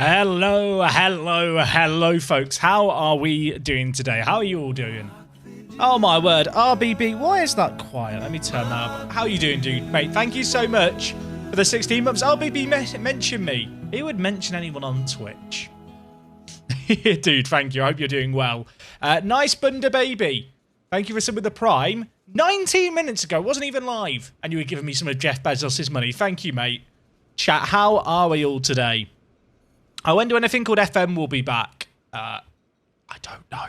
Hello, folks. How are we doing today? How are you all doing? Oh, my word. RBB, why is that quiet? Let me turn that up. How are you doing, dude? Mate, thank you so much for the 16 months. RBB mentioned me. He would mention anyone on Twitch. Dude, thank you. I hope you're doing well. Nice Bunda Baby. Thank you for some of the Prime. 19 minutes ago. Wasn't even live. And you were giving me some of Jeff Bezos' money. Thank you, mate. Chat, how are we all today? I wonder when a thing called FM will be back. I don't know.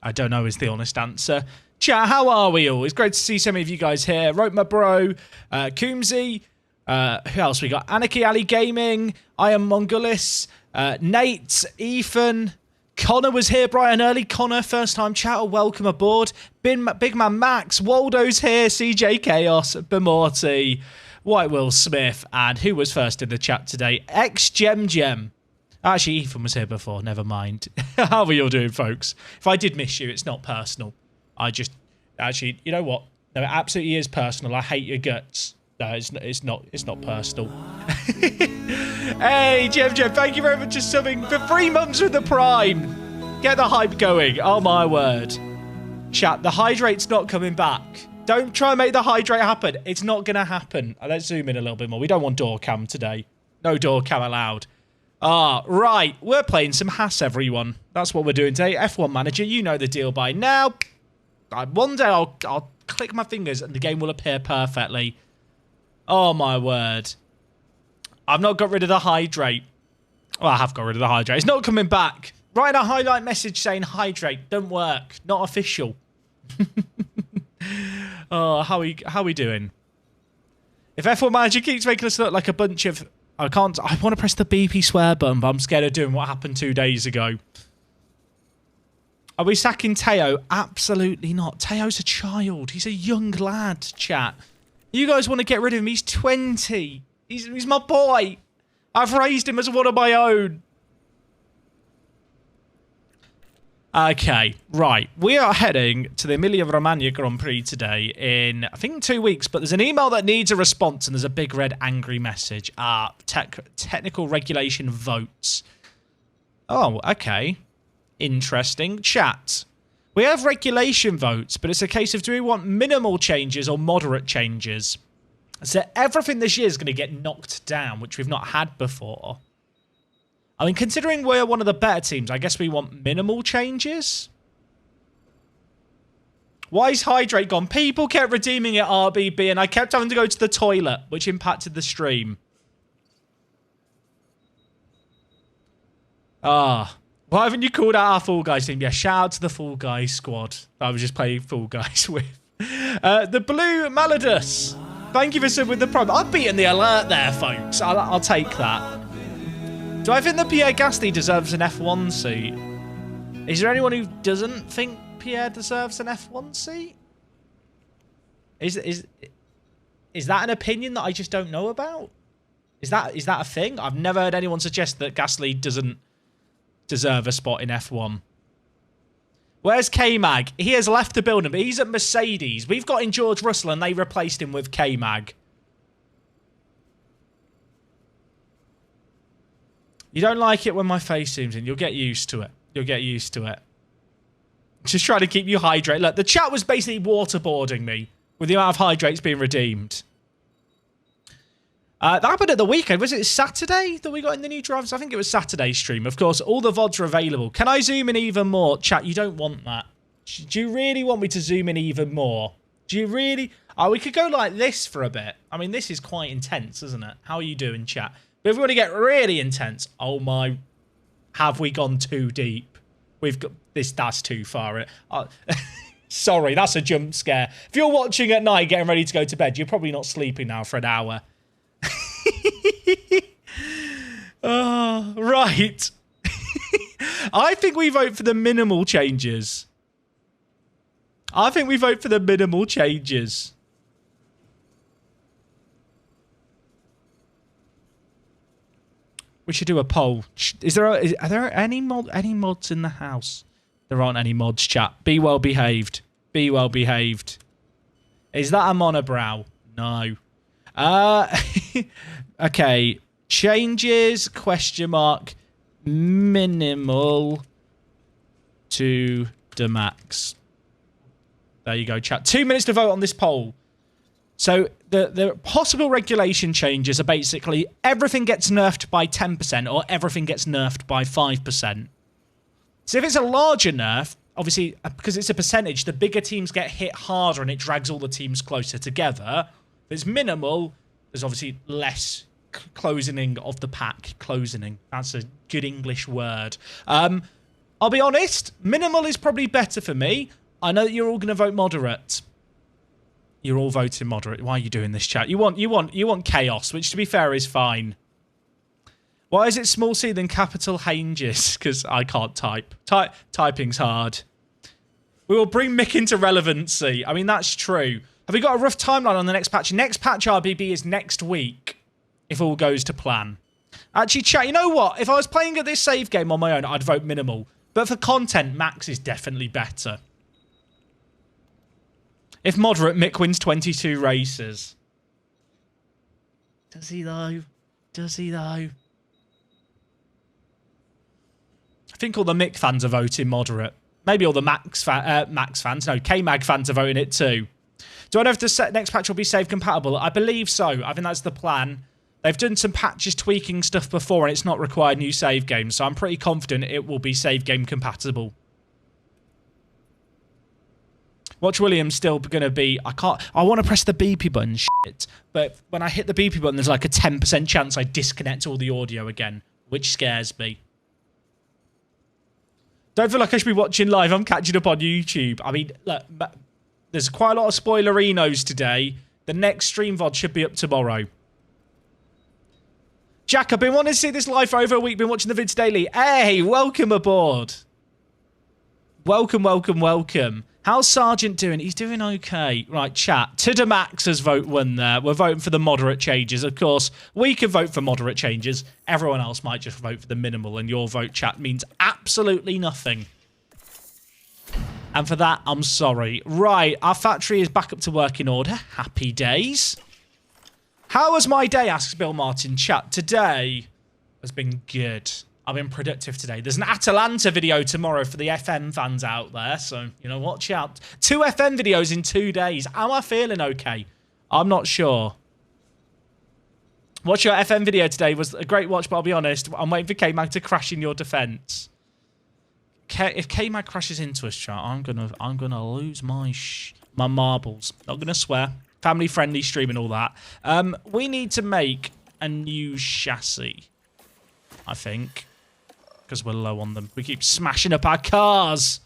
I don't know is the honest answer. Chat, how are we all? It's great to see some of you guys here. Rope my bro, Coombsy. Who else we got? Anarchy Alley Gaming. I am Mongolis. Nate, Ethan. Connor was here bright and early. Connor, first time chatter. Welcome aboard. Big Man Max. Waldo's here. CJ Chaos. Bemorty. White Will Smith. And who was first in the chat today? X-Gem. Actually, Ethan was here before. Never mind. How are you all doing, folks? If I did miss you, it's not personal. Actually, you know what? No, it absolutely is personal. I hate your guts. No, it's not personal. Hey, Jem, thank you very much for subbing for 3 months with the Prime. Get the hype going. Oh, my word. Chat, the hydrate's not coming back. Don't try and make the hydrate happen. It's not going to happen. Let's zoom in a little bit more. We don't want door cam today. No door cam allowed. Ah, right. We're playing some Haas, everyone. That's what we're doing today. F1 Manager, you know the deal by now. One day I'll click my fingers and the game will appear perfectly. Oh, my word. I've not got rid of the hydrate. Well, I have got rid of the hydrate. It's not coming back. Write a highlight message saying hydrate. Don't work. Not official. Oh, how we doing? If F1 Manager keeps making us look like a bunch of... I want to press the BP swear button, but I'm scared of doing what happened 2 days ago. Are we sacking Teo? Absolutely not. Teo's a child. He's a young lad, chat. You guys want to get rid of him? He's 20. He's my boy. I've raised him as one of my own. Okay, right. We are heading to the Emilia-Romagna Grand Prix today in, I think, 2 weeks. But there's an email that needs a response, and there's a big red angry message. Technical regulation votes. Oh, okay. Interesting. Chat. We have regulation votes, but it's a case of do we want minimal changes or moderate changes? So everything this year is going to get knocked down, which we've not had before. I mean, considering we're one of the better teams, I guess we want minimal changes. Why is Hydrate gone? People kept redeeming it, RBB, and I kept having to go to the toilet, which impacted the stream. Ah. Why haven't you called out our Fall Guys team? Yeah, shout out to the Fall Guys squad that I was just playing Fall Guys with. The Blue Maladus. Thank you for subbing with the Prime. I've beaten the alert there, folks. I'll take that. Do I think that Pierre Gasly deserves an F1 seat? Is there anyone who doesn't think Pierre deserves an F1 seat? Is that an opinion that I just don't know about? Is that a thing? I've never heard anyone suggest that Gasly doesn't deserve a spot in F1. Where's K-Mag? He has left the building, but he's at Mercedes. We've got in George Russell, and they replaced him with K-Mag. You don't like it when my face zooms in. You'll get used to it. You'll get used to it. Just trying to keep you hydrated. Look, the chat was basically waterboarding me with the amount of hydrates being redeemed. That happened at the weekend. Was it Saturday that we got in the new drivers? I think it was Saturday's stream. Of course, all the VODs are available. Can I zoom in even more? Chat, you don't want that. Do you really want me to zoom in even more? Do you really? Oh, we could go like this for a bit. I mean, this is quite intense, isn't it? How are you doing, chat? But if we want to get really intense, oh my, have we gone too deep? We've got this, that's too far. Sorry, that's a jump scare. If you're watching at night getting ready to go to bed, you're probably not sleeping now for an hour. Oh, right. I think we vote for the minimal changes. We should do a poll. Are there any mods in the house? There aren't any mods, chat. Be well behaved. Be well behaved. Is that a monobrow? No. Okay. Changes, question mark. minimal to the max. There you go, chat. 2 minutes to vote on this poll. So the possible regulation changes are basically everything gets nerfed by 10% or everything gets nerfed by 5%. So if it's a larger nerf, obviously, because it's a percentage, the bigger teams get hit harder and it drags all the teams closer together. If it's minimal, there's obviously less closening of the pack. Closening. That's a good English word. I'll be honest, minimal is probably better for me. I know that you're all going to vote moderate. You're all voting moderate. Why are you doing this, chat? You want chaos, which to be fair is fine. Why is it small c than capital Hanges? Because I can't type. Typing's hard. We will bring Mick into relevancy. I mean, that's true. Have we got a rough timeline on the next patch? Next patch RBB is next week, if all goes to plan. Actually, chat, you know what? If I was playing at this save game on my own, I'd vote minimal. But for content, max is definitely better. If moderate, Mick wins 22 races. Does he, though? Does he, though? I think all the Mick fans are voting moderate. Maybe all the Max fans. No, K-Mag fans are voting it too. Do I know if the next patch will be save compatible? I believe so. I think that's the plan. They've done some patches tweaking stuff before and it's not required new save games. So I'm pretty confident it will be save game compatible. Watch Williams still going to be... I want to press the beepy button, shit. But when I hit the beepy button, there's like a 10% chance I disconnect all the audio again. Which scares me. Don't feel like I should be watching live. I'm catching up on YouTube. I mean, look, there's quite a lot of spoilerinos today. The next stream VOD should be up tomorrow. Jack, I've been wanting to see this live for over a week. Been watching the vids daily. Hey, welcome aboard. Welcome, welcome, welcome. How's Sergeant doing? He's doing okay. Right, chat. To the Max's vote won there. We're voting for the moderate changes. Of course, we can vote for moderate changes. Everyone else might just vote for the minimal, and your vote, chat, means absolutely nothing. And for that, I'm sorry. Right, our factory is back up to working order. Happy days. How was my day, asks Bill Martin. Chat, today has been good. I've been productive today. There's an Atalanta video tomorrow for the FM fans out there, so, you know, watch out. 2 FM videos in 2 days. Am I feeling okay? I'm not sure. Watch your FM video today was a great watch, but I'll be honest, I'm waiting for K-Mag to crash in your defense. If K-Mag crashes into us, chat, I'm gonna lose my marbles. Not gonna swear. Family-friendly stream and all that. We need to make a new chassis, I think. Because we're low on them. We keep smashing up our cars.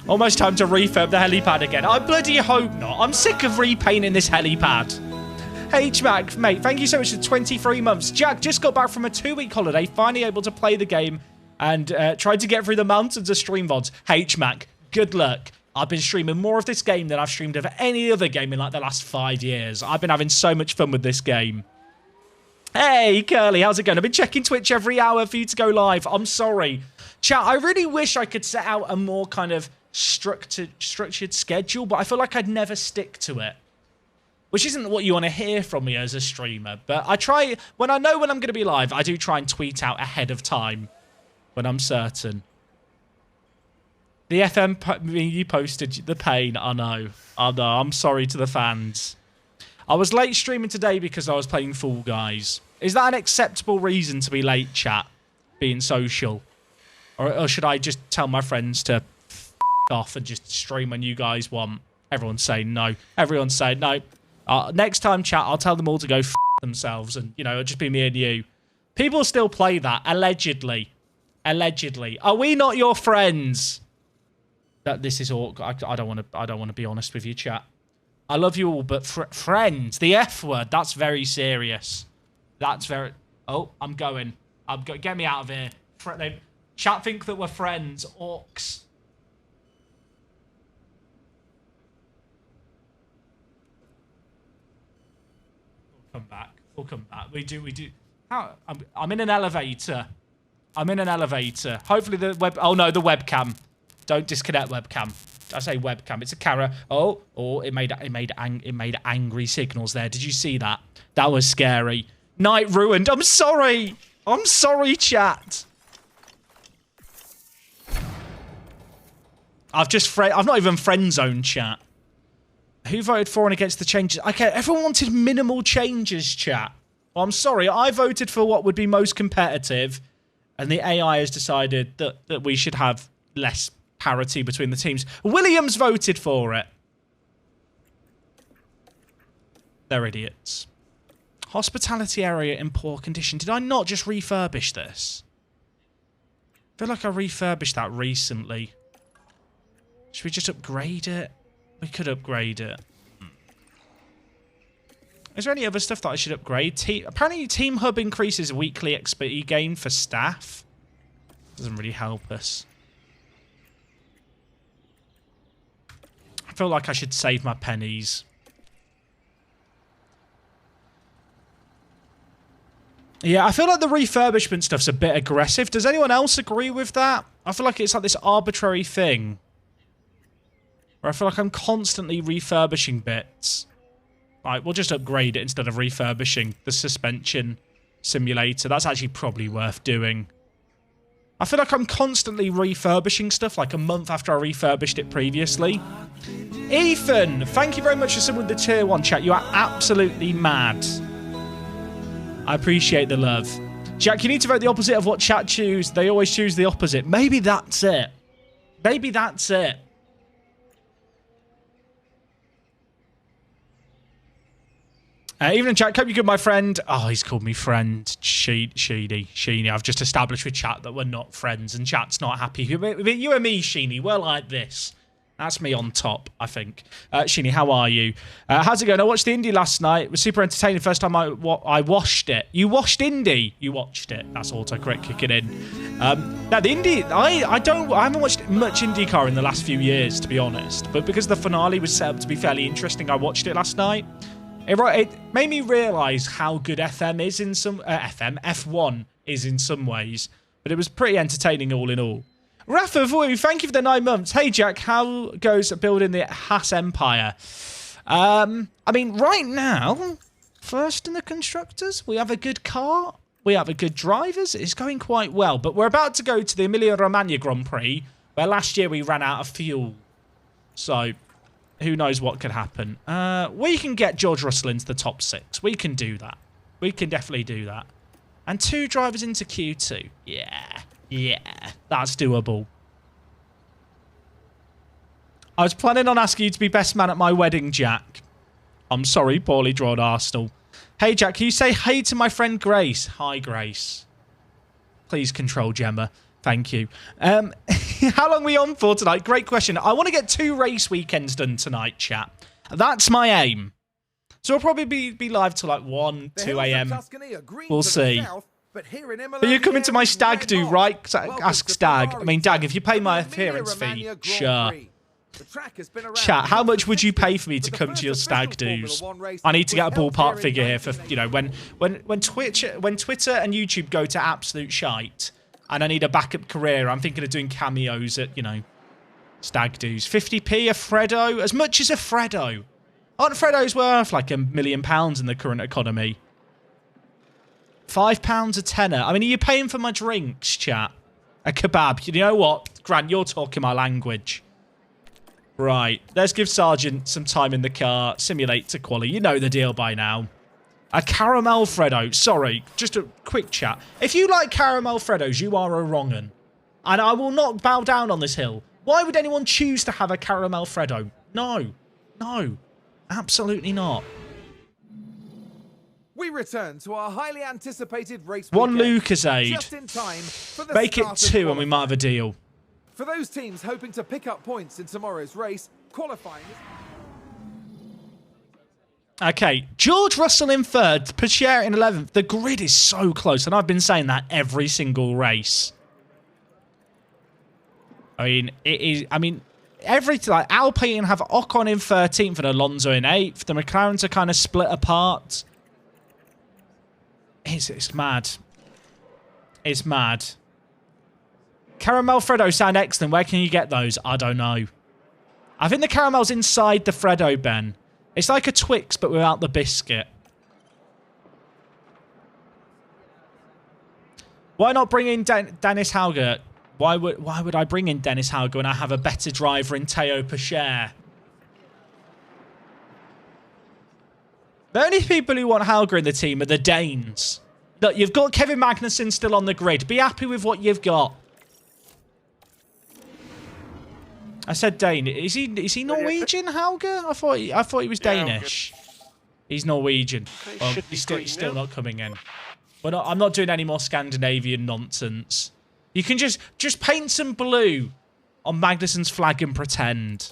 Almost time to refurb the helipad again. I bloody hope not. I'm sick of repainting this helipad. H-Mac, mate, thank you so much for 23 months. Jack just got back from a 2-week holiday, finally able to play the game and tried to get through the mountains of stream VODs. H-Mac, good luck. I've been streaming more of this game than I've streamed of any other game in like the last 5 years. I've been having so much fun with this game. Hey, Curly, how's it going? I've been checking Twitch every hour for you to go live. I'm sorry. Chat, I really wish I could set out a more kind of structured schedule, but I feel like I'd never stick to it. Which isn't what you want to hear from me as a streamer. But I try, when I know when I'm going to be live, I do try and tweet out ahead of time when I'm certain. The FM, you posted the pain, I know. I know, I'm sorry to the fans. I was late streaming today because I was playing Fall Guys. Is that an acceptable reason to be late, chat? Being social? Or should I just tell my friends to f*** off and just stream when you guys want? Everyone's saying no. Everyone's saying no. Next time, chat, I'll tell them all to go f*** themselves and, you know, it'll just be me and you. People still play that, allegedly. Allegedly. Are we not your friends? That this is awkward. I don't want to be honest with you, chat. I love you all, but friends, the F word, that's very serious. That's very... Oh, I'm going. Get me out of here. Chat think that we're friends. Orcs. We'll come back. We'll come back. We do. How? I'm in an elevator. I'm in an elevator. Hopefully the web... Oh, no, the webcam. Don't disconnect webcam. I say webcam. It's a camera. Oh, it made angry signals there. Did you see that? That was scary. Night ruined. I'm sorry. I'm sorry, chat. I've not even friend zoned chat. Who voted for and against the changes? Okay, everyone wanted minimal changes, chat. Well, I'm sorry. I voted for what would be most competitive, and the AI has decided that we should have less parity between the teams. Williams voted for it. They're idiots. Hospitality area in poor condition. Did I not just refurbish this? I feel like I refurbished that recently. Should we just upgrade it? We could upgrade it. Is there any other stuff that I should upgrade? Apparently, Team Hub increases weekly XP gain for staff. Doesn't really help us. I feel like I should save my pennies. Yeah, I feel like the refurbishment stuff's a bit aggressive. Does anyone else agree with that? I feel like it's like this arbitrary thing. Where I feel like I'm constantly refurbishing bits. Right, we'll just upgrade it instead of refurbishing the suspension simulator. That's actually probably worth doing. I feel like I'm constantly refurbishing stuff like a month after I refurbished it previously. Ethan, thank you very much for someone with the tier 1 chat. You are absolutely mad. I appreciate the love. Jack, you need to vote the opposite of what chat choose. They always choose the opposite. Maybe that's it. Maybe that's it. Evening, Jack. Hope you're good, my friend. Oh, he's called me friend. Sheeny. I've just established with chat that we're not friends, and chat's not happy. You and me, Sheeny, we're like this. That's me on top, I think. Sheeny, how are you? How's it going? I watched the indie last night. It was super entertaining. First time I watched it. You watched indie? You watched it. That's autocorrect kicking in. Now, the indie, I haven't watched much IndyCar in the last few years, to be honest. But because the finale was set up to be fairly interesting, I watched it last night. It made me realise how good F1 is in some ways, but it was pretty entertaining all in all. Rafa Voy, thank you for the 9 months. Hey Jack, how goes building the Haas Empire? I mean, right now, first in the constructors, we have a good car, we have a good drivers, it's going quite well, but we're about to go to the Emilia-Romagna Grand Prix, where last year we ran out of fuel, so who knows what could happen. We can get George Russell into the top 6. We can do that. We can definitely do that. And 2 drivers into Q2. Yeah, that's doable. I was planning on asking you to be best man at my wedding, Jack. I'm sorry, poorly drawn Arsenal. Hey, Jack, can you say hey to my friend Grace? Hi, Grace. Please control Gemma. Thank you. How long are we on for tonight? Great question. I want to get 2 race weekends done tonight, chat. That's my aim. So we'll probably be live till like 1, 2 a.m. We'll see. But you're coming to my stag do, right? Ask Stag. I mean, Dag, if you pay my appearance fee, sure. Chat, how much would you pay for me to come to your stag do's? I need to get a ballpark figure here for, you know, when Twitter and YouTube go to absolute shite, and I need a backup career, I'm thinking of doing cameos at, you know, stag do's. 50p a Freddo? As much as a Freddo. Aren't Freddos worth like £1 million in the current economy? £5 a tenner. I mean, are you paying for my drinks, chat? A kebab. You know what? Grant, you're talking my language. Right. Let's give Sergeant some time in the car. Simulate to quali. You know the deal by now. A caramel Freddo. Sorry, just a quick chat. If you like caramel Freddos, you are a wrong'un. And I will not bow down on this hill. Why would anyone choose to have a caramel Freddo? No. No. Absolutely not. We return to our highly anticipated race One weekend, Lucasade. just in time for the Make it start 2 of and we might have a deal. For those teams hoping to pick up points in tomorrow's race, qualifying... Okay, George Russell in 3rd, Pachier in 11th. The grid is so close, and I've been saying that every single race. I mean, it is... I mean, like, Alpine have Ocon in 13th and Alonso in 8th. The McLarens are kind of split apart. It's mad. It's mad. Caramel Freddo sound excellent. Where can you get those? I don't know. I think the caramel's inside the Freddo, Ben. It's like a Twix, but without the biscuit. Why not bring in Dennis Hauger? Why would I bring in Dennis Hauger when I have a better driver in Teo Pacher? The only people who want Hauger in the team are the Danes. Look, you've got Kevin Magnussen still on the grid. Be happy with what you've got. I said Dane. Is he Norwegian, Hauger? I thought he was Danish. He's Norwegian. Well, he's still not coming in. I'm not doing any more Scandinavian nonsense. You can just paint some blue on Magnussen's flag and pretend.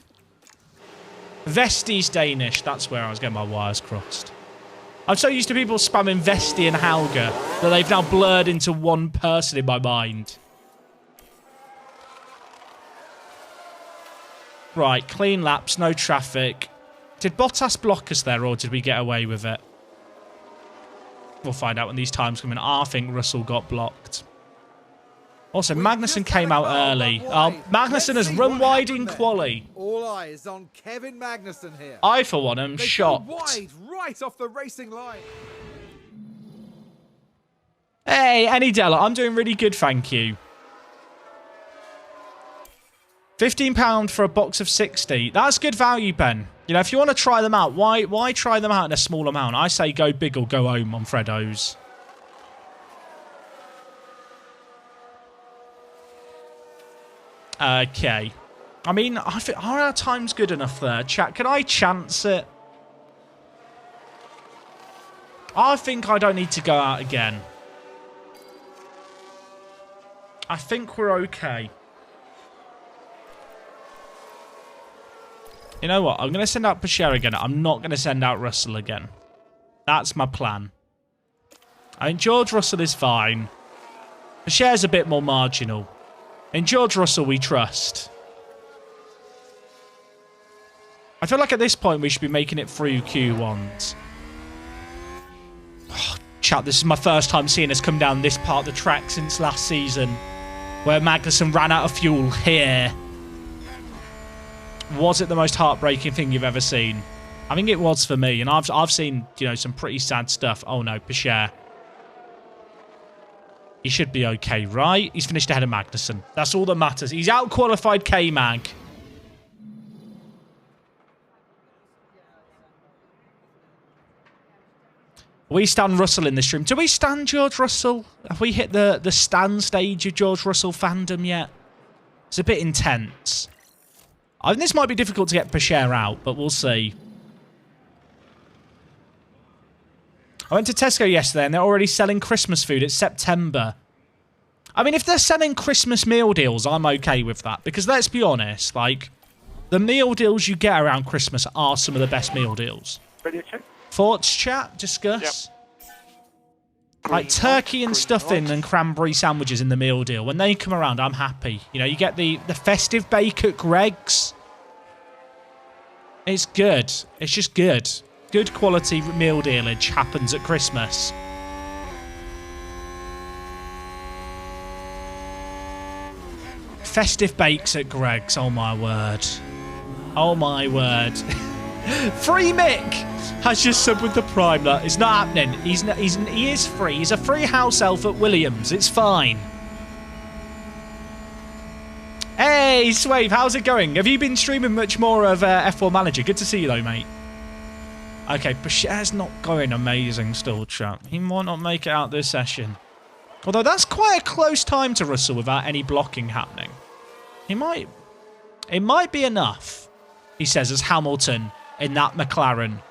Vesti's Danish. That's where I was getting my wires crossed. I'm so used to people spamming Vesti and Hauger that they've now blurred into one person in my mind. Right, clean laps, no traffic. Did Bottas block us there, or did we get away with it? We'll find out when these times come in. I think Russell got blocked. Also, Magnussen came out early. Magnussen has run wide in quali. All eyes on Kevin Magnussen here. I, for one, am shocked. Wide, right off the racing line. Hey, Annie Della, I'm doing really good, thank you. £15 for a box of 60. That's good value, Ben. You know, if you want to try them out, why try them out in a small amount? I say go big or go home on Freddo's. Okay. I mean, I think, are our times good enough there? Chat, can I chance it? I think I don't need to go out again. I think we're okay. You know what? I'm going to send out Pacher again. I'm not going to send out Russell again. That's my plan. I mean, George Russell is fine. Pacher's a bit more marginal. In George Russell, we trust. I feel like at this point, we should be making it through Q1s. Oh, chat, this is my first time seeing us come down this part of the track since last season, where Magnussen ran out of fuel here. Was it the most heartbreaking thing you've ever seen? I think it was for me, and I've seen, you know, some pretty sad stuff. Oh no, Pacher. He should be okay, right? He's finished ahead of Magnussen. That's all that matters. He's out-qualified K-Mag. We stand Russell in the stream. Do we stand George Russell? Have we hit the stand stage of George Russell fandom yet? It's a bit intense. I think this might be difficult to get Pacher out, but we'll see. I went to Tesco yesterday and they're already selling Christmas food. It's September. I mean, if they're selling Christmas meal deals, I'm okay with that. Because let's be honest, like, the meal deals you get around Christmas are some of the best meal deals. Radio check. Thoughts, chat? Discuss? Yep. Like turkey and stuffing and cranberry sandwiches in the meal deal. When they come around, I'm happy. You know, you get the festive bake at Greg's. It's good. It's just good. Good quality meal dealage happens at Christmas. Festive bakes at Greg's. Oh my word. Oh my word. Free Mick has just subbed with the Prime. Look, it's not happening. He is free. He's a free house elf at Williams. It's fine. Hey, Swave, how's it going? Have you been streaming much more of F1 Manager? Good to see you, though, mate. Okay, Pacher's not going amazing still, chat. He might not make it out this session. Although that's quite a close time to Russell without any blocking happening. He might... It might be enough, he says, as Hamilton in that McLaren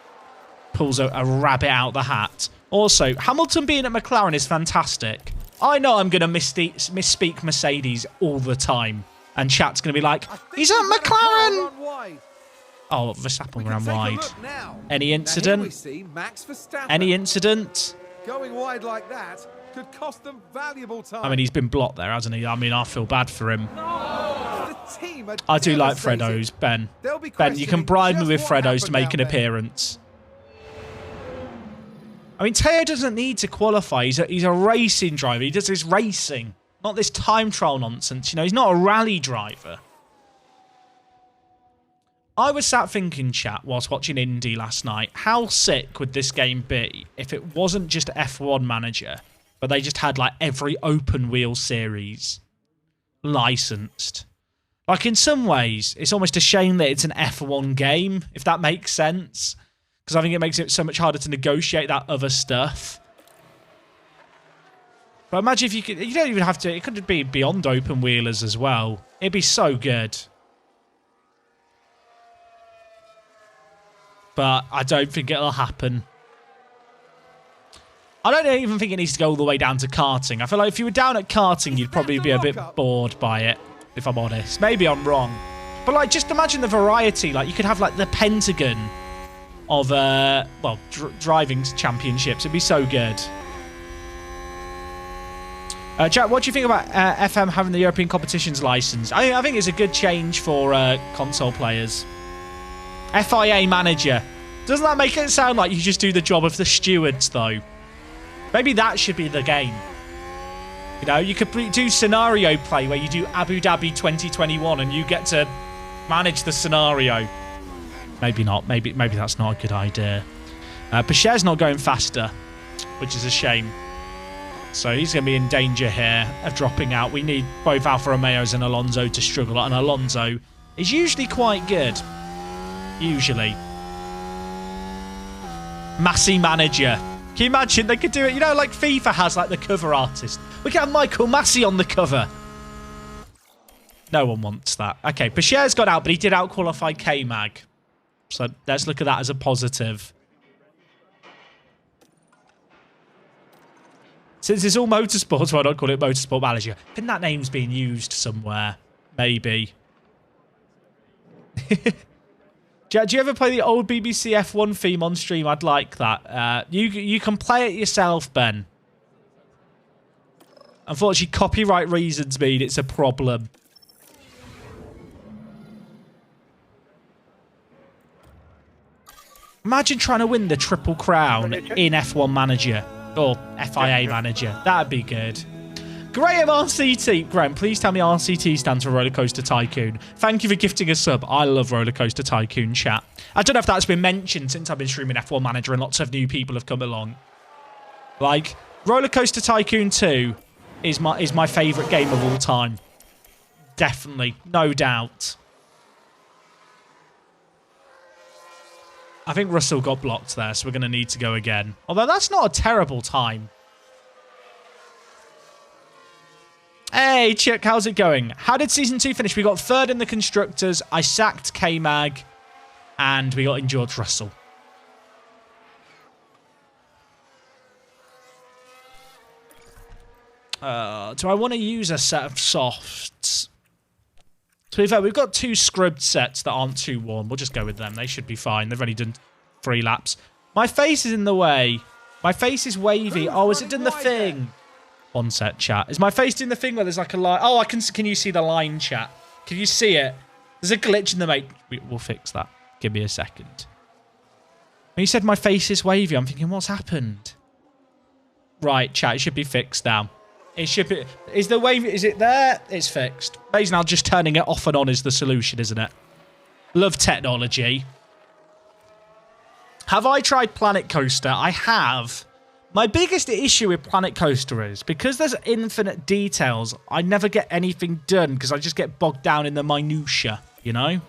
pulls a rabbit out the hat. Also, Hamilton being at McLaren is fantastic. I know I'm going to misspeak Mercedes all the time. And chat's going to be like, he's at McLaren! Oh, Verstappen ran wide. Any incident? Any incident? Going wide like that could cost them valuable time. I mean, he's been blocked there, hasn't he? I mean, I feel bad for him. I I do like Freddo's, Ben. Ben, you can bribe me with Freddo's to make an appearance. I mean, Teo doesn't need to qualify. He's a racing driver. He does his racing, not this time trial nonsense. You know, he's not a rally driver. I was sat thinking, chat, whilst watching Indy last night, how sick would this game be if it wasn't just F1 Manager, but they just had like every open wheel series licensed. Like in some ways, it's almost a shame that it's an F1 game, if that makes sense. Because I think it makes it so much harder to negotiate that other stuff. But imagine if you could, you don't even have to, it could be beyond open wheelers as well. It'd be so good. But I don't think it'll happen. I don't even think it needs to go all the way down to karting. I feel like if you were down at karting, you'd probably be a bit bored by it, if I'm honest. Maybe I'm wrong. But like, just imagine the variety. Like, you could have like the Pentagon of, well, driving championships. It'd be so good. Jack, what do you think about FM having the European competitions license? I think it's a good change for console players. FIA manager. Doesn't that make it sound like you just do the job of the stewards, though? Maybe that should be the game. You know, you could do scenario play where you do Abu Dhabi 2021 and you get to manage the scenario. Maybe not. Maybe that's not a good idea. Pacher's not going faster, which is a shame. So he's going to be in danger here of dropping out. We need both Alfa Romeos and Alonso to struggle. And Alonso is usually quite good. Usually. Massey manager. Can you imagine? They could do it. You know, like FIFA has like the cover artist. We can have Michael Massey on the cover. No one wants that. Okay, Pacher's got out, but he did out-qualify K-Mag. So let's look at that as a positive. Since it's all motorsports, why not call it Motorsport Manager? I think that name's being used somewhere. Maybe. Do you ever play the old BBC F1 theme on stream? I'd like that. You can play it yourself, Ben. Unfortunately, copyright reasons mean it's a problem. Imagine trying to win the Triple Crown in F1 Manager. Or FIA Manager. That'd be good. Graham RCT. Graham, please tell me RCT stands for Roller Coaster Tycoon. Thank you for gifting a sub. I love Roller Coaster Tycoon chat. I don't know if that's been mentioned since I've been streaming F1 Manager and lots of new people have come along. Like, Roller Coaster Tycoon 2 is my favourite game of all time. Definitely. No doubt. I think Russell got blocked there, so we're going to need to go again. Although that's not a terrible time. Hey, Chick, how's it going? How did Season 2 finish? We got third in the Constructors. I sacked K-Mag. And we got in George Russell. Do I want to use a set of softs? To be fair, we've got 2 scrubbed sets that aren't too warm. We'll just go with them. They should be fine. They've only done 3 laps. My face is in the way. My face is wavy. Oh, is it doing the thing? One set, chat. Is my face doing the thing where there's like a line? Oh, can you see the line, chat? Can you see it? There's a glitch in the make. We'll fix that. Give me a second. When you said my face is wavy, I'm thinking, what's happened? Right, chat. It should be fixed now. It should be. Is the wave? Is it there? It's fixed. Basically, now just turning it off and on is the solution, isn't it? Love technology. Have I tried Planet Coaster? I have. My biggest issue with Planet Coaster is because there's infinite details, I never get anything done because I just get bogged down in the minutia, you know?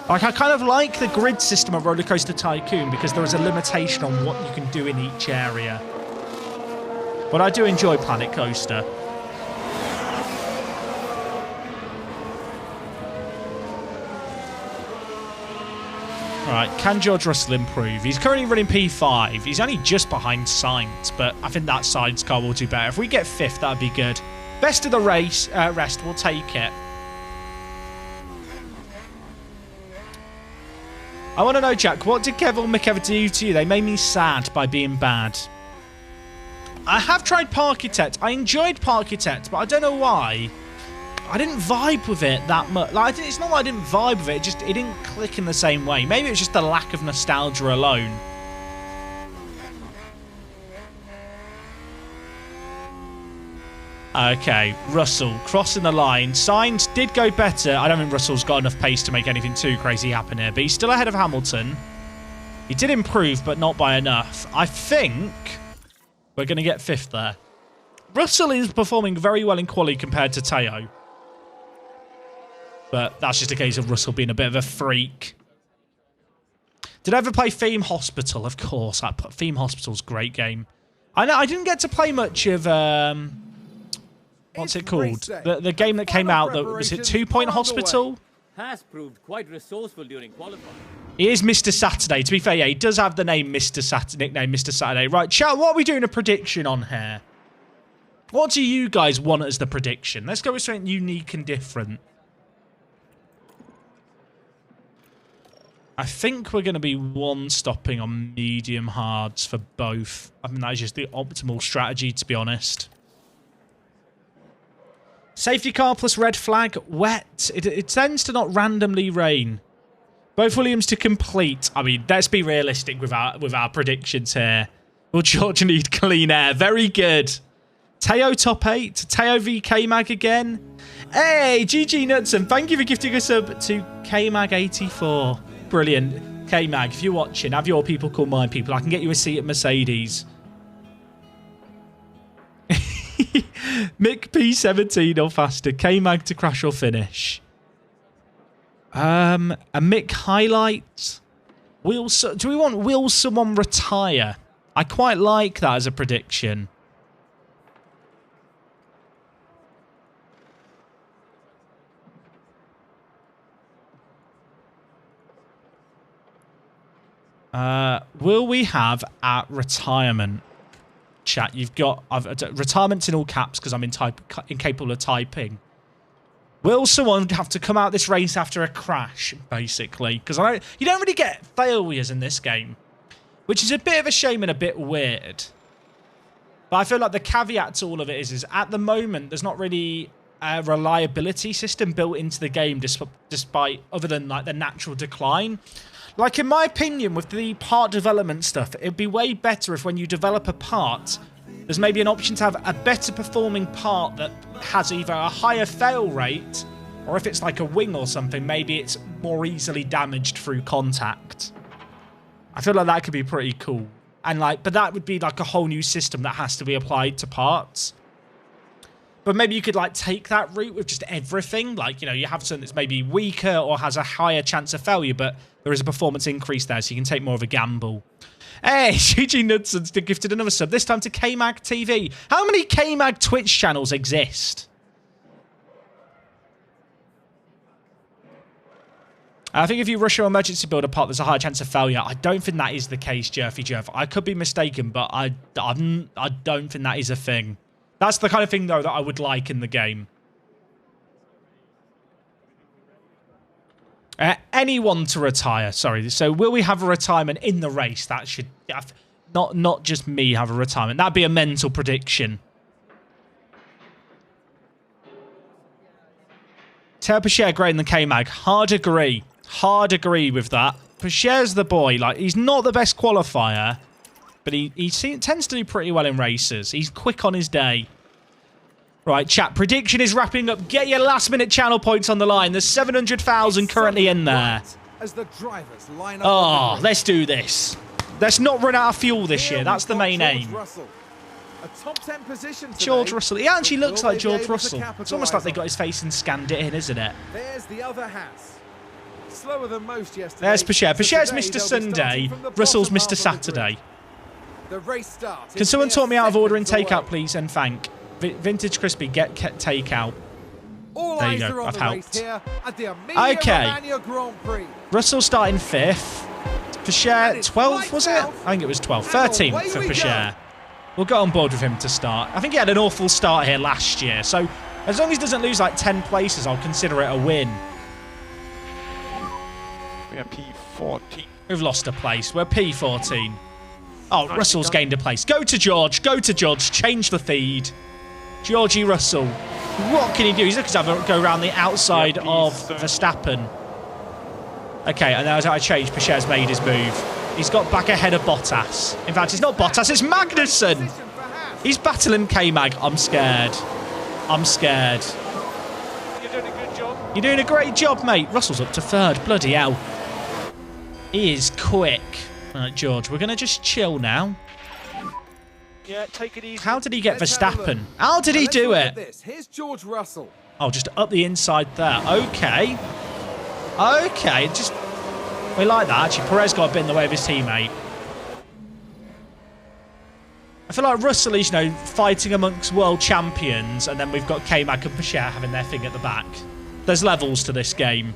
Like, I kind of like the grid system of Roller Coaster Tycoon because there is a limitation on what you can do in each area. But I do enjoy Planet Coaster. Alright, can George Russell improve? He's currently running P5. He's only just behind Sainz, but I think that Sainz car will do better. If we get 5th, that'd be good. Best of the race, rest, we'll take it. I want to know, Jack, what did Kev or Mick ever do to you? They made me sad by being bad. I have tried Parkitect. I enjoyed Parkitect, but I don't know why. I didn't vibe with it that much. Like, it's not that I didn't vibe with it. It didn't click in the same way. Maybe it was just the lack of nostalgia alone. Okay, Russell crossing the line. Sainz did go better. I don't think Russell's got enough pace to make anything too crazy happen here, but he's still ahead of Hamilton. He did improve, but not by enough. I think we're going to get 5th there. Russell is performing very well in quali compared to Teo. But that's just a case of Russell being a bit of a freak. Did I ever play Theme Hospital? Of course. Theme Hospital's a great game. I know I didn't get to play much of... what's it called? The game that came out, was it 2 Point Hospital? Haas proved quite resourceful during qualifying. He is Mr. Saturday. To be fair, yeah, he does have the name Mr. Saturday, nickname Mr. Saturday. Right, chat, what are we doing a prediction on here? What do you guys want as the prediction? Let's go with something unique and different. I think we're going to be one stopping on medium hards for both. I mean, that is just the optimal strategy, to be honest. Safety car plus red flag, wet. It tends to not randomly rain. Both Williams to complete. I mean, let's be realistic with our predictions here. Will George need clean air? Very good. Teo top 8. Teo v K-Mag again. Hey, GG Knudsen. Thank you for gifting a sub to K-Mag84. Brilliant. K-Mag, if you're watching, have your people call my people. I can get you a seat at Mercedes. Mick P17 or faster. K-Mag to crash or finish. A Mick highlight. Do we want will someone retire? I quite like that as a prediction. Will we have at retirement? Chat, you've got retirement's in all caps because I'm incapable of typing. Will someone have to come out this race after a crash, basically? Because you don't really get failures in this game, which is a bit of a shame and a bit weird. But I feel like the caveat to all of it is at the moment there's not really a reliability system built into the game, despite other than like the natural decline. Like, in my opinion, with the part development stuff, it'd be way better if when you develop a part, there's maybe an option to have a better performing part that has either a higher fail rate, or if it's like a wing or something, maybe it's more easily damaged through contact. I feel like that could be pretty cool. And but that would be like a whole new system that has to be applied to parts. But maybe you could take that route with just everything. You have something that's maybe weaker or has a higher chance of failure, but there is a performance increase there, so you can take more of a gamble. Hey, GG Knudsen's gifted another sub, this time to K-Mag TV. How many K-Mag Twitch channels exist? I think if you rush your emergency builder part, there's a higher chance of failure. I don't think that is the case, Jerfy Jerf. I could be mistaken, but I don't think that is a thing. That's the kind of thing, though, that I would like in the game. Anyone to retire, sorry. So will we have a retirement in the race? That should... Not just me have a retirement. That'd be a mental prediction. Tell Pacher greater than K-Mag. Hard agree. Hard agree with that. Pacher's the boy. He's not the best qualifier, but he tends to do pretty well in races. He's quick on his day. Right, chat, prediction is wrapping up. Get your last-minute channel points on the line. There's 700,000 currently in there. As the drivers line up oh, let's do this. Let's not run out of fuel this year. That's the main aim. A top 10 position today. George Russell. He actually looks like George Russell. It's almost like they got his face and scanned it in, isn't it? There's the other Haas. Slower than most yesterday. There's Pacher. Pacher's Mr. Sunday. Russell's Mr. Saturday. The race starts. Can someone talk me out of ordering takeout, please, and thank? Vintage Crispy, get takeout. There you go, I've helped. Okay. Russell starting 5th. Pacher 12th, was it? I think it was 12th. 13th for Pacher. We'll get on board with him to start. I think he had an awful start here last year, so as long as he doesn't lose 10 places, I'll consider it a win. We are P14. We've lost a place. We're P14. Oh, Nice, Russell's gained a place. Go to George. Go to George. Change the feed. Georgie Russell. What can he do? He's looking to have a go around the outside of Verstappen. Okay, and as I changed, Pacher's made his move. He's got back ahead of Bottas. In fact, it's not Bottas, it's Magnussen. He's battling K-Mag. I'm scared. I'm scared. You're doing a good job. You're doing a great job, mate. Russell's up to 3rd. Bloody hell. He is quick. Right, George, we're going to just chill now. Yeah, take it easy. How did he get Let's have a Verstappen? look. How did he Let's do look it? at this. Here's George Russell. Oh, just up the inside there. Okay. Okay, just... We like that, actually. Perez got a bit in the way of his teammate. I feel like Russell is, you know, fighting amongst world champions, and then we've got K-Mag and Pichot having their thing at the back. There's levels to this game.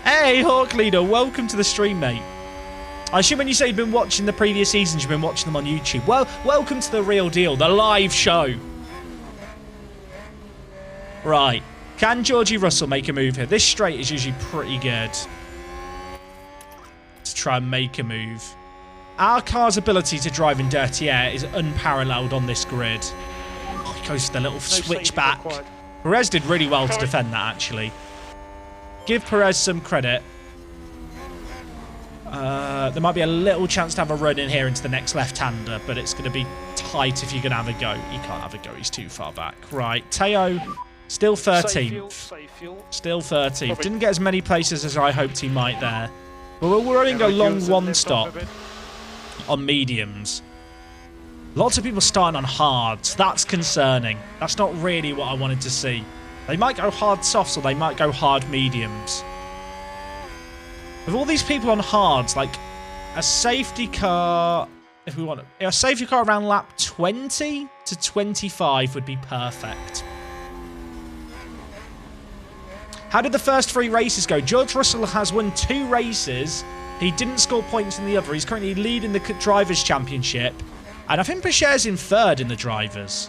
Hey, Hawk Leader, welcome to the stream, mate. I assume when you say you've been watching the previous seasons, you've been watching them on YouTube. Well, welcome to the real deal, the live show. Right. Can Georgie Russell make a move here? This straight is usually pretty good to try and make a move. Our car's ability to drive in dirty air is unparalleled on this grid. Oh, he goes to the little switchback. Perez did really well to defend that, actually. Give Perez some credit. There might be a little chance to have a run in here into the next left-hander, but it's going to be tight if you're going to have a go. You can't have a go. He's too far back. Right. Teo, still 13th. Still 13th. Didn't get as many places as I hoped he might there. But we're running a long one-stop on mediums. Lots of people starting on hards. That's concerning. That's not really what I wanted to see. They might go hard softs or they might go hard mediums. With all these people on hards, like a safety car, if we want a safety car around lap 20 to 25 would be perfect. How did the first 3 races go? George Russell has won 2 races. He didn't score points in the other. He's currently leading the Drivers' Championship. And I think Pichot's in 3rd in the Drivers.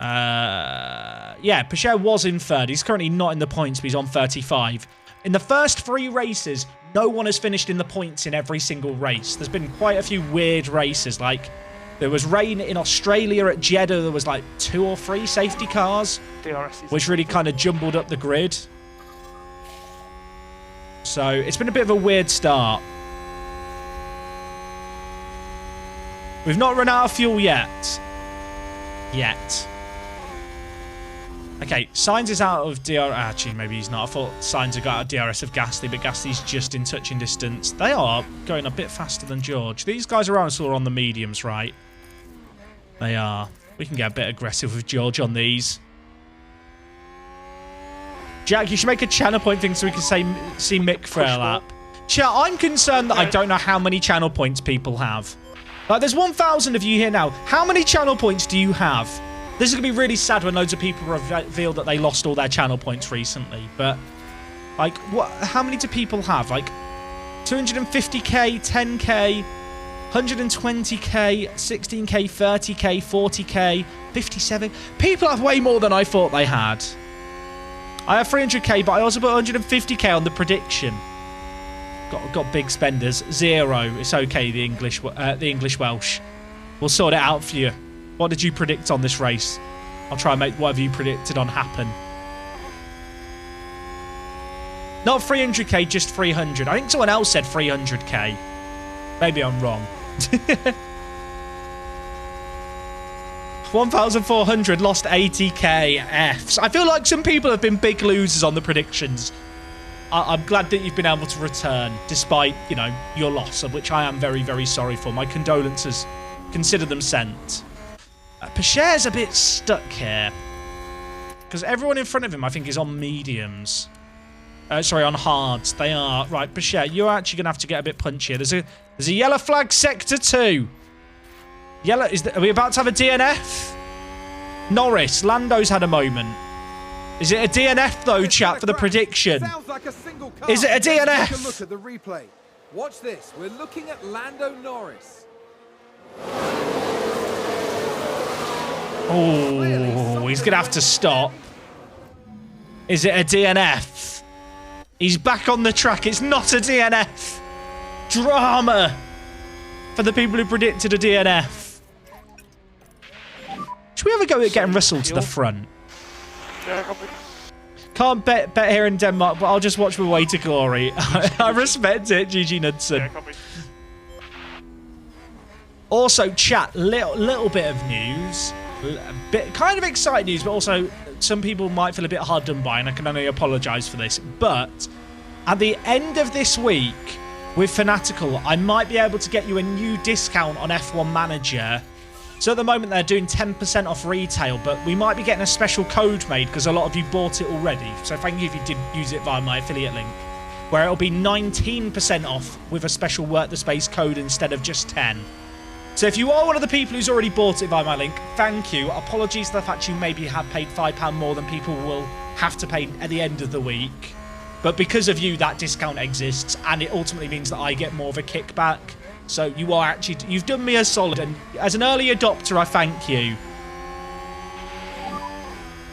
Yeah, Pichot was in 3rd. He's currently not in the points, but he's on 35. In the first 3 races, no one has finished in the points in every single race. There's been quite a few weird races. Like, there was rain in Australia at Jeddah. There was like 2 or 3 safety cars, which really kind of jumbled up the grid. So, it's been a bit of a weird start. We've not run out of fuel yet. Okay, Sainz is out of DRS. Actually, maybe he's not. I thought Sainz had got out of DRS of Gasly, but Gasly's just in touching distance. They are going a bit faster than George. These guys are also on the mediums, right? They are. We can get a bit aggressive with George on these. Jack, you should make a channel point thing so we can see Mick Frail up. Chat, I'm concerned that I don't know how many channel points people have. Like, there's 1,000 of you here now. How many channel points do you have? This is going to be really sad when loads of people reveal that they lost all their channel points recently. But, like, what? How many do people have? Like, 250k, 10k, 120k, 16k, 30k, 40k, 57. People have way more than I thought they had. I have 300k, but I also put 150k on the prediction. Got big spenders. 0. It's okay, the English Welsh. We'll sort it out for you. What did you predict on this race? I'll try and make whatever you predicted on happen. Not 300k, just 300. I think someone else said 300k. Maybe I'm wrong. 1,400 lost 80k Fs. I feel like some people have been big losers on the predictions. I'm glad that you've been able to return despite, you know, your loss, of which I am very, very sorry for. My condolences. Consider them sent. Pichot's a bit stuck here. Because everyone in front of him, I think, is on mediums. Sorry, on hards. They are. Right, Pichot, you're actually going to have to get a bit punchier. There's a yellow flag, sector 2. Yellow. Are we about to have a DNF? Norris. Lando's had a moment. Is it a DNF, though, chat, for the prediction? Like a is it a DNF? Take a look at the replay. Watch this. We're looking at Lando Norris. Oh, he's going to have to stop. Is it a DNF? He's back on the track. It's not a DNF. Drama for the people who predicted a DNF. Should we ever go at getting Russell to the front? Can't bet here in Denmark, but I'll just watch my way to glory. I respect it, GG Knudsen. Also, chat, little bit of news. Kind of exciting news, but also some people might feel a bit hard done by, and I can only apologise for this. But at the end of this week, with Fanatical, I might be able to get you a new discount on F1 Manager. So at the moment, they're doing 10% off retail, but we might be getting a special code made because a lot of you bought it already. So thank you if you did use it via my affiliate link, where it'll be 19% off with a special Work the Space code instead of just 10. So if you are one of the people who's already bought it via my link, thank you. Apologies for the fact you maybe have paid £5 more than people will have to pay at the end of the week. But because of you, that discount exists, and it ultimately means that I get more of a kickback. So you are actually, you've done me a solid, and as an early adopter, I thank you.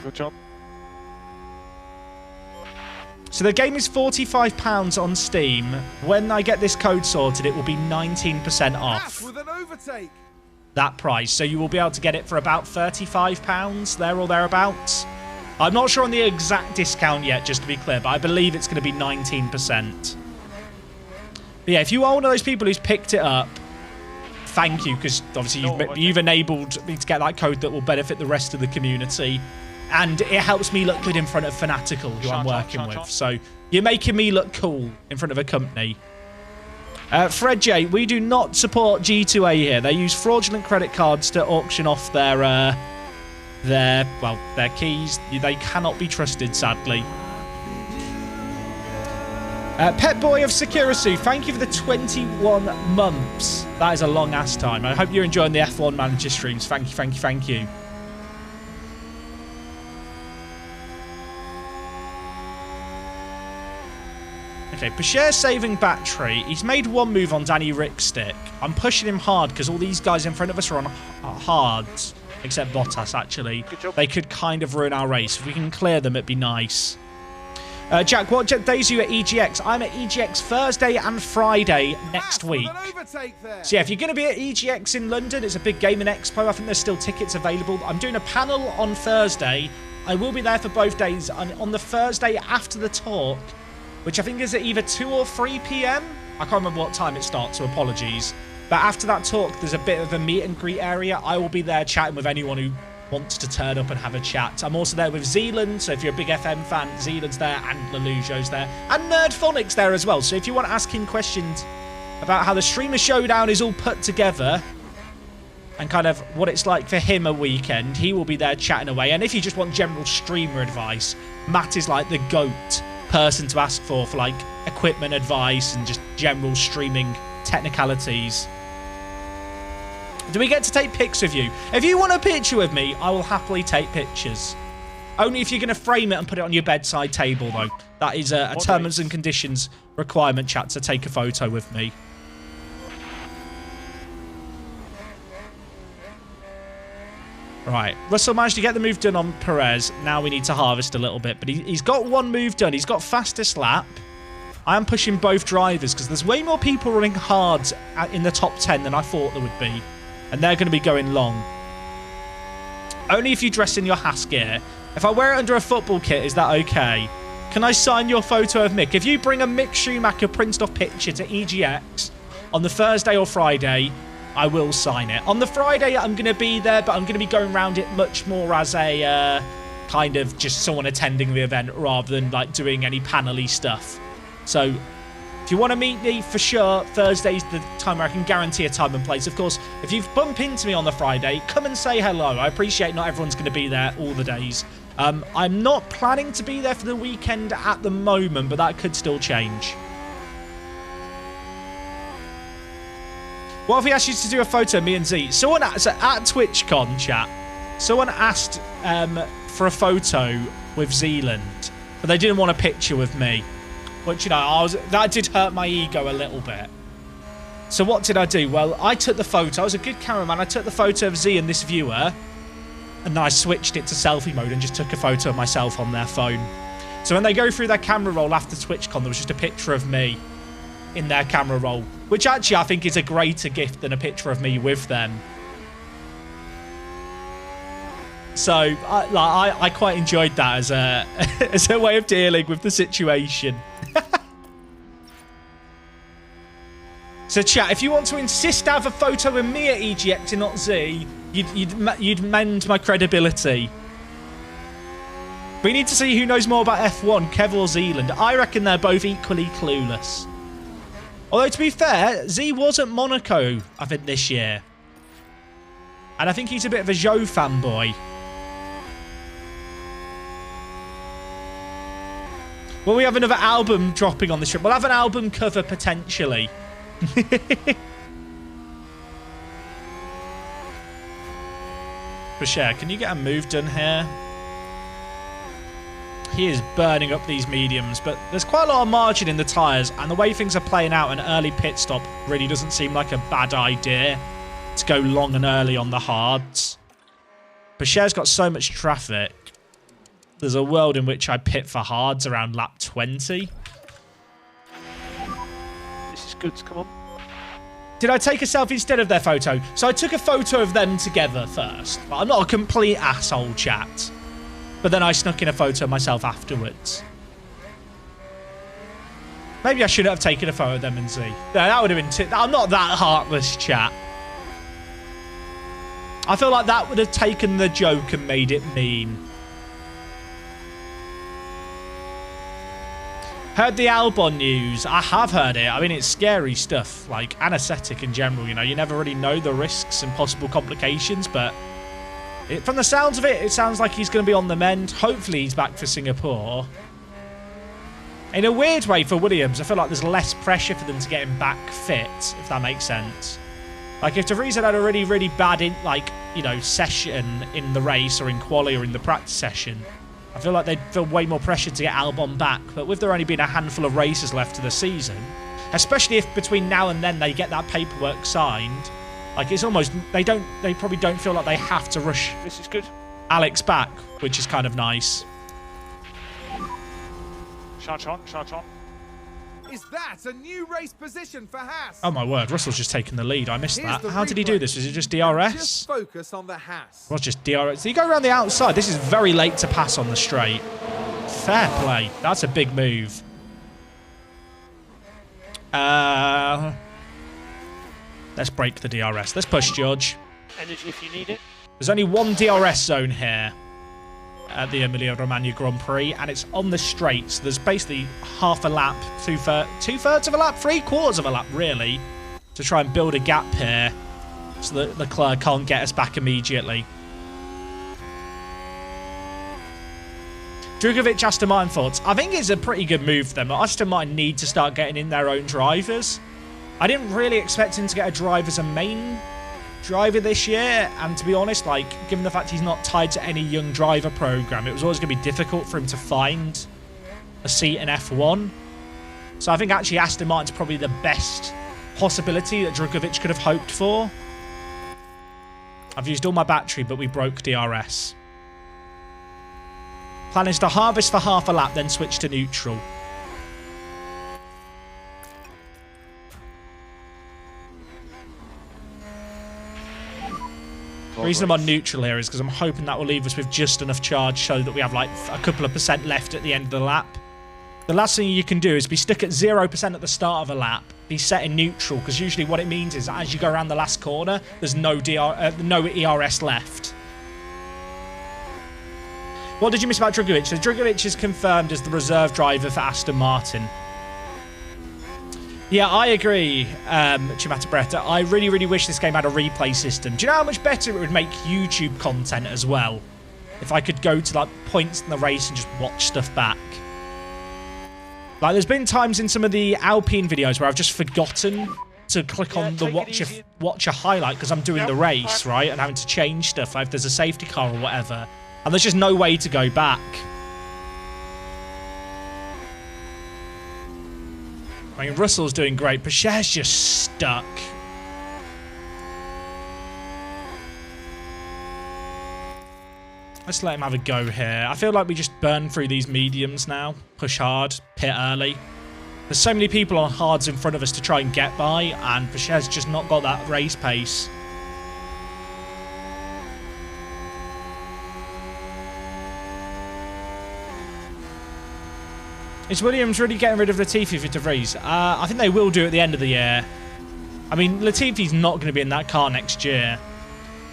Good job. So the game is £45 on Steam. When I get this code sorted, it will be 19% off With an overtake. that price. So you will be able to get it for about £35 there or thereabouts. I'm not sure on the exact discount yet, just to be clear, but I believe it's going to be 19%. But yeah, if you are one of those people who's picked it up, thank you, because obviously you've enabled me to get that code that will benefit the rest of the community. And it helps me look good in front of Fanatical, who I'm working with. So you're making me look cool in front of a company. Fred J, we do not support G2A here. They use fraudulent credit cards to auction off their keys. They cannot be trusted, sadly. Pet Boy of Sekirasu, thank you for the 21 months. That is a long ass time. I hope you're enjoying the F1 Manager streams. Thank you, thank you, thank you. Okay, Bashir saving battery. He's made one move on Danny Rickstick. I'm pushing him hard because all these guys in front of us are on hards. Except Bottas, actually. They could kind of ruin our race. If we can clear them, it'd be nice. Jack, what days are you at EGX? I'm at EGX Thursday and Friday next week. So yeah, if you're going to be at EGX in London, it's a big gaming expo. I think there's still tickets available. I'm doing a panel on Thursday. I will be there for both days. And on the Thursday after the talk, which I think is at either 2 or 3 p.m. I can't remember what time it starts, so apologies. But after that talk, there's a bit of a meet and greet area. I will be there chatting with anyone who wants to turn up and have a chat. I'm also there with Zealand, so if you're a big FM fan, Zealand's there and Lelujo's there. And Nerdphonics there as well. So if you want to ask him questions about how the Streamer Showdown is all put together and kind of what it's like for him a weekend, he will be there chatting away. And if you just want general streamer advice, Matt is like the GOAT person to ask for like equipment advice and just general streaming technicalities. Do we get to take pics with you? If you want a picture with me, I will happily take pictures. Only if you're going to frame it and put it on your bedside table, though. That is a terms and conditions requirement, chat, to take a photo with me. Right. Russell managed to get the move done on Perez. Now we need to harvest a little bit. But he's got one move done. He's got fastest lap. I am pushing both drivers because there's way more people running hard in the top 10 than I thought there would be. And they're going to be going long. Only if you dress in your Haas gear. If I wear it under a football kit, is that okay? Can I sign your photo of Mick? If you bring a Mick Schumacher printed off picture to EGX on the Thursday or Friday, I will sign it. On the Friday, I'm going to be there, but I'm going to be going around it much more as a kind of just someone attending the event rather than like doing any panel-y stuff. So if you want to meet me, for sure, Thursday's the time where I can guarantee a time and place. Of course, if you bump into me on the Friday, come and say hello. I appreciate not everyone's going to be there all the days. I'm not planning to be there for the weekend at the moment, but that could still change. What if we asked you to do a photo of me and Z? Someone at TwitchCon, chat, someone asked for a photo with Zealand, but they didn't want a picture with me. Which, you know, that did hurt my ego a little bit. So what did I do? Well, I took the photo. I was a good cameraman. I took the photo of Z and this viewer, and then I switched it to selfie mode and just took a photo of myself on their phone. So when they go through their camera roll after TwitchCon, there was just a picture of me in their camera roll, which actually I think is a greater gift than a picture of me with them. So I quite enjoyed that as a as a way of dealing with the situation. So chat, if you want to insist to have a photo with me at EGX and not Z, you'd mend my credibility. We need to see who knows more about F1, Kev or Zealand. I reckon they're both equally clueless. Although, to be fair, Z was at Monaco, I think, this year. And I think he's a bit of a Zhou fanboy. Will we have another album dropping on the trip? We'll have an album cover, potentially. Bashir, can you get a move done here? He is burning up these mediums, but there's quite a lot of margin in the tyres, and the way things are playing out, an early pit stop really doesn't seem like a bad idea to go long and early on the hards. Bashir's got so much traffic. There's a world in which I pit for hards around lap 20. This is good. Come on. Did I take a selfie instead of their photo? So I took a photo of them together first. I'm not a complete asshole, chat. But then I snuck in a photo of myself afterwards. Maybe I shouldn't have taken a photo of them and Z. No, that would have been... I'm not that heartless, chat. I feel like that would have taken the joke and made it mean. Heard the Albon news. I have heard it. I mean, it's scary stuff. Like, anesthetic in general, you know. You never really know the risks and possible complications, but... from the sounds of it, it sounds like he's going to be on the mend. Hopefully he's back for Singapore. In a weird way for Williams, I feel like there's less pressure for them to get him back fit, if that makes sense. Like, if De Vries had a really, really bad, session in the race or in quali or in the practice session, I feel like they'd feel way more pressure to get Albon back. But with there only being a handful of races left to the season, especially if between now and then they get that paperwork signed, like, it's almost, they probably don't feel like they have to rush This is good. Alex back, which is kind of nice. Charge on, charge on. Is that a new race position for Haas? Oh my word, Russell's just taken the lead. I missed Here's that. the How did he replay. do this? Was it just DRS? Just focus on the Haas. It was just DRS. Did he go around the outside? This is very late to pass on the straight. Fair play. That's a big move. Let's break the DRS. Let's push, George. Energy if you need it. There's only one DRS zone here at the Emilia-Romagna Grand Prix, and it's on the straight. So there's basically half a lap, two-thirds of a lap, three-quarters of a lap, really, to try and build a gap here so that Leclerc can't get us back immediately. Drugovic, Aston Martin thoughts. I think it's a pretty good move for them. Aston Martin need to start getting in their own drivers. I didn't really expect him to get a drive as a main driver this year, and to be honest, like, given the fact he's not tied to any young driver program, it was always going to be difficult for him to find a seat in F1. So I think actually Aston Martin's probably the best possibility that Drugovic could have hoped for. I've used all my battery, but we broke DRS. Plan is to harvest for half a lap, then switch to neutral. The reason I'm on neutral here is because I'm hoping that will leave us with just enough charge so that we have like a couple of percent left at the end of the lap. The last thing you can do is be stuck at 0% at the start of a lap, be set in neutral, because usually what it means is that as you go around the last corner, there's no ERS left. What did you miss about Drugovic? So Drugovic is confirmed as the reserve driver for Aston Martin. Yeah, I agree, Chimata Bretta. I really, really wish this game had a replay system. Do you know how much better it would make YouTube content as well? If I could go to like points in the race and just watch stuff back. Like, there's been times in some of the Alpine videos where I've just forgotten to click on the watch a highlight because I'm doing the race, right? And having to change stuff if there's a safety car or whatever. And there's just no way to go back. I mean, Russell's doing great, but Cher's just stuck. Let's let him have a go here. I feel like we just burn through these mediums now. Push hard, pit early. There's so many people on hards in front of us to try and get by, and Cher's just not got that race pace. Is Williams really getting rid of Latifi for De Vries? I think they will do at the end of the year. I mean, Latifi's not going to be in that car next year.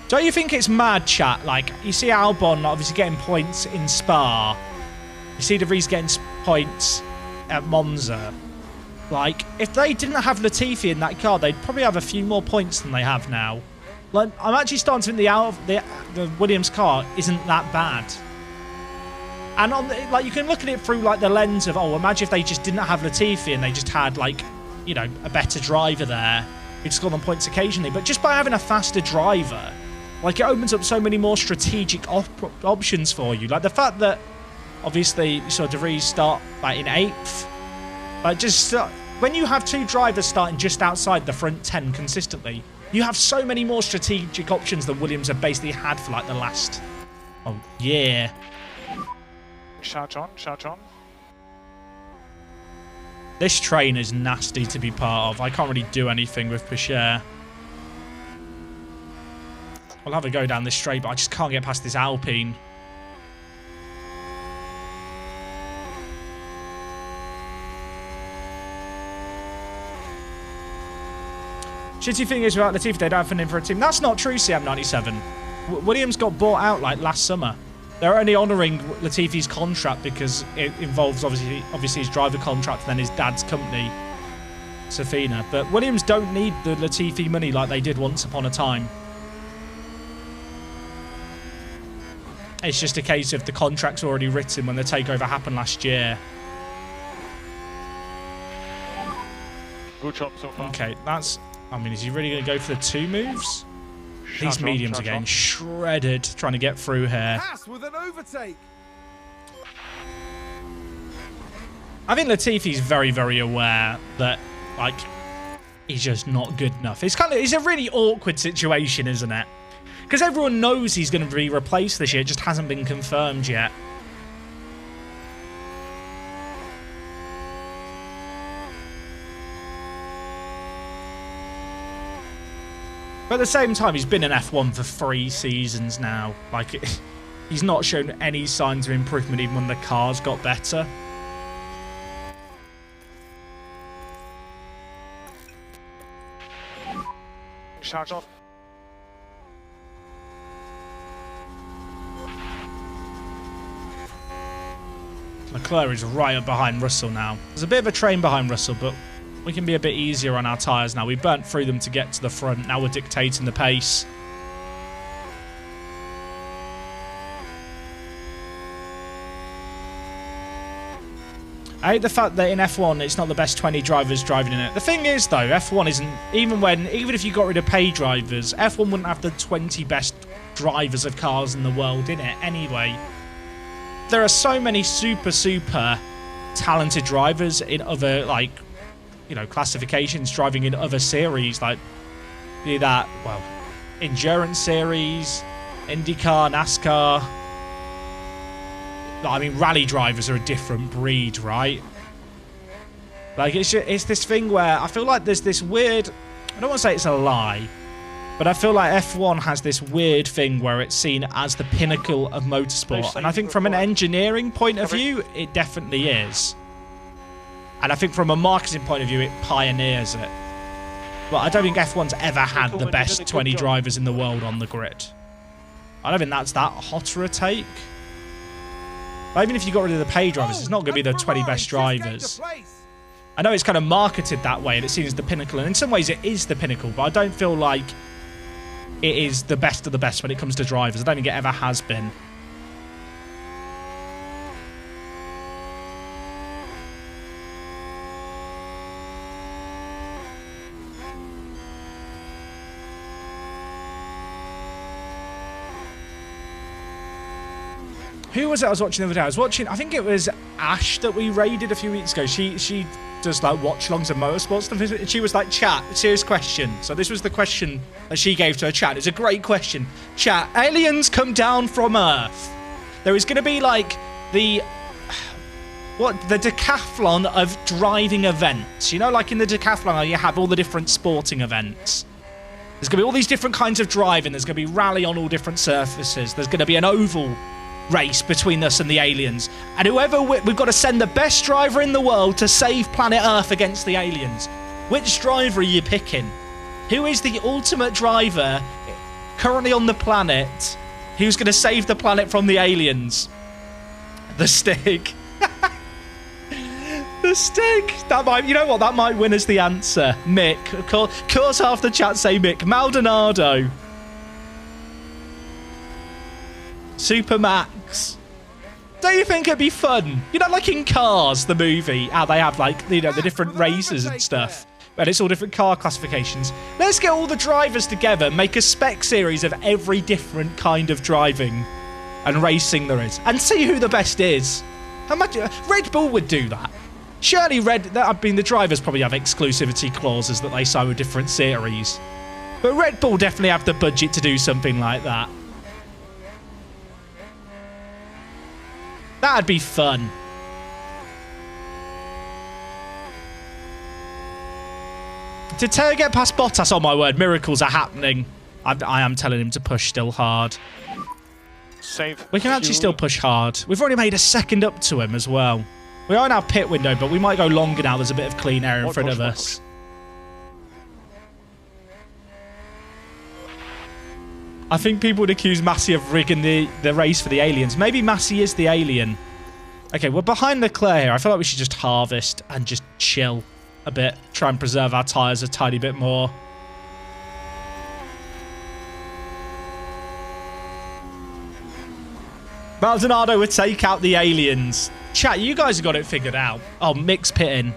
Don't you think it's mad, chat? Like, you see Albon obviously getting points in Spa. You see De Vries getting points at Monza. Like, if they didn't have Latifi in that car, they'd probably have a few more points than they have now. Like, I'm actually starting to think the Williams car isn't that bad. And on the, like, you can look at it through like the lens of, oh, imagine if they just didn't have Latifi and they just had like, you know, a better driver there who'd score on points occasionally. But just by having a faster driver, like, it opens up so many more strategic options for you. Like the fact that obviously you saw De Vries start like in 8th. Like, just when you have 2 drivers starting just outside the front 10 consistently, you have so many more strategic options than Williams have basically had for like the last year. Charge on, charge on. This train is nasty to be part of. I can't really do anything with Pichère. I'll have a go down this straight, but I just can't get past this Alpine. Shitty thing is about Latifi, they don't have funding for a team. That's not true, CM97. Williams got bought out like last summer. They're only honouring Latifi's contract because it involves obviously his driver contract and then his dad's company, Safina. But Williams don't need the Latifi money like they did once upon a time. It's just a case of the contract's already written when the takeover happened last year. Good job so far. Okay, that's... I mean, is he really going to go for the 2 moves? These mediums are getting shredded trying to get through here. Haas with an overtake. I think Latifi's very, very aware that, like, he's just not good enough. It's a really awkward situation, isn't it? Because everyone knows he's going to be replaced this year. It just hasn't been confirmed yet. But at the same time, he's been in F1 for 3 seasons now. Like, he's not shown any signs of improvement even when the cars got better. Charge off. Leclerc is right up behind Russell now. There's a bit of a train behind Russell, but we can be a bit easier on our tyres now. We burnt through them to get to the front. Now we're dictating the pace. I hate the fact that in F1 it's not the best 20 drivers driving in it. The thing is though, F1 isn't, even if you got rid of pay drivers, F1 wouldn't have the 20 best drivers of cars in the world in it anyway. There are so many super talented drivers in other, like, you know, classifications driving in other series, like be that, well, endurance series, IndyCar, NASCAR. I mean, rally drivers are a different breed, right? Like, it's this thing where I feel like there's this weird, I don't want to say it's a lie, but I feel like F1 has this weird thing where it's seen as the pinnacle of motorsport. And I think from an engineering point of view, it definitely is. And I think from a marketing point of view, it pioneers it. But I don't think F1's ever had the best 20 drivers in the world on the grid. I don't think that's that hotter a take. But even if you got rid of the pay drivers, it's not going to be the 20 best drivers. I know it's kind of marketed that way and it's seen as the pinnacle. And in some ways it is the pinnacle, but I don't feel like it is the best of the best when it comes to drivers. I don't think it ever has been. Who was it I was watching the other day? I was watching, I think it was Ash that we raided a few weeks ago. She does like watch-alongs of motorsport stuff. And she was like, chat, serious question. So this was the question that she gave to her chat. It's a great question. Chat, aliens come down from Earth. There is going to be like the decathlon of driving events. You know, like in the decathlon, you have all the different sporting events. There's going to be all these different kinds of driving. There's going to be rally on all different surfaces. There's going to be an oval race between us and the aliens. And whoever we've got to send the best driver in the world to save planet Earth against the aliens. Which driver are you picking? Who is the ultimate driver currently on the planet who's going to save the planet from the aliens? The Stig. The stick. That might, you know what? That might win us the answer. Mick. Of course, half the chat say Mick. Maldonado. Super Max. Don't you think it'd be fun? You know, like in Cars, the movie, how they have like, you know, the different races and stuff. And it's all different car classifications. Let's get all the drivers together, make a spec series of every different kind of driving and racing there is, and see who the best is. Imagine Red Bull would do that. Surely the drivers probably have exclusivity clauses that they sign with different series. But Red Bull definitely have the budget to do something like that. That'd be fun. Did Taylor get past Bottas? Oh my word, miracles are happening. I am telling him to push still hard. Save. We can actually still push hard. We've already made a second up to him as well. We are in our pit window, but we might go longer now. There's a bit of clean air in front of us. I think people would accuse Massey of rigging the race for the aliens. Maybe Massey is the alien. Okay, we're behind Leclerc here. I feel like we should just harvest and just chill a bit. Try and preserve our tyres a tiny bit more. Maldonado would take out the aliens. Chat, you guys have got it figured out. Oh, Mick's pitting.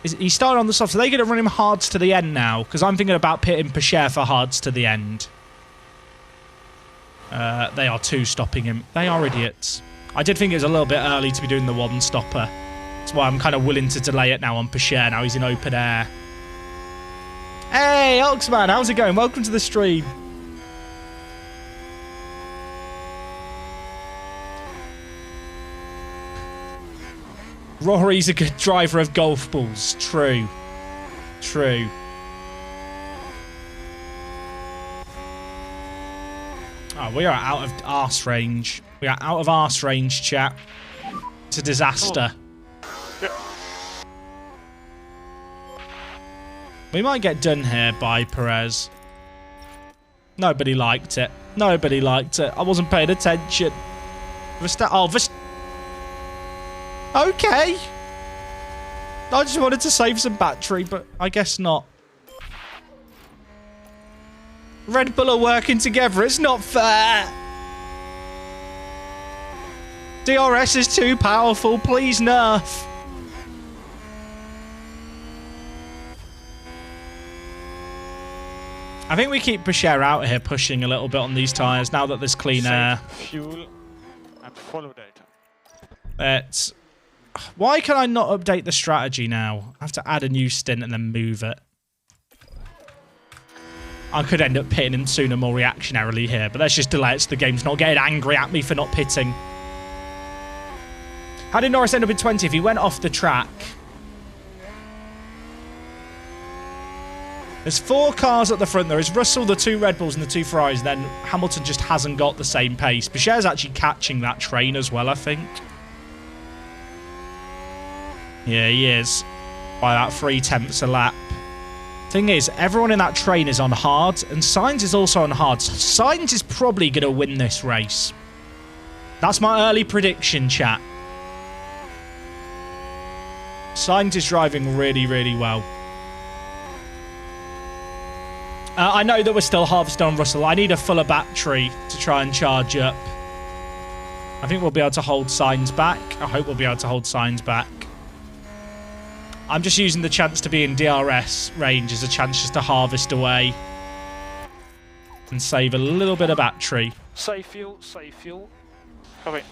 He's starting on the soft, so they're going to run him hards to the end now, because I'm thinking about pitting Pacher for hards to the end. They are two stopping him. They are idiots. I did think it was a little bit early to be doing the one stopper. That's why I'm kind of willing to delay it now on Pacher. Now he's in open air. Hey, Oxman, how's it going? Welcome to the stream. Rory's a good driver of golf balls. True. True. Oh, we are out of arse range. We are out of arse range, chat. It's a disaster. Oh. Yeah. We might get done here by Perez. Nobody liked it. Nobody liked it. I wasn't paying attention. Okay. I just wanted to save some battery, but I guess not. Red Bull are working together. It's not fair. DRS is too powerful. Please nerf. I think we keep Pacher out here pushing a little bit on these tyres now that there's clean air. Fuel and follow data. It's... Why can I not update the strategy now? I have to add a new stint and then move it. I could end up pitting him sooner more reactionarily here, but let's just delay it so the game's not getting angry at me for not pitting. How did Norris end up in 20 if he went off the track? There's 4 cars at the front. There is Russell, the 2 Red Bulls and the 2 Ferraris. Then Hamilton just hasn't got the same pace. Pacher's actually catching that train as well, I think. Yeah, he is. By about 3/10 a lap. Thing is, everyone in that train is on hard, and Sainz is also on hard. Sainz is probably going to win this race. That's my early prediction, chat. Sainz is driving really, really well. I know that we're still harvesting on Russell. I need a fuller battery to try and charge up. I think we'll be able to hold Sainz back. I hope we'll be able to hold Sainz back. I'm just using the chance to be in DRS range as a chance just to harvest away and save a little bit of battery. Save fuel, save fuel. Okay.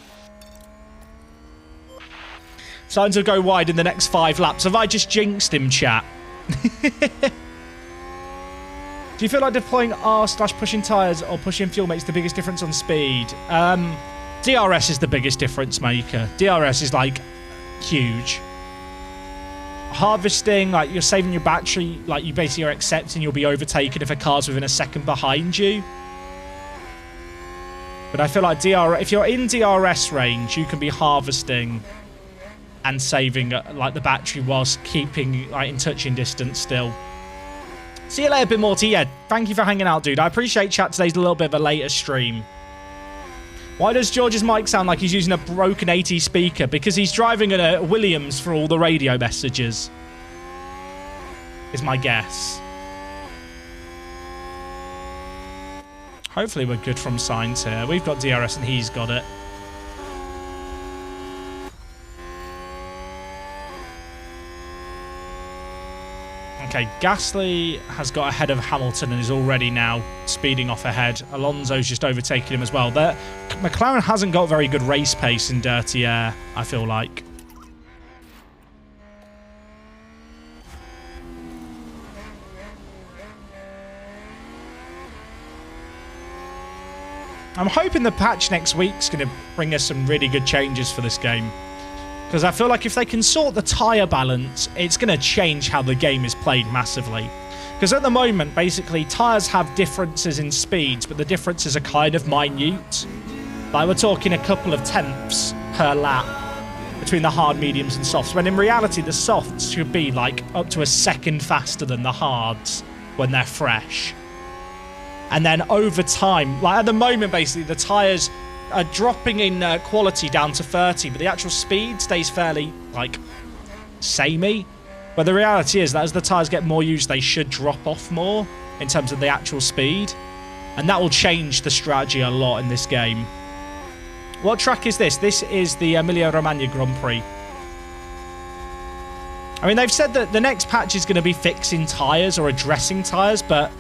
Sainz will go wide in the next 5 laps. Have I just jinxed him, chat? Do you feel like deploying R/pushing tyres or pushing fuel makes the biggest difference on speed? DRS is the biggest difference maker. DRS is like huge. Harvesting, like you're saving your battery, like you basically are accepting you'll be overtaken if a car's within a second behind you. But I feel like if you're in DRS range, you can be harvesting and saving like the battery whilst keeping like in touching distance still. See you later, Bimorty. Yeah, thank you for hanging out, dude. I appreciate chat. Today's a little bit of a later stream. Why does George's mic sound like he's using a broken 80 speaker? Because he's driving a Williams for all the radio messages. Is my guess. Hopefully we're good from signs here. We've got DRS and he's got it. Okay, Gasly has got ahead of Hamilton and is already now speeding off ahead. Alonso's just overtaking him as well. McLaren hasn't got very good race pace in dirty air, I feel like. I'm hoping the patch next week's going to bring us some really good changes for this game. Because I feel like if they can sort the tyre balance, it's going to change how the game is played massively. Because at the moment, basically, tyres have differences in speeds, but the differences are kind of minute. Like, we're talking a couple of tenths per lap between the hard, mediums, and softs, when in reality, the softs should be, like, up to a second faster than the hards when they're fresh. And then over time, like, at the moment, basically, the tyres are dropping in quality down to 30, but the actual speed stays fairly, like, samey. But the reality is that as the tyres get more used, they should drop off more in terms of the actual speed. And that will change the strategy a lot in this game. What track is this? This is the Emilia-Romagna Grand Prix. I mean, they've said that the next patch is going to be fixing tyres or addressing tyres, but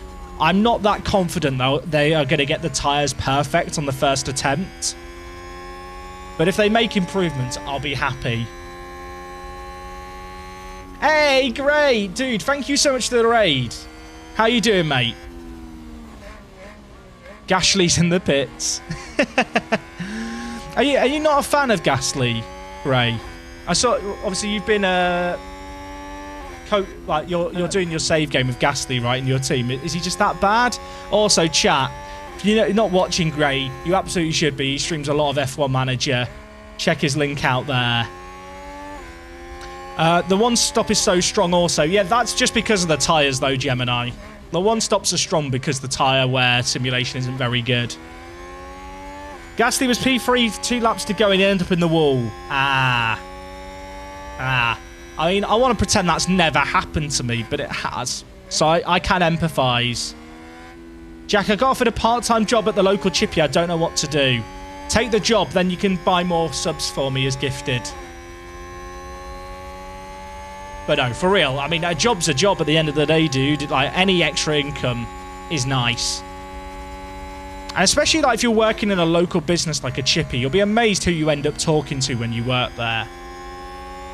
I'm not that confident, though, they are going to get the tyres perfect on the first attempt. But if they make improvements, I'll be happy. Hey, great! Dude, thank you so much for the raid. How you doing, mate? Gasly's in the pits. Are you not a fan of Gasly, Ray? I saw, obviously, you've been like you're doing your save game with Gasly, right, in your team. Is he just that bad? Also, chat, if you're not watching Gray, you absolutely should be. He streams a lot of F1 Manager. Check his link out there. The one stop is so strong also. Yeah, that's just because of the tyres though, Gemini. The one stops are strong because the tyre wear simulation isn't very good. Gasly was P3, 2 laps to go and he ended up in the wall. I mean, I want to pretend that's never happened to me, but it has. So I can empathise. Jack, I got offered a part-time job at the local chippy. I don't know what to do. Take the job, then you can buy more subs for me as gifted. But no, for real. I mean, a job's a job at the end of the day, dude. Like, any extra income is nice. And especially like if you're working in a local business like a chippy, you'll be amazed who you end up talking to when you work there.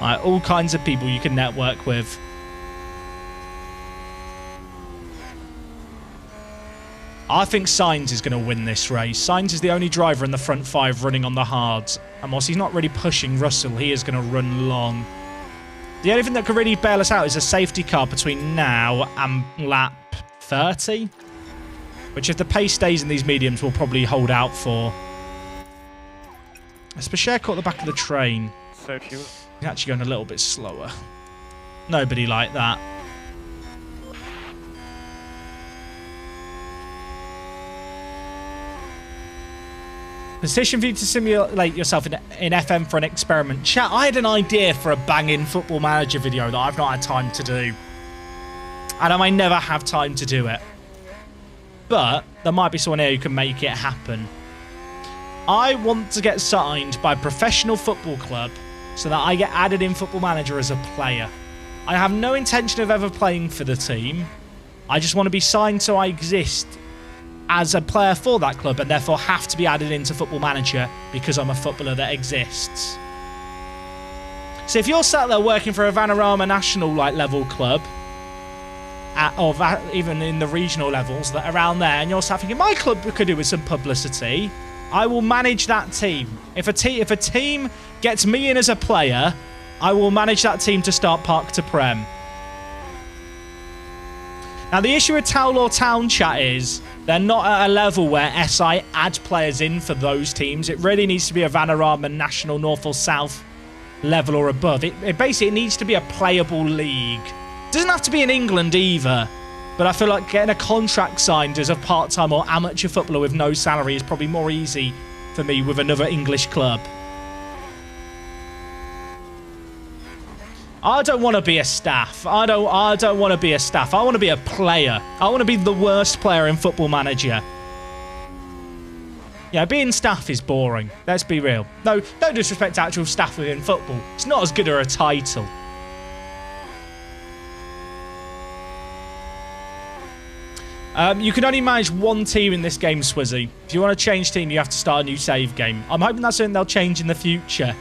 Like, all kinds of people you can network with. I think Sainz is going to win this race. Sainz is the only driver in the front 5 running on the hards. And whilst he's not really pushing Russell, he is going to run long. The only thing that could really bail us out is a safety car between now and lap 30. Which, if the pace stays in these mediums, we'll probably hold out for. Especially caught the back of the train. So fuel. He's actually going a little bit slower. Nobody like that. Position for you to simulate yourself in FM for an experiment. Chat, I had an idea for a banging Football Manager video that I've not had time to do. And I may never have time to do it. But there might be someone here who can make it happen. I want to get signed by a professional football club so that I get added in Football Manager as a player. I have no intention of ever playing for the team. I just want to be signed so I exist as a player for that club and therefore have to be added into Football Manager because I'm a footballer that exists. So if you're sat there working for a Vanarama national level club, or even in the regional levels that are around there, and you're sat thinking, my club could do with some publicity, I will manage that team. If a team gets me in as a player, I will manage that team to start Park to Prem. Now, the issue with Towlaw Town, chat, is they're not at a level where SI add players in for those teams. It really needs to be a Vanarama National North or South level or above. It basically needs to be a playable league. It doesn't have to be in England either. But I feel like getting a contract signed as a part-time or amateur footballer with no salary is probably more easy for me with another English club. I don't want to be a staff. I don't want to be a staff. I want to be a player. I want to be the worst player in Football Manager. Yeah, being staff is boring. Let's be real. No, don't disrespect actual staff within football. It's not as good as a title. You can only manage one team in this game, Swizzy. If you want to change team, you have to start a new save game. I'm hoping that's something they'll change in the future.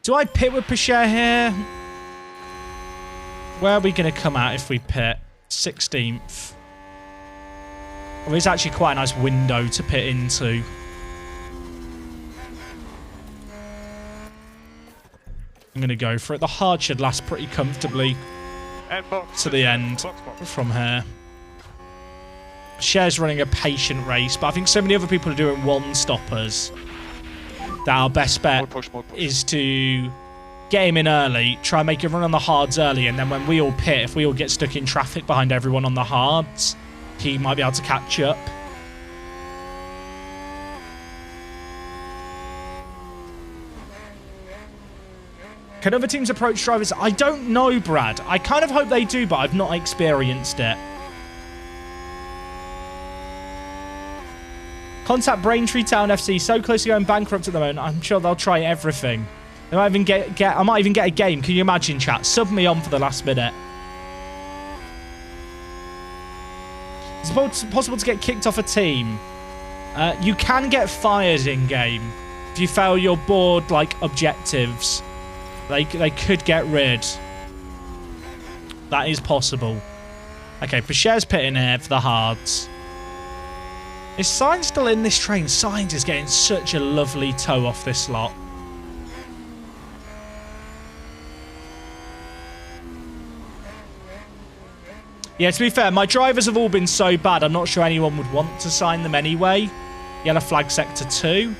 Do I pit with Pichère here? Where are we going to come out if we pit? 16th. Well, it's actually quite a nice window to pit into. I'm going to go for it. The hard should last pretty comfortably to the end from here. Pichère's running a patient race, but I think so many other people are doing one-stoppers that our best bet is to get him in early, try and make him run on the hards early, and then when we all pit, if we all get stuck in traffic behind everyone on the hards, he might be able to catch up. Can other teams approach drivers? I don't know, Brad. I kind of hope they do, but I've not experienced it. Contact Braintree Town FC. So close to going bankrupt at the moment. I'm sure they'll try everything. They might even I might even get a game. Can you imagine, chat? Sub me on for the last minute. It's possible to get kicked off a team. You can get fired in game if you fail your board like objectives. They could get rid. That is possible. Okay, Pichère's pitting here for the hards. Is Sainz still in this train? Sainz is getting such a lovely toe off this lot. Yeah, to be fair, my drivers have all been so bad, I'm not sure anyone would want to sign them anyway. Yellow flag sector 2.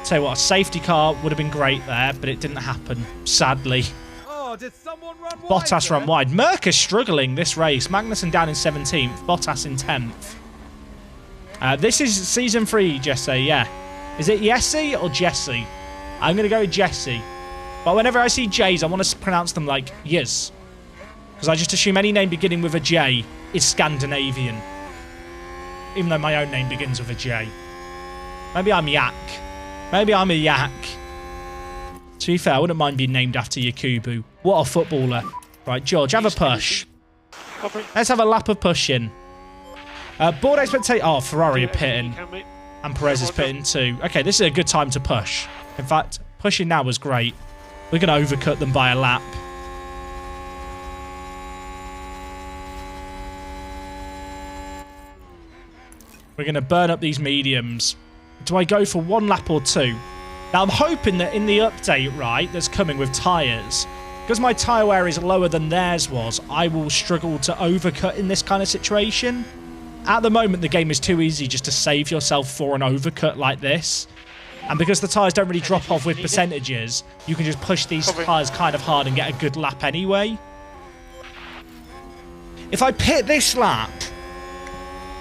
Tell you what, a safety car would have been great there, but it didn't happen, sadly. Oh, did someone run wide Bottas there? run wide. Merc is struggling this race. Magnussen down in 17th, Bottas in 10th. This is season 3, Jesse, yeah. Is it Jesse or Jesse? I'm going to go with Jesse. But whenever I see J's, I want to pronounce them like yes. Because I just assume any name beginning with a J is Scandinavian. Even though my own name begins with a J. Maybe I'm Yak. Maybe I'm a Yak. To be fair, I wouldn't mind being named after Yakubu. What a footballer. Right, George, have a push. Let's have a lap of pushing. Board expectation. Oh, Ferrari are pitting. And Perez is pitting too. Okay, this is a good time to push. In fact, pushing now was great. We're going to overcut them by a lap. We're going to burn up these mediums. Do I go for 1 lap or 2? Now, I'm hoping that in the update, right, that's coming with tyres, because my tyre wear is lower than theirs was, I will struggle to overcut in this kind of situation. At the moment, the game is too easy just to save yourself for an overcut like this. And because the tyres don't really drop off with percentages, you can just push these tyres kind of hard and get a good lap anyway. If I pit this lap,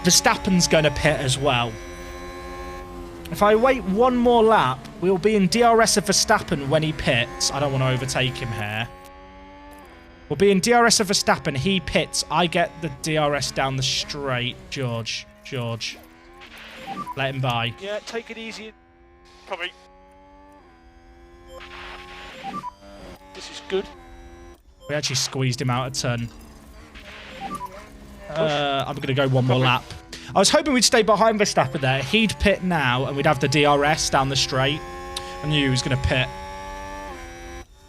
Verstappen's going to pit as well. If I wait 1 more lap, we'll be in DRS of Verstappen when he pits. I don't want to overtake him here. We'll be in DRS of Verstappen. He pits. I get the DRS down the straight. George. Let him by. Yeah, take it easy. Probably. This is good. We actually squeezed him out a turn. I'm going to go 1 more lap. I was hoping we'd stay behind Verstappen there. He'd pit now, and we'd have the DRS down the straight. I knew he was going to pit.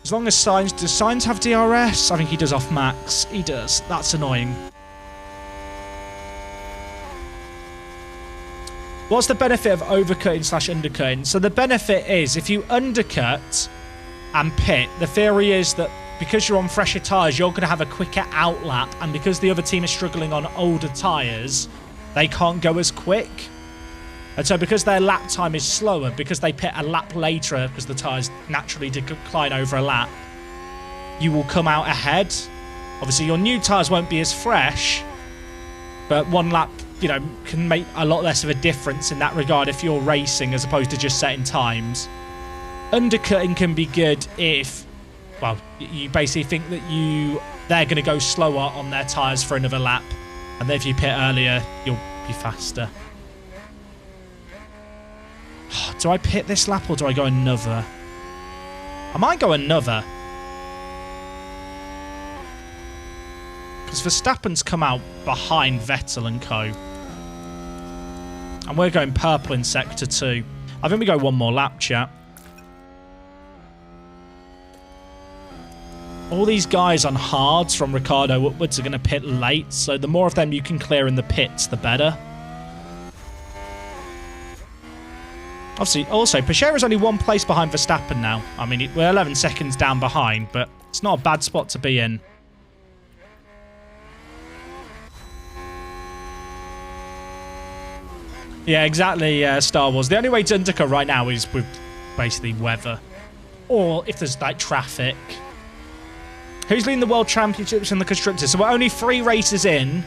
As long as Sainz... Does Sainz have DRS? I think he does off max. He does. That's annoying. What's the benefit of overcutting/undercutting? So the benefit is, if you undercut and pit, the theory is that because you're on fresher tyres, you're going to have a quicker outlap. And because the other team is struggling on older tyres, they can't go as quick. And so because their lap time is slower, because they pit a lap later, because the tyres naturally decline over a lap, you will come out ahead Obviously, your new tyres won't be as fresh, but one lap, you know, can make a lot less of a difference in that regard if you're racing as opposed to just setting times. Undercutting can be good if, well, you basically think that they're going to go slower on their tyres for another lap, and then if you pit earlier, you'll be faster. Do I pit this lap or do I go another? I might go another. Because Verstappen's come out behind Vettel and co. And we're going purple in sector 2. I think we go one more lap, chat. All these guys on hards from Ricciardo upwards are going to pit late, so the more of them you can clear in the pits, the better. Obviously, also, Pechera's only one place behind Verstappen now. I mean, we're 11 seconds down behind, but it's not a bad spot to be in. Yeah, exactly, Star Wars. The only way to undercut right now is with basically weather. Or if there's, like, traffic. Who's leading the World Championships and the Constructors? So we're only 3 races in.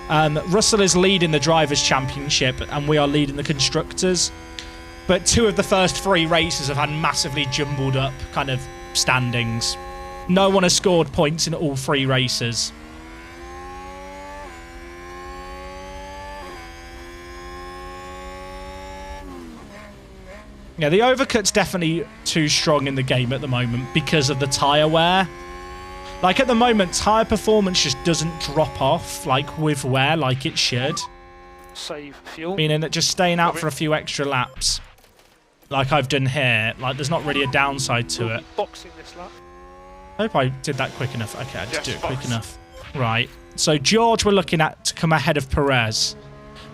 Russell is leading the Drivers' Championship, and we are leading the Constructors. But 2 of the first 3 races have had massively jumbled up kind of standings. No one has scored points in all 3 races. Yeah, the overcut's definitely too strong in the game at the moment because of the tyre wear. Like, at the moment, tyre performance just doesn't drop off, like, with wear, like it should. Save fuel. Meaning that just staying out for a few extra laps, like I've done here, like, there's not really a downside to it. Boxing this lap. I hope I did that quick enough. Okay, I just do it quick box. enough. Right. So, George we're looking at to come ahead of Perez.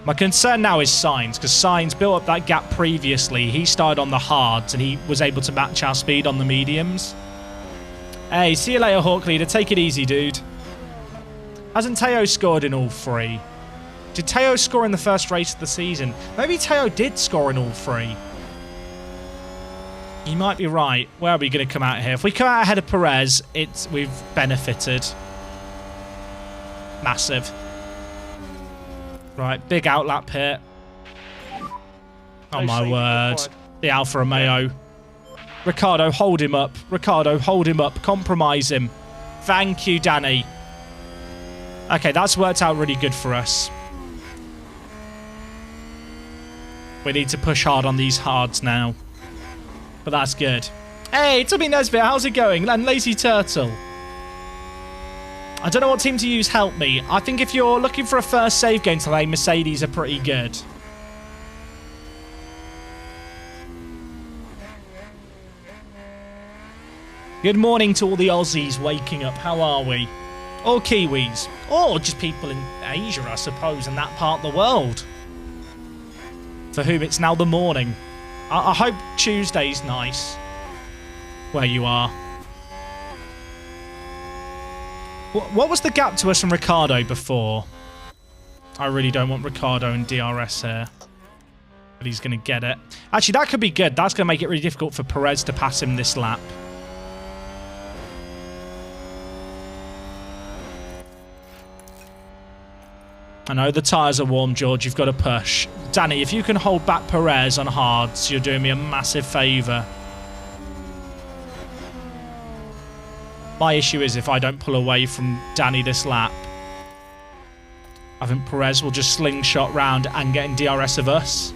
My concern now is Sainz, because Sainz built up that gap previously. He started on the hards, and he was able to match our speed on the mediums. Hey, see you later, Hawk Leader. Take it easy, dude. Hasn't Teo scored in all 3? Did Teo score in the first race of the season? Maybe Teo did score in all 3. You might be right. Where are we going to come out here? If we come out ahead of Perez, we've benefited. Massive. Right, big outlap here. Oh, my word. The Alfa Romeo. Ricciardo, hold him up. Ricciardo, hold him up. Compromise him. Thank you, Danny. Okay, that's worked out really good for us. We need to push hard on these hards now. But that's good. Hey, Tommy Nesbitt, how's it going? And Lazy Turtle. I don't know what team to use, help me. I think if you're looking for a first save game today, Mercedes are pretty good. Good morning to all the Aussies waking up. How are we? Or Kiwis. Or just people in Asia, I suppose, in that part of the world. For whom it's now the morning. I hope Tuesday's nice. Where you are. What was the gap to us from Ricciardo before? I really don't want Ricciardo and DRS here. But he's going to get it. Actually, that could be good. That's going to make it really difficult for Perez to pass him this lap. I know the tyres are warm, George. You've got to push. Danny, if you can hold back Perez on hards, you're doing me a massive favour. My issue is if I don't pull away from Danny this lap, I think Perez will just slingshot round and get in DRS of us.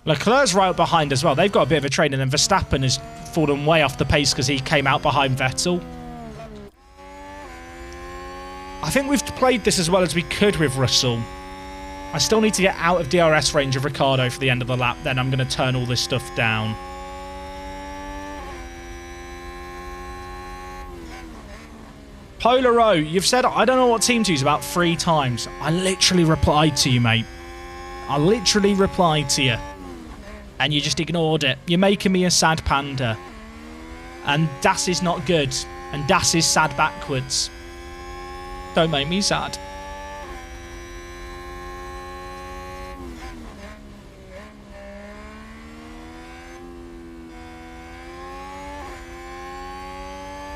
Leclerc's right behind as well. They've got a bit of a train, and then Verstappen has fallen way off the pace because he came out behind Vettel. I think we've played this as well as we could with Russell. I still need to get out of DRS range of Ricciardo for the end of the lap. Then I'm going to turn all this stuff down. Polaro, you've said I don't know what team to use about 3 times. I literally replied to you, mate. I literally replied to you. And you just ignored it. You're making me a sad panda. And Das is not good. And Das is sad backwards. Don't make me sad.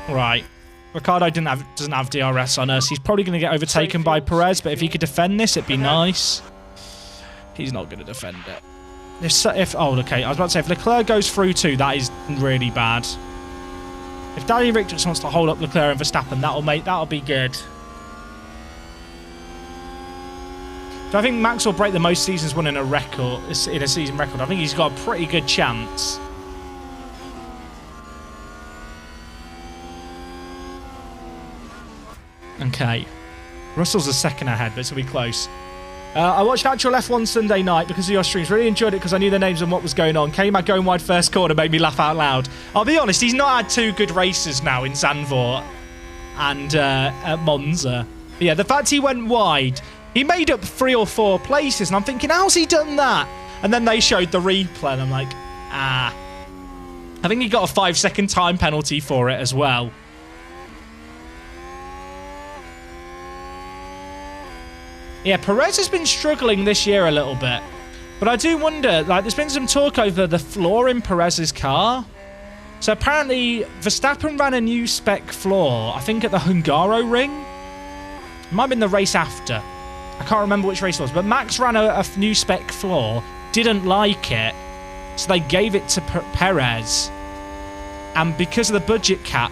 Right. Ricciardo doesn't have DRS on us. He's probably going to get overtaken by Perez, but if he could defend this, it'd be nice. He's not going to defend it. Oh, okay. I was about to say, if Leclerc goes through too, that is really bad. If Danny Rick just wants to hold up Leclerc and Verstappen, that'll be good. So I think Max will break the most seasons won in a season record. I think he's got a pretty good chance. Okay. Russell's a second ahead, but it's going to be close. I watched actual F1 Sunday night because of your streams. Really enjoyed it because I knew the names and what was going on. K-Mag going wide first corner made me laugh out loud. I'll be honest, he's not had two good races now in Zandvoort and at Monza. But yeah, the fact he went wide, he made up 3 or 4 places, and I'm thinking, how's he done that? And then they showed the replay, and I'm like, ah. I think he got a 5-second time penalty for it as well. Yeah, Perez has been struggling this year a little bit. But I do wonder, like, there's been some talk over the floor in Perez's car. So apparently, Verstappen ran a new spec floor, I think at the Hungaro ring. It might have been the race after. I can't remember which race it was. But Max ran a new spec floor, didn't like it. So they gave it to Perez. And because of the budget cap...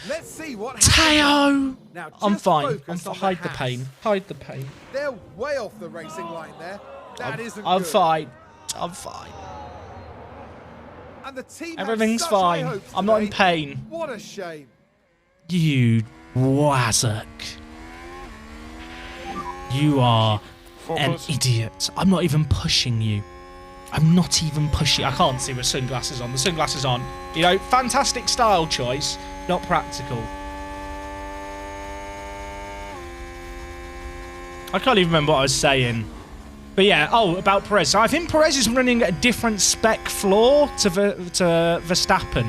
Let's see what Teo! Now, I'm just fine. focus on Hide the Haas. pain. Hide the pain. They're way off the racing line there. That isn't I'm good. fine. I'm fine. And the team Everything's have such high fine. hopes I'm not in today. pain. What a shame. You wazzock. You are an Focus. idiot. I'm not even pushing you. I'm not even pushing. I can't see with sunglasses on. The sunglasses on. You know, fantastic style choice, not practical. I can't even remember what I was saying. But yeah, about Perez. So I think Perez is running a different spec floor to Verstappen.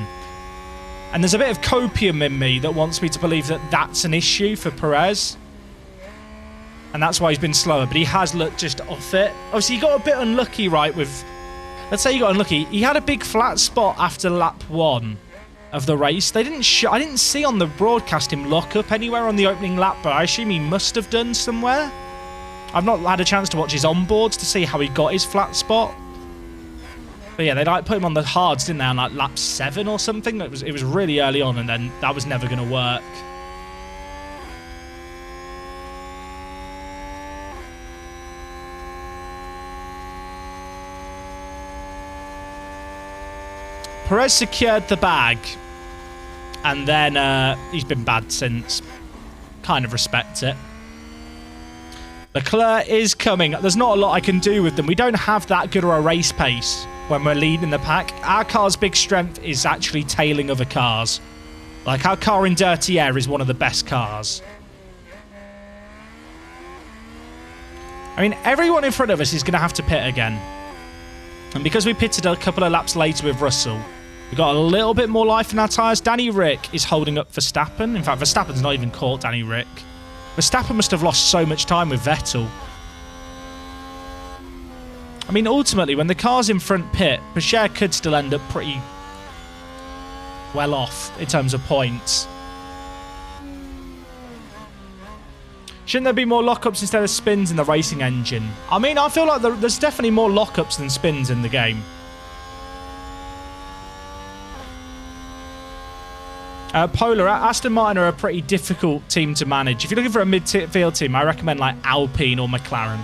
And there's a bit of copium in me that wants me to believe that that's an issue for Perez. And that's why he's been slower. But he has looked just off it. Obviously, he got a bit unlucky, right, with... Let's say he got unlucky. He had a big flat spot after lap 1 of the race. They didn't I didn't see on the broadcast him lock up anywhere on the opening lap, but I assume he must have done somewhere. I've not had a chance to watch his onboards to see how he got his flat spot. But yeah, they like put him on the hards, didn't they, on like lap 7 or something? It was really early on, and then that was never going to work. Perez secured the bag, and then he's been bad since. Kind of respect it. Leclerc is coming. There's not a lot I can do with them. We don't have that good of a race pace when we're leading the pack. Our car's big strength is actually tailing other cars. Like, our car in dirty air is one of the best cars. I mean, everyone in front of us is going to have to pit again. And because we pitted a couple of laps later with Russell, we've got a little bit more life in our tyres. Danny Rick is holding up Verstappen. In fact, Verstappen's not even caught Danny Rick. Verstappen must have lost so much time with Vettel. I mean, ultimately, when the car's in front pit, Picher could still end up pretty well off in terms of points. Shouldn't there be more lockups instead of spins in the racing engine? I mean, I feel like there's definitely more lockups than spins in the game. Polar, Aston Martin are a pretty difficult team to manage. If you're looking for a midfield team, I recommend like Alpine or McLaren.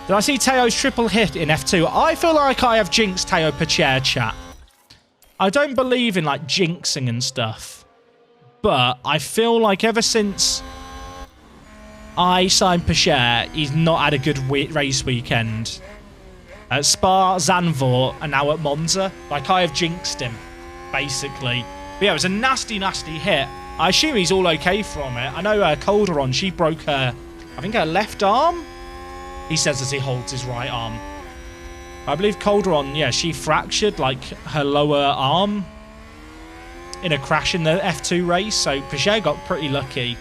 Did I see Teo's triple hit in F2? I feel like I have jinxed Teo Picher, chat. I don't believe in like jinxing and stuff. But I feel like ever since I signed Picher, he's not had a good race weekend. At Spa, Zandvoort, and now at Monza. Like, I have jinxed him, basically. But yeah, it was a nasty, nasty hit. I assume he's all okay from it. I know Calderon, she broke her, I think her left arm? He says as he holds his right arm. I believe Calderon, yeah, she fractured, like, her lower arm in a crash in the F2 race. So Picher got pretty lucky.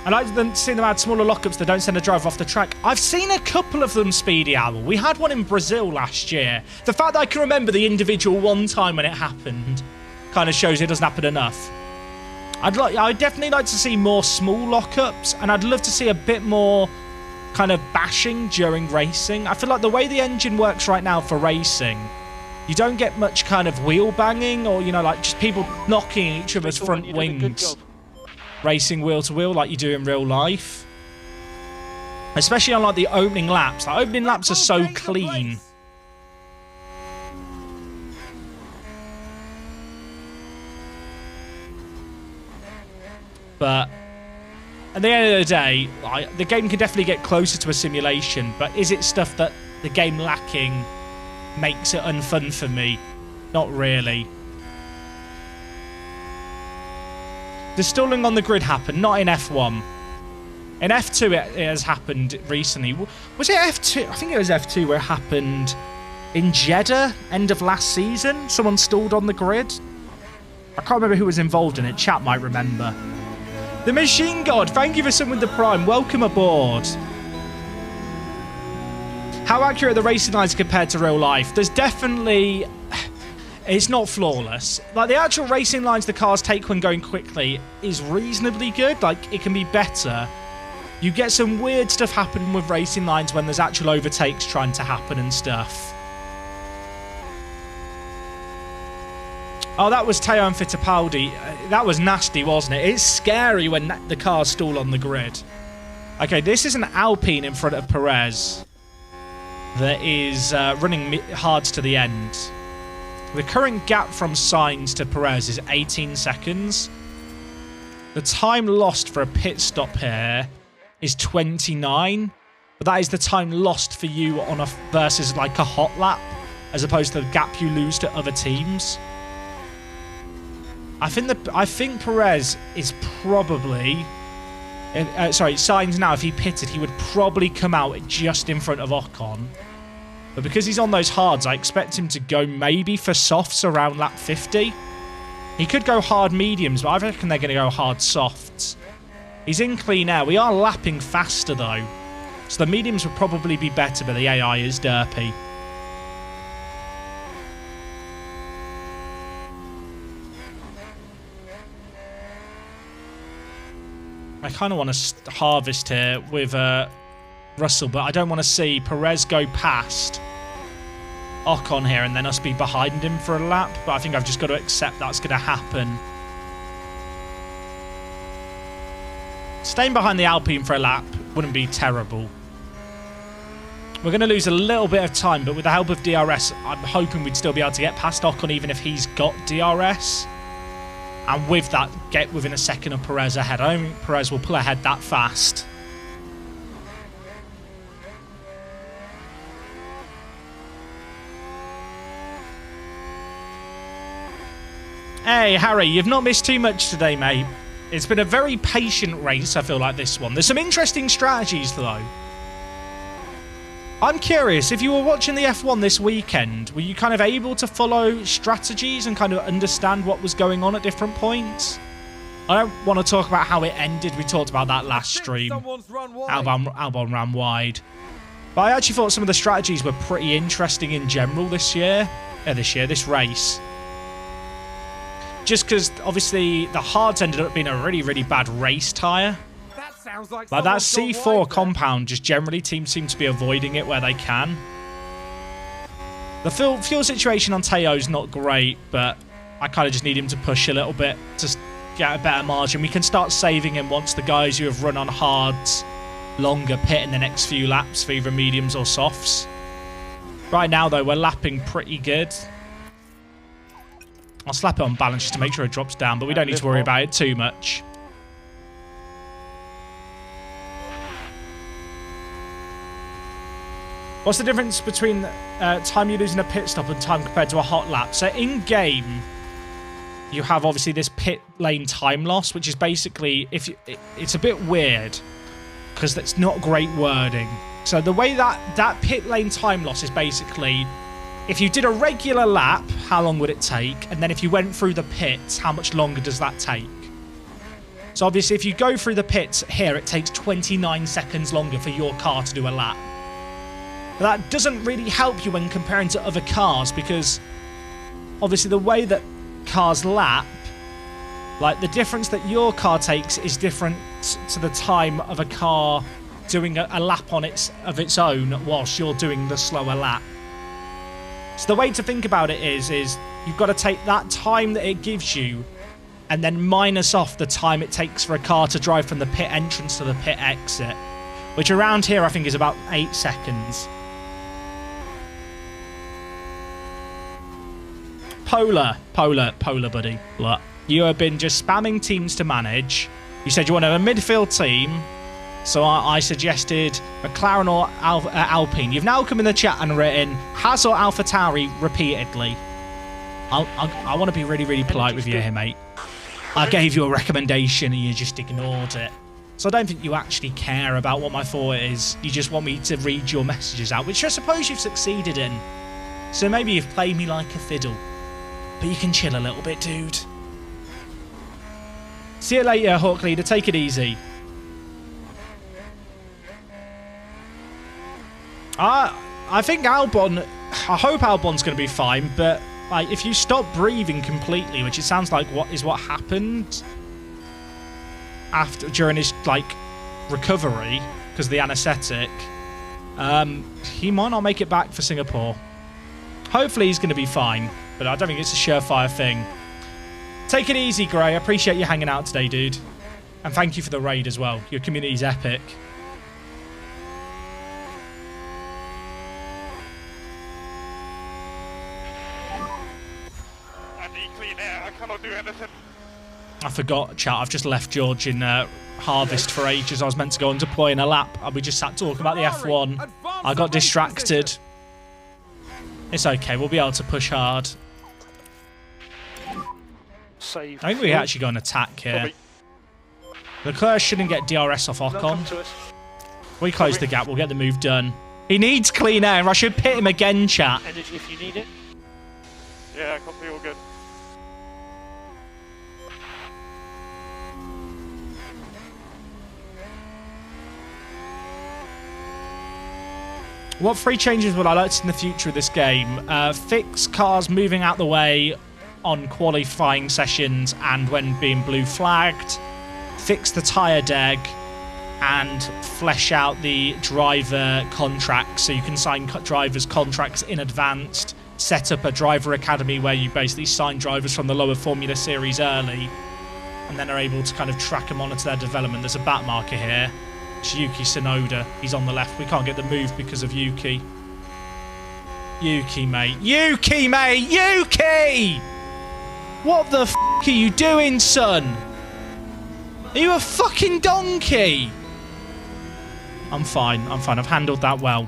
I like them seeing them add smaller lockups that don't send a driver off the track. I've seen a couple of them, Speedy Owl. We had one in Brazil last year. The fact that I can remember the individual one time when it happened kind of shows it doesn't happen enough. I'd definitely like to see more small lockups, and I'd love to see a bit more kind of bashing during racing. I feel like the way the engine works right now for racing, you don't get much kind of wheel banging or, you know, like just people knocking each other's front wings. Racing wheel to wheel like you do in real life. Especially on like the opening laps. The opening laps are so clean. But at the end of the day, the game can definitely get closer to a simulation, but is it stuff that the game lacking makes it unfun for me? Not really. Does stalling on the grid happen? Not in F1. In F2 it has happened recently. Was it F2? I think it was F2 where it happened in Jeddah, end of last season. Someone stalled on the grid. I can't remember who was involved in it. Chat might remember. The Machine God, thank you for subbing with the Prime. Welcome aboard. How accurate are the racing lines compared to real life? There's definitely... It's not flawless. Like, the actual racing lines the cars take when going quickly is reasonably good. Like, it can be better. You get some weird stuff happening with racing lines when there's actual overtakes trying to happen and stuff. Oh, that was Teo and Fittipaldi. That was nasty, wasn't it? It's scary when the cars stall on the grid. Okay, this is an Alpine in front of Perez that is running hards to the end. The current gap from Sainz to Perez is 18 seconds. The time lost for a pit stop here is 29. But that is the time lost for you on a versus like a hot lap, as opposed to the gap you lose to other teams. I think Perez is probably... sorry, Sainz now, if he pitted, he would probably come out just in front of Ocon. But because he's on those hards, I expect him to go maybe for softs around lap 50. He could go hard mediums, but I reckon they're going to go hard softs. He's in clean air. We are lapping faster, though. So the mediums would probably be better, but the AI is derpy. I kind of want to harvest here with Russell, but I don't want to see Perez go past Ocon here and then us be behind him for a lap. But I think I've just got to accept that's going to happen. Staying behind the Alpine for a lap wouldn't be terrible. We're going to lose a little bit of time, but with the help of DRS, I'm hoping we'd still be able to get past Ocon even if he's got DRS. And with that, get within a second of Perez ahead. I don't think Perez will pull ahead that fast. Hey, Harry, you've not missed too much today, mate. It's been a very patient race, I feel like, this one. There's some interesting strategies, though. I'm curious, if you were watching the F1 this weekend, were you kind of able to follow strategies and kind of understand what was going on at different points? I don't want to talk about how it ended. We talked about that last stream. Albon ran wide. But I actually thought some of the strategies were pretty interesting in general this race. Just because, obviously, the hards ended up being a really, really bad race tyre. Like that C4 compound, just generally teams seem to be avoiding it where they can. The fuel situation on Teo's not great, but I kind of just need him to push a little bit to get a better margin. We can start saving him once the guys who have run on hards longer pit in the next few laps for either mediums or softs. Right now, though, we're lapping pretty good. I'll slap it on balance just to make sure it drops down, but we don't need to worry about it too much. What's the difference between time you lose in a pit stop and time compared to a hot lap? So in game, you have obviously this pit lane time loss, which is basically it's a bit weird because that's not great wording. So the way that pit lane time loss is basically, if you did a regular lap, how long would it take? And then if you went through the pits, how much longer does that take? So obviously if you go through the pits here, it takes 29 seconds longer for your car to do a lap. But that doesn't really help you when comparing to other cars, because obviously the way that cars lap, like the difference that your car takes is different to the time of a car doing a lap on of its own whilst you're doing the slower lap. So the way to think about it is you've got to take that time that it gives you and then minus off the time it takes for a car to drive from the pit entrance to the pit exit, which around here I think is about 8 seconds. Polar buddy. Look, you have been just spamming teams to manage. You said you wanted a midfield team, so I suggested McLaren or Alpine. You've now come in the chat and written Haas or AlphaTauri repeatedly. I want to be really, really polite with you here, mate. I gave you a recommendation and you just ignored it. So I don't think you actually care about what my thought is. You just want me to read your messages out, which I suppose you've succeeded in. So maybe you've played me like a fiddle. But you can chill a little bit, dude. See you later, Hawk Leader. Take it easy. I think Albon... I hope Albon's going to be fine, but like if you stop breathing completely, which it sounds like what happened during his like recovery because of the anaesthetic, he might not make it back for Singapore. Hopefully he's going to be fine, but I don't think it's a surefire thing. Take it easy, Gray. I appreciate you hanging out today, dude. And thank you for the raid as well. Your community's epic. I need clean air. I cannot do anything. I forgot, chat. I've just left George in Harvest for ages. I was meant to go and deploy in a lap, and we just sat talking about the F1. I got distracted. It's okay. We'll be able to push hard. Save. I think we actually got an attack here. Leclerc shouldn't get DRS off Ocon. We close the gap. We'll get the move done. He needs clean air. I should pit him again, chat. Energy if you need it. Yeah, copy, all good. What 3 changes would I like to see in the future of this game? Fix cars moving out the way on qualifying sessions and when being blue flagged. Fix the tyre deg and flesh out the driver contracts so you can sign drivers' contracts in advance. Set up a driver academy where you basically sign drivers from the lower Formula Series early and then are able to kind of track and monitor their development. There's a back marker here. It's Yuki Tsunoda. He's on the left. We can't get the move because of Yuki. Yuki, mate. Yuki, mate! Yuki! What the f*** are you doing, son? Are you a fucking donkey? I'm fine. I'm fine. I've handled that well.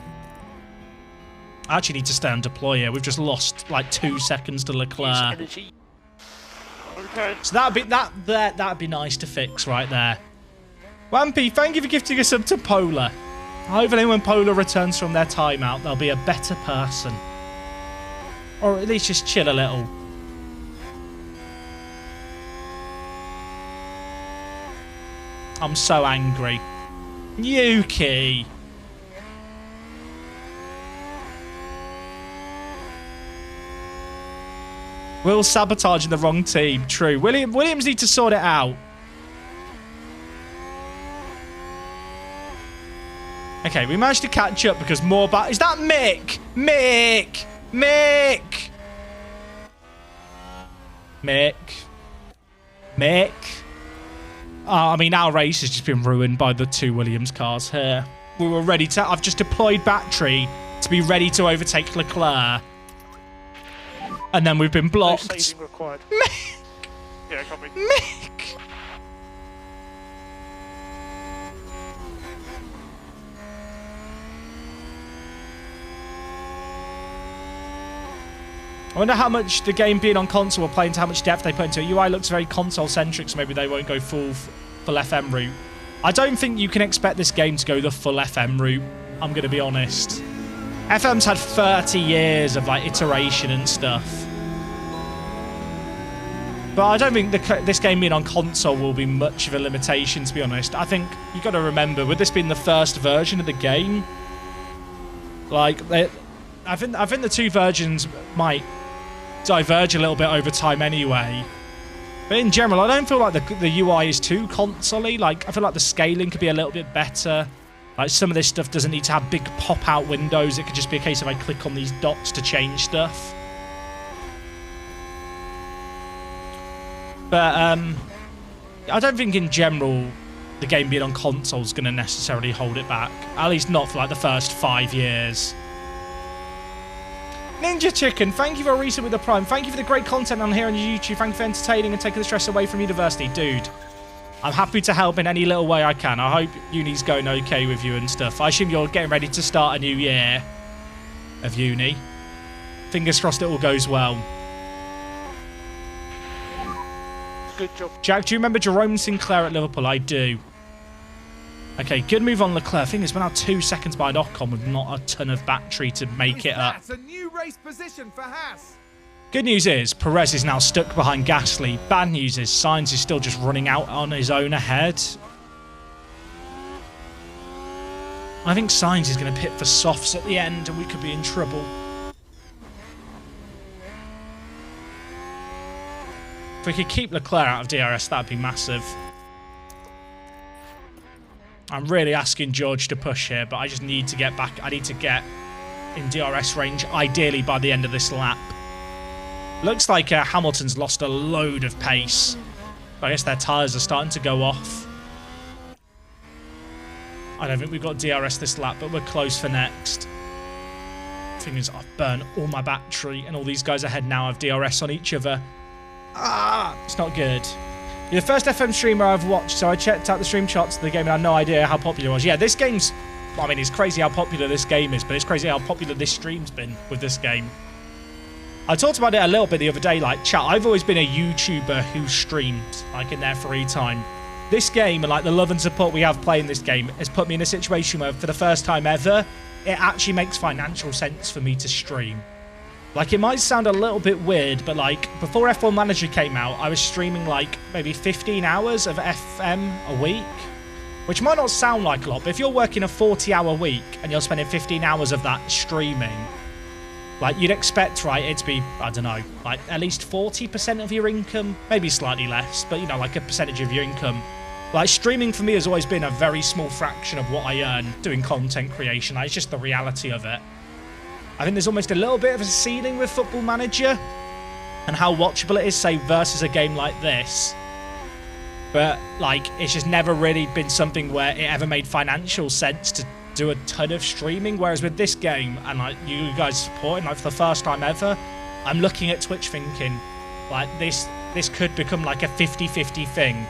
I actually need to stay on deploy here. We've just lost like 2 seconds to Leclerc. Okay. So that'd be nice to fix right there. Wampy, thank you for gifting a sub to Polar. Hopefully when Polar returns from their timeout, they'll be a better person. Or at least just chill a little. I'm so angry. Yuki! Will sabotaging the wrong team. True. Williams need to sort it out. Okay, we managed to catch up because more back. Is that Mick? Mick! Mick! Mick. Mick. I mean, our race has just been ruined by the 2 Williams cars here. We were ready to... I've just deployed battery to be ready to overtake Leclerc. And then we've been blocked. No saving required. Mick! Yeah, copy. Mick! I wonder how much the game being on console will play into how much depth they put into it. UI looks very console-centric, so maybe they won't go full FM route. I don't think you can expect this game to go the full FM route, I'm going to be honest. FM's had 30 years of like iteration and stuff. But I don't think this game being on console will be much of a limitation, to be honest. I think you got to remember, with this being the first version of the game, like, I think the two versions might diverge a little bit over time anyway. But in general, I don't feel like the UI is too console-y. Like, I feel like the scaling could be a little bit better. Like, some of this stuff doesn't need to have big pop-out windows. It could just be a case of I click on these dots to change stuff. But I don't think in general the game being on console is going to necessarily hold it back. At least not for like the first 5 years. Ninja Chicken, thank you for a recent with the Prime. Thank you for the great content on here on YouTube. Thank you for entertaining and taking the stress away from university. Dude, I'm happy to help in any little way I can. I hope uni's going okay with you and stuff. I assume you're getting ready to start a new year of uni. Fingers crossed it all goes well. Good job. Jack, do you remember Jerome Sinclair at Liverpool? I do. Okay, good move on Leclerc. I think it's been now 2 seconds behind Ocon with not a ton of battery to make it up. That's a new race position for Haas. Good news is Perez is now stuck behind Gasly. Bad news is Sainz is still just running out on his own ahead. I think Sainz is going to pit for softs at the end and we could be in trouble. If we could keep Leclerc out of DRS, that'd be massive. I'm really asking George to push here, but I just need to get back. I need to get in DRS range, ideally by the end of this lap. Looks like Hamilton's lost a load of pace. I guess their tyres are starting to go off. I don't think we've got DRS this lap, but we're close for next. Thing is, I've burned all my battery, and all these guys ahead now have DRS on each other. Ah, it's not good. You're the first FM streamer I've watched, so I checked out the stream charts of the game and I had no idea how popular it was. Yeah, this game's... I mean, it's crazy how popular this game is, but it's crazy how popular this stream's been with this game. I talked about it a little bit the other day, like, chat, I've always been a YouTuber who streamed, like, in their free time. This game, and, like, the love and support we have playing this game has put me in a situation where, for the first time ever, it actually makes financial sense for me to stream. Like, it might sound a little bit weird, but, like, before F1 Manager came out, I was streaming, like, maybe 15 hours of FM a week, which might not sound like a lot, but if you're working a 40-hour week and you're spending 15 hours of that streaming, like, you'd expect, right, it to be, I don't know, like, at least 40% of your income, maybe slightly less, but, you know, like, a percentage of your income. Like, streaming for me has always been a very small fraction of what I earn doing content creation. Like, it's just the reality of it. I think there's almost a little bit of a ceiling with Football Manager and how watchable it is, say, versus a game like this. But, like, it's just never really been something where it ever made financial sense to do a ton of streaming. Whereas with this game, and, like, you guys supporting, like, for the first time ever, I'm looking at Twitch thinking, like, this could become, like, a 50-50 thing.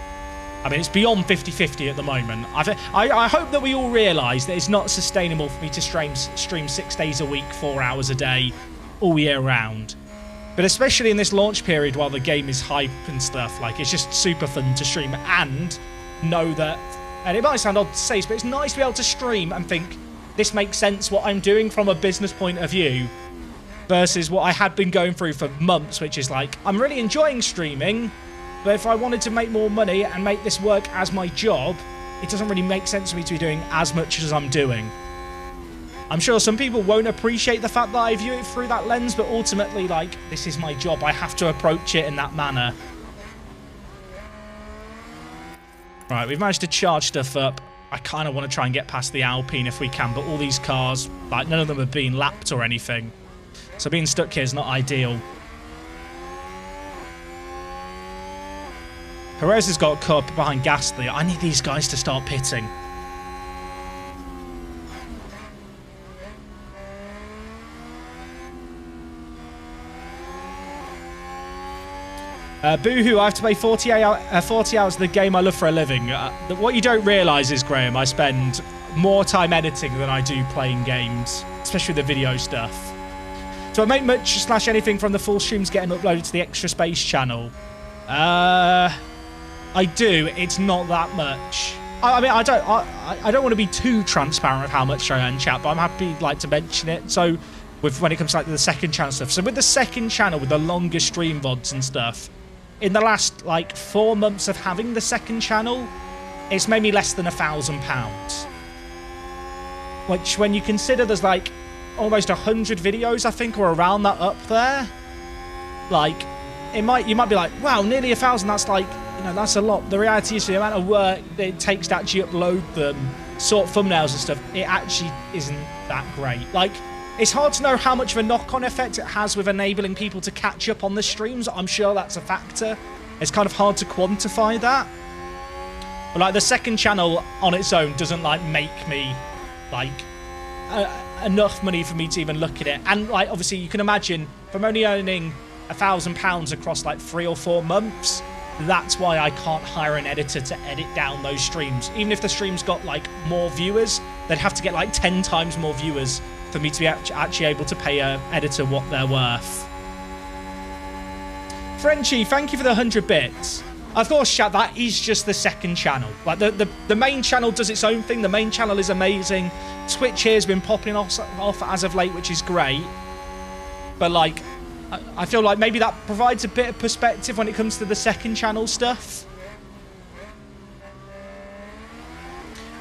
I mean, it's beyond 50-50 at the moment. I hope that we all realise that it's not sustainable for me to stream 6 days a week, 4 hours a day, all year round. But especially in this launch period while the game is hype and stuff, like, it's just super fun to stream and know that, and it might sound odd to say, but it's nice to be able to stream and think, this makes sense what I'm doing from a business point of view, versus what I had been going through for months, which is like, I'm really enjoying streaming, but if I wanted to make more money and make this work as my job, it doesn't really make sense for me to be doing as much as I'm doing. I'm sure some people won't appreciate the fact that I view it through that lens, but ultimately, like, this is my job. I have to approach it in that manner. Right, we've managed to charge stuff up. I kind of want to try and get past the Alpine if we can, but all these cars, like, none of them have been lapped or anything. So being stuck here is not ideal. Perez has got caught up behind Gasly. I need these guys to start pitting. Boohoo, I have to play 40 hours of the game I love for a living. What you don't realise is, Graham, I spend more time editing than I do playing games, especially the video stuff. Do I make much / anything from the full streams getting uploaded to the Extra Space channel? I do. It's not that much. I mean, I don't want to be too transparent with how much I earn, chat, but I'm happy, like, to mention it. So, when it comes to, like, the second channel stuff. So with the second channel, with the longer stream VODs and stuff, in the last, like, 4 months of having the second channel, it's made me less than £1,000. Which, when you consider there's, like, almost 100 videos, I think, or around that up there, like, you might be like, wow, nearly 1,000, that's like, you know, that's a lot. The reality is the amount of work that it takes to actually upload them, sort thumbnails and stuff, it actually isn't that great. Like, it's hard to know how much of a knock-on effect it has with enabling people to catch up on the streams. I'm sure that's a factor. It's kind of hard to quantify that. But, like, the second channel on its own doesn't, like, make me, like, enough money for me to even look at it. And, like, obviously, you can imagine, if I'm only earning £1,000 across, like, 3 or 4 months, that's why I can't hire an editor to edit down those streams. Even if the streams got, like, more viewers, they'd have to get, like, 10 times more viewers for me to be actually able to pay an editor what they're worth. Frenchie, thank you for the 100 bits. Of course, chat, that is just the second channel. Like, the main channel does its own thing. The main channel is amazing. Twitch here has been popping off as of late, which is great. But, like, I feel like maybe that provides a bit of perspective when it comes to the second channel stuff.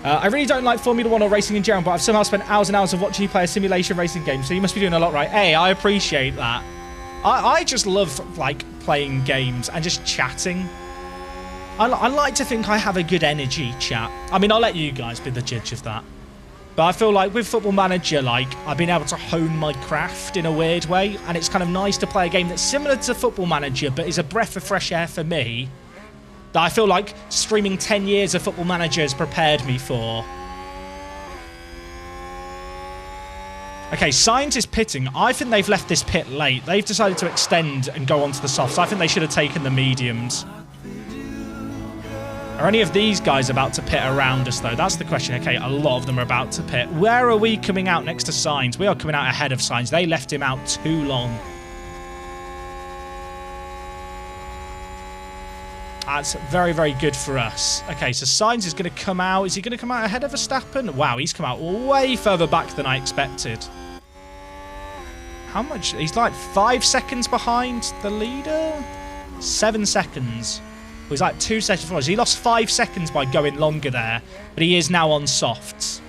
I really don't like Formula 1 or racing in general, but I've somehow spent hours and hours of watching you play a simulation racing game, so you must be doing a lot right. Hey, I appreciate that. I just love, like, playing games and just chatting. I like to think I have a good energy, chat. I mean, I'll let you guys be the judge of that. But I feel like with Football Manager, like, I've been able to hone my craft in a weird way, and it's kind of nice to play a game that's similar to Football Manager, but is a breath of fresh air for me, that I feel like streaming 10 years of Football Manager has prepared me for. Okay, Science is pitting. I think they've left this pit late. They've decided to extend and go onto the softs. I think they should have taken the mediums. Are any of these guys about to pit around us, though? That's the question. Okay, a lot of them are about to pit. Where are we coming out next to Sainz? We are coming out ahead of Sainz. They left him out too long. That's very, very good for us. Okay, so Sainz is going to come out. Is he going to come out ahead of Verstappen? Wow, he's come out way further back than I expected. How much? He's like 5 seconds behind the leader? 7 seconds. Well, he's like 2 seconds before us. He lost 5 seconds by going longer there, but he is now on softs.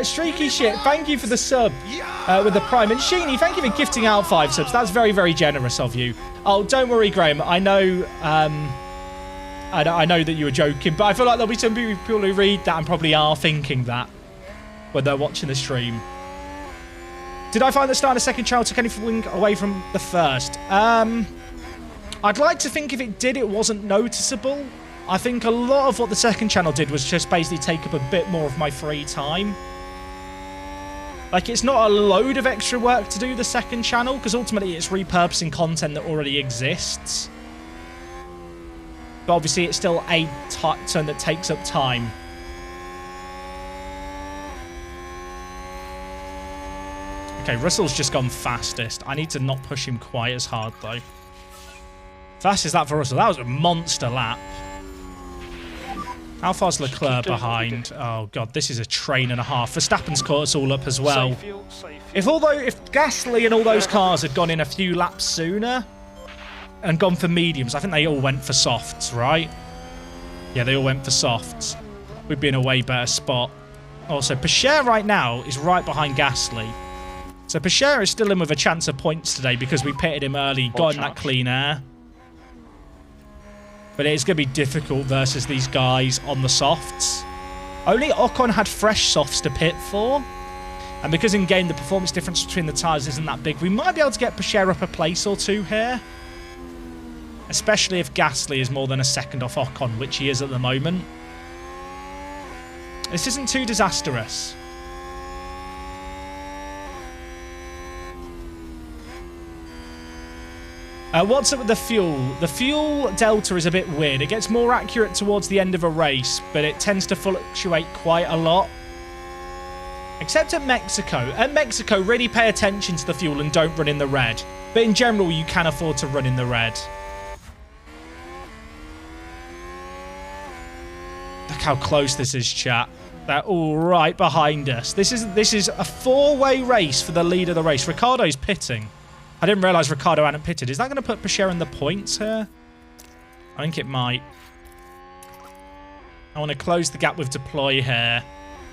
Streaky Shit, thank you for the sub with the Prime. And Sheeny, thank you for gifting out 5 subs. That's very, very generous of you. Oh, don't worry, Graham. I know that you were joking, but I feel like there'll be some people who read that and probably are thinking that when they're watching the stream. Did I find that starting a second channel took anything away from the first? I'd like to think if it did, it wasn't noticeable. I think a lot of what the second channel did was just basically take up a bit more of my free time. Like, it's not a load of extra work to do the second channel, because ultimately it's repurposing content that already exists. But obviously it's still a turn that takes up time. Okay, Russell's just gone fastest. I need to not push him quite as hard, though. Fast is that for Russell? That was a monster lap. How far's Leclerc behind? Oh, God, this is a train and a half. Verstappen's caught us all up as well. If Gasly and all those cars had gone in a few laps sooner and gone for mediums, I think they all went for softs, right? Yeah, they all went for softs. We'd be in a way better spot. Also, Pacher right now is right behind Gasly. So Pacher is still in with a chance of points today because we pitted him early, got in that clean air. But it's going to be difficult versus these guys on the softs. Only Ocon had fresh softs to pit for. And because in-game the performance difference between the tyres isn't that big, we might be able to get Pacher up a place or two here. Especially if Gasly is more than a second off Ocon, which he is at the moment. This isn't too disastrous. What's up with the fuel? The fuel delta is a bit weird. It gets more accurate towards the end of a race, but it tends to fluctuate quite a lot. Except at Mexico. At Mexico, really pay attention to the fuel and don't run in the red. But in general, you can afford to run in the red. Look how close this is, chat. They're all right behind us. This is a four-way race for the lead of the race. Ricciardo's pitting. I didn't realise Ricciardo hadn't pitted. Is that going to put Pichère in the points here? I think it might. I want to close the gap with deploy here,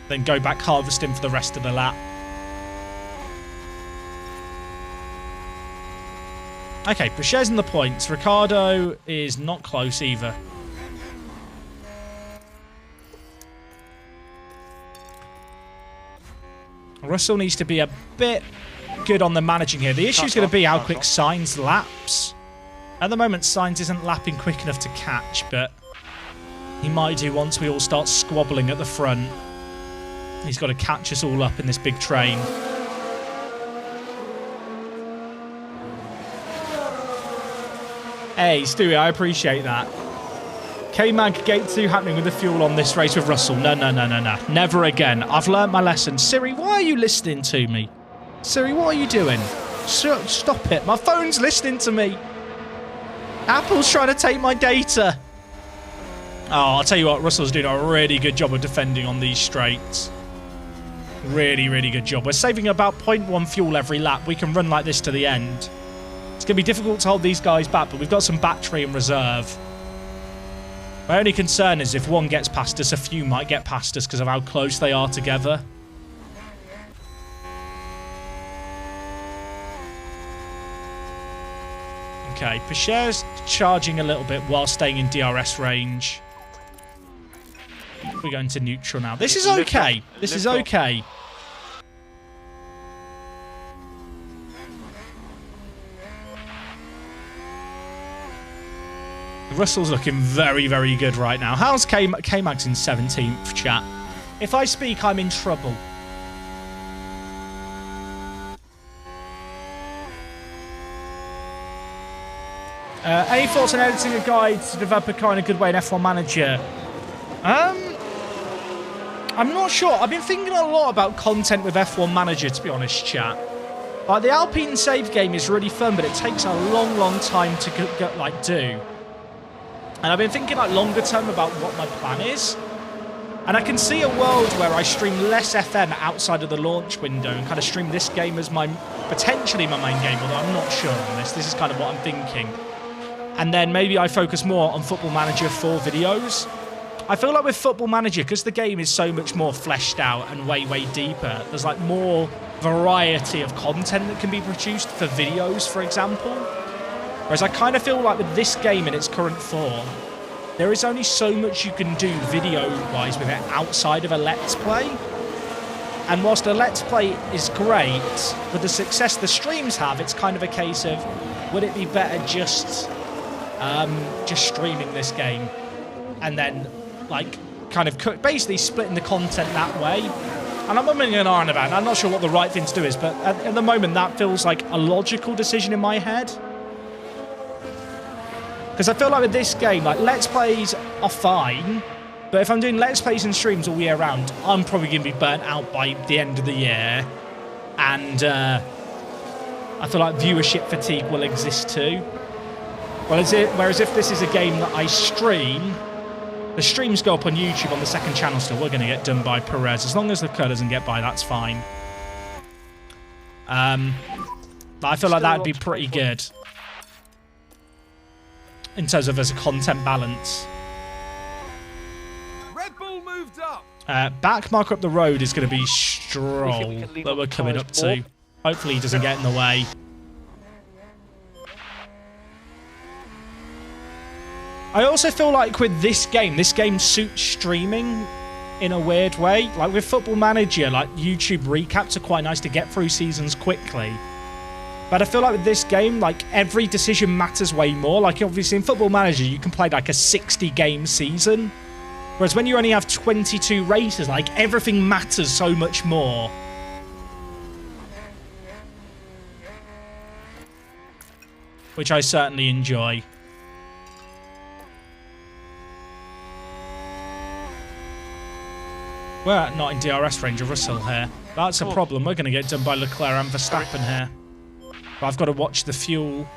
then go back harvesting for the rest of the lap. Okay, Pichère's in the points. Ricciardo is not close either. Russell needs to be a bit good on the managing here. The issue is going to be how quick Sainz laps. At the moment, Sainz isn't lapping quick enough to catch, but he might do once we all start squabbling at the front. He's got to catch us all up in this big train. Hey, Stewie, I appreciate that. K-Mag Gate 2 happening with the fuel on this race with Russell. No. Never again. I've learnt my lesson. Siri, why are you listening to me? Siri, what are you doing? Stop it. My phone's listening to me. Apple's trying to take my data. Oh, I'll tell you what. Russell's doing a really good job of defending on these straights. Really, really good job. We're saving about 0.1 fuel every lap. We can run like this to the end. It's going to be difficult to hold these guys back, but we've got some battery in reserve. My only concern is if one gets past us, a few might get past us because of how close they are together. Okay, Pichère's charging a little bit while staying in DRS range. We're going to neutral now. This is okay. This is okay. Russell's looking very, very good right now. How's K-Mag's in 17th, chat? If I speak, I'm in trouble. Any thoughts on editing a guide to develop a car in a good way in F1 Manager? I'm not sure. I've been thinking a lot about content with F1 Manager, to be honest, chat. Like, the Alpine save game is really fun, but it takes a long, long time to do. And I've been thinking like longer term about what my plan is. And I can see a world where I stream less FM outside of the launch window and kind of stream this game as potentially my main game, although I'm not sure on this. This is kind of what I'm thinking. And then maybe I focus more on Football Manager for videos. I feel like with Football Manager, because the game is so much more fleshed out and way, way deeper, there's like more variety of content that can be produced for videos, for example. Whereas I kind of feel like with this game in its current form, there is only so much you can do video-wise with it outside of a Let's Play. And whilst a Let's Play is great, with the success the streams have, it's kind of a case of, would it be better just streaming this game? And then, like, kind of basically splitting the content that way. And I'm umming and ahhing about it, and I'm not sure what the right thing to do is, but at the moment that feels like a logical decision in my head. Because I feel like with this game, like, Let's Plays are fine, but if I'm doing Let's Plays and streams all year round, I'm probably going to be burnt out by the end of the year. And I feel like viewership fatigue will exist too. Whereas if this is a game that I stream, the streams go up on YouTube on the second channel still. We're going to get done by Perez. As long as the car doesn't get by, that's fine. I feel like that would be pretty good. In terms of as a content balance. Red Bull moved up. Back marker up the road is going to be Stroll that we're coming up to. Hopefully he doesn't get in the way. I also feel like with this game suits streaming in a weird way. Like with Football Manager, like YouTube recaps are quite nice to get through seasons quickly. But I feel like with this game, like, every decision matters way more. Like, obviously, in Football Manager, you can play, like, a 60-game season. Whereas when you only have 22 races, like, everything matters so much more. Which I certainly enjoy. We're not in DRS range of Russell here. That's a problem. We're going to get done by Leclerc and Verstappen here. But I've got to watch the fuel.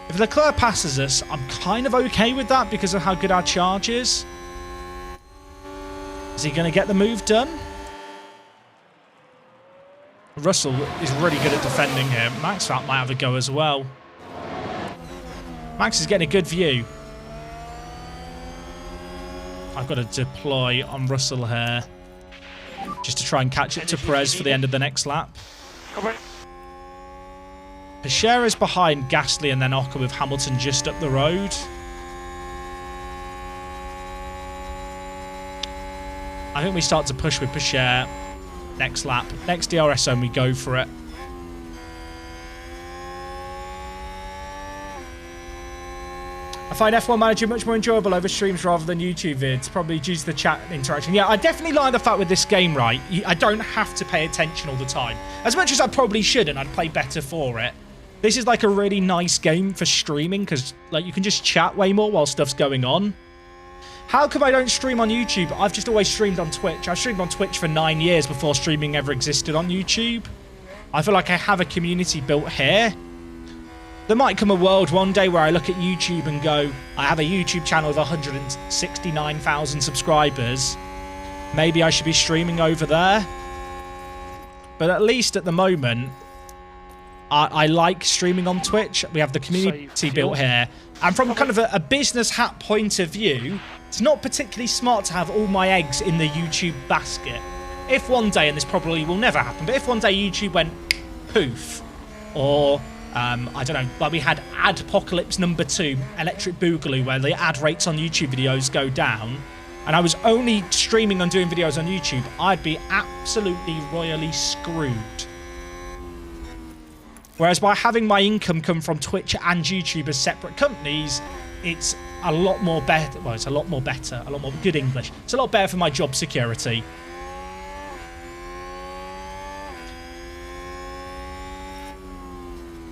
If Leclerc passes us, I'm kind of okay with that because of how good our charge is. Is he going to get the move done? Russell is really good at defending here. Max might have a go as well. Max is getting a good view. I've got to deploy on Russell here just to try and catch up to Perez for the end of the next lap. Copy. Pechera's behind Gasly and then Ocon with Hamilton just up the road. I think we start to push with Pechera next lap. Next DRS zone, we go for it. I find F1 Manager much more enjoyable over streams rather than YouTube vids, probably due to the chat interaction. Yeah, I definitely like the fact with this game, right? I don't have to pay attention all the time. As much as I probably should, and I'd play better for it. This is like a really nice game for streaming because like you can just chat way more while stuff's going on. How come I don't stream on YouTube? I've just always streamed on Twitch. I've streamed on Twitch for 9 years before streaming ever existed on YouTube. I feel like I have a community built here. There might come a world one day where I look at YouTube and go, I have a YouTube channel with 169,000 subscribers. Maybe I should be streaming over there. But at least at the moment, I like streaming on Twitch. We have the community built here. And from kind of a business hat point of view, it's not particularly smart to have all my eggs in the YouTube basket. If one day, and this probably will never happen, but if one day YouTube went poof, or I don't know, like we had Adpocalypse #2, Electric Boogaloo, where the ad rates on YouTube videos go down, and I was only streaming and doing videos on YouTube, I'd be absolutely royally screwed. Whereas by having my income come from Twitch and YouTube as separate companies, it's a lot more better. Well, it's a lot more better, a lot more good English. It's a lot better for my job security.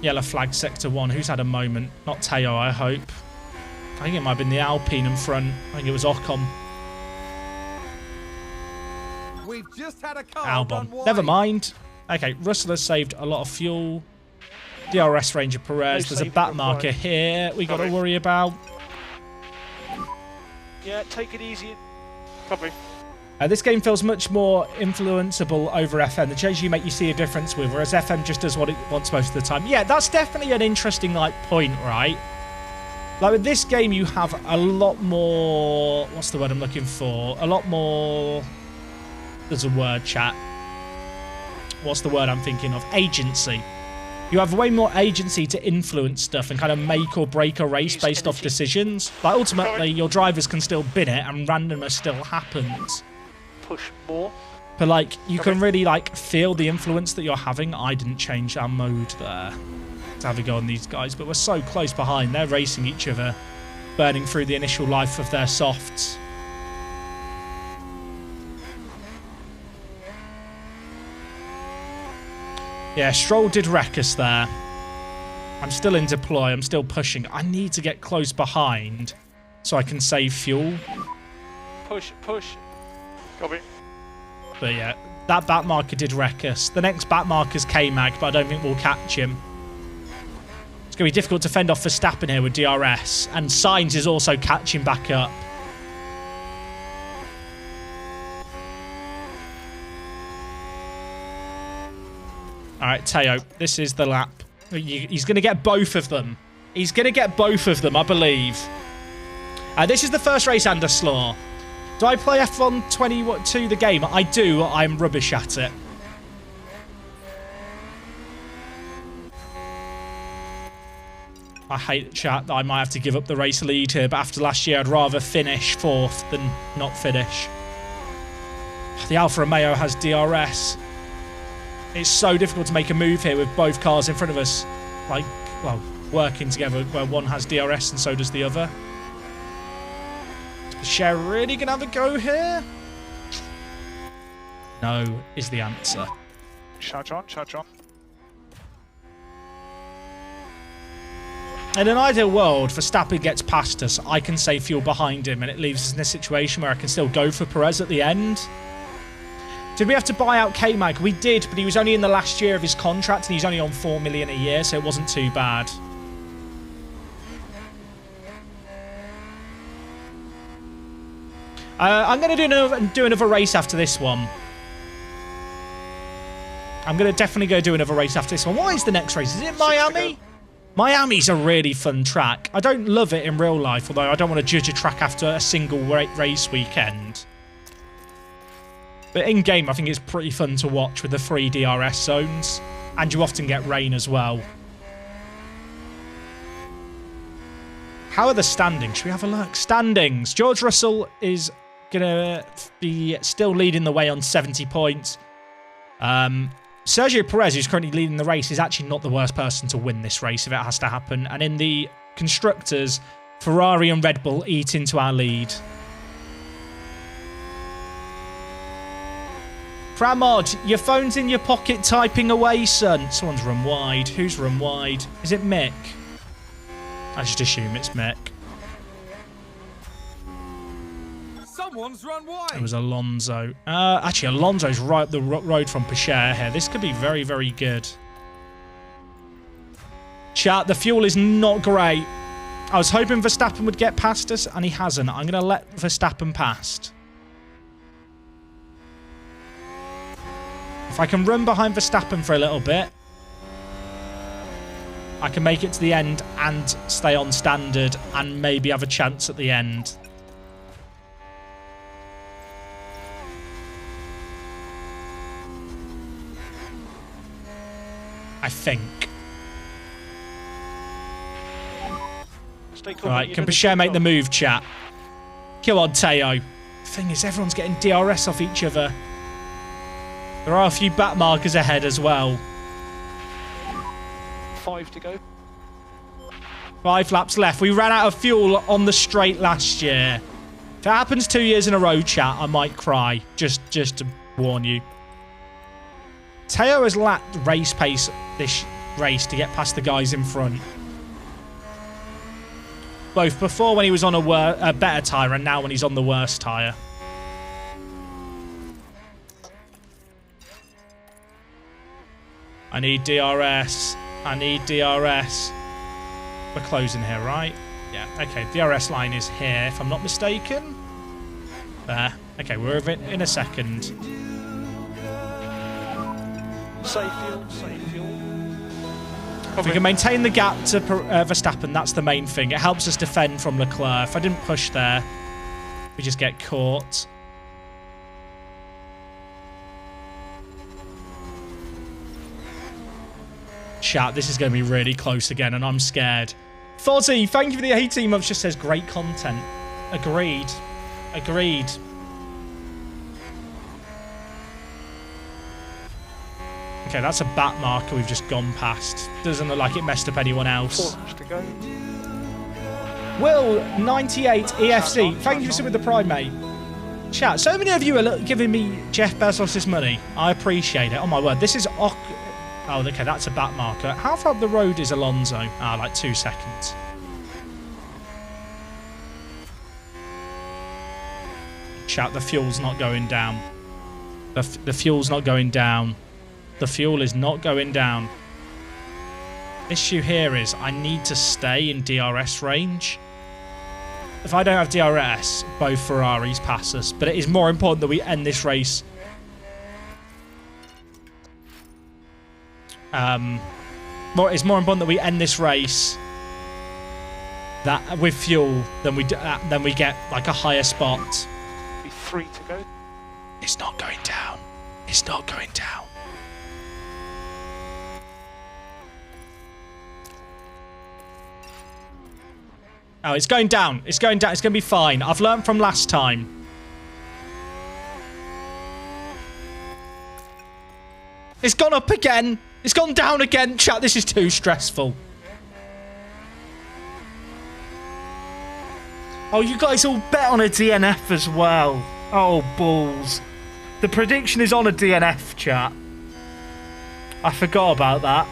Yellow flag sector 1. Who's had a moment? Not Teo, I hope. I think it might have been the Alpine in front. I think it was Ocon. We've just had a car Albon. run wide. Never mind. Okay, Russell has saved a lot of fuel. DRS Ranger Perez. There's a back marker here we got to worry about. Yeah, take it easy. Copy. This game feels much more influenceable over FM. The changes you make, you see a difference with, whereas FM just does what it wants most of the time. Yeah, that's definitely an interesting point, right? Like with this game, you have a lot more. What's the word I'm looking for? A lot more. There's a word, chat. What's the word I'm thinking of? Agency. You have way more agency to influence stuff and kind of make or break a race based off decisions. Like ultimately, your drivers can still bin it and randomness still happens. Push more. But like, you can really like feel the influence that you're having. I didn't change our mode there to have a go on these guys, but we're so close behind. They're racing each other, burning through the initial life of their softs. Yeah, Stroll did wreck us there. I'm still in deploy. I'm still pushing. I need to get close behind so I can save fuel. Push, push. Copy. But yeah, that back marker did wreck us. The next back marker's K-Mag, but I don't think we'll catch him. It's going to be difficult to fend off Verstappen here with DRS. And Sainz is also catching back up. All right, Teo, this is the lap. He's going to get both of them. He's going to get both of them, I believe. This is the first race under Slaw. Do I play F1 22 the game? I do. I'm rubbish at it. I hate the chat that I might have to give up the race lead here, but after last year, I'd rather finish 4th than not finish. The Alfa Romeo has DRS. It's so difficult to make a move here with both cars in front of us, like, well, working together, where one has DRS and so does the other. Is Cher really going to have a go here? No, is the answer. Charge on, charge on. In an ideal world, Verstappen gets past us, I can save fuel behind him, and it leaves us in a situation where I can still go for Perez at the end. Did we have to buy out K-Mag? We did, but he was only in the last year of his contract, and he's only on $4 million a year, so it wasn't too bad. I'm going to do another race after this one. I'm going to definitely go do another race after this one. What is the next race? Is it 6 to Miami? go. Miami's a really fun track. I don't love it in real life, although I don't want to judge a track after a single race weekend. But in-game, I think it's pretty fun to watch with the 3 DRS zones. And you often get rain as well. How are the standings? Should we have a look? Standings. George Russell is going to be still leading the way on 70 points. Sergio Perez, who's currently leading the race, is actually not the worst person to win this race if it has to happen. And in the constructors, Ferrari and Red Bull eat into our lead. Pramod, your phone's in your pocket typing away, son. Someone's run wide. Who's run wide? Is it Mick? I just assume it's Mick. Someone's run wide. It was Alonso. Actually, Alonso's right up the road from Pacher here. This could be very, very good. Chat, the fuel is not great. I was hoping Verstappen would get past us, and he hasn't. I'm going to let Verstappen past. If I can run behind Verstappen for a little bit, I can make it to the end and stay on standard and maybe have a chance at the end. I think. Stay cool. Right, can Pacher make the move, chat? Come on, Teo. The thing is, everyone's getting DRS off each other. There are a few back markers ahead as well. 5 to go. 5 laps left. We ran out of fuel on the straight last year. If it happens 2 years in a row, chat, I might cry. Just to warn you. Teo has lacked race pace this race to get past the guys in front. Both before when he was on a better tyre and now when he's on the worst tyre. I need DRS. I need DRS. We're closing here, right? Yeah, okay. DRS line is here, if I'm not mistaken. There. Okay, we're in a second. Save fuel, save fuel. If we can maintain the gap to Verstappen, that's the main thing. It helps us defend from Leclerc. If I didn't push there, we just get caught. Chat, this is going to be really close again, and I'm scared. Fozzie, thank you for the 18 months. Just says great content. Agreed. Agreed. Okay, that's a back marker we've just gone past. Doesn't look like it messed up anyone else. 4 to go. Will 98 EFC, thank you for with the Prime, mate. Chat, so many of you are giving me Jeff Bezos' money. I appreciate it. Oh my word, this is... Oh, okay, that's a back marker. How far up the road is Alonso? Like 2 seconds. Chat, the fuel's not going down. The fuel's not going down. The fuel is not going down. The issue here is I need to stay in DRS range. If I don't have DRS, both Ferraris pass us. But it is more important that we end this race. It's more important that we end this race with fuel than we get like a higher spot. Be 3 to go. It's not going down. It's not going down. Oh, it's going down. It's going down. It's going to be fine. I've learned from last time. It's gone up again. It's gone down again. Chat, this is too stressful. Oh, you guys all bet on a DNF as well. Oh, balls. The prediction is on a DNF, chat. I forgot about that.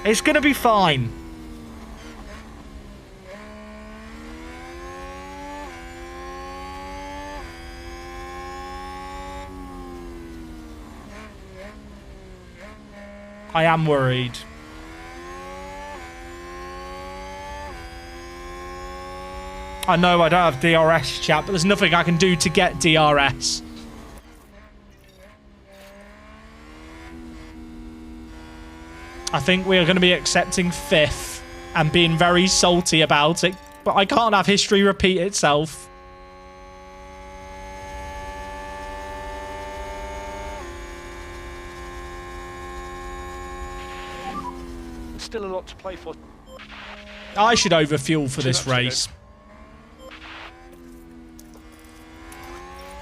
It's going to be fine. I am worried. I know I don't have DRS, chat, but there's nothing I can do to get DRS. I think we are going to be accepting 5th and being very salty about it. But I can't have history repeat itself. Still a lot to play for. I should overfuel for this race.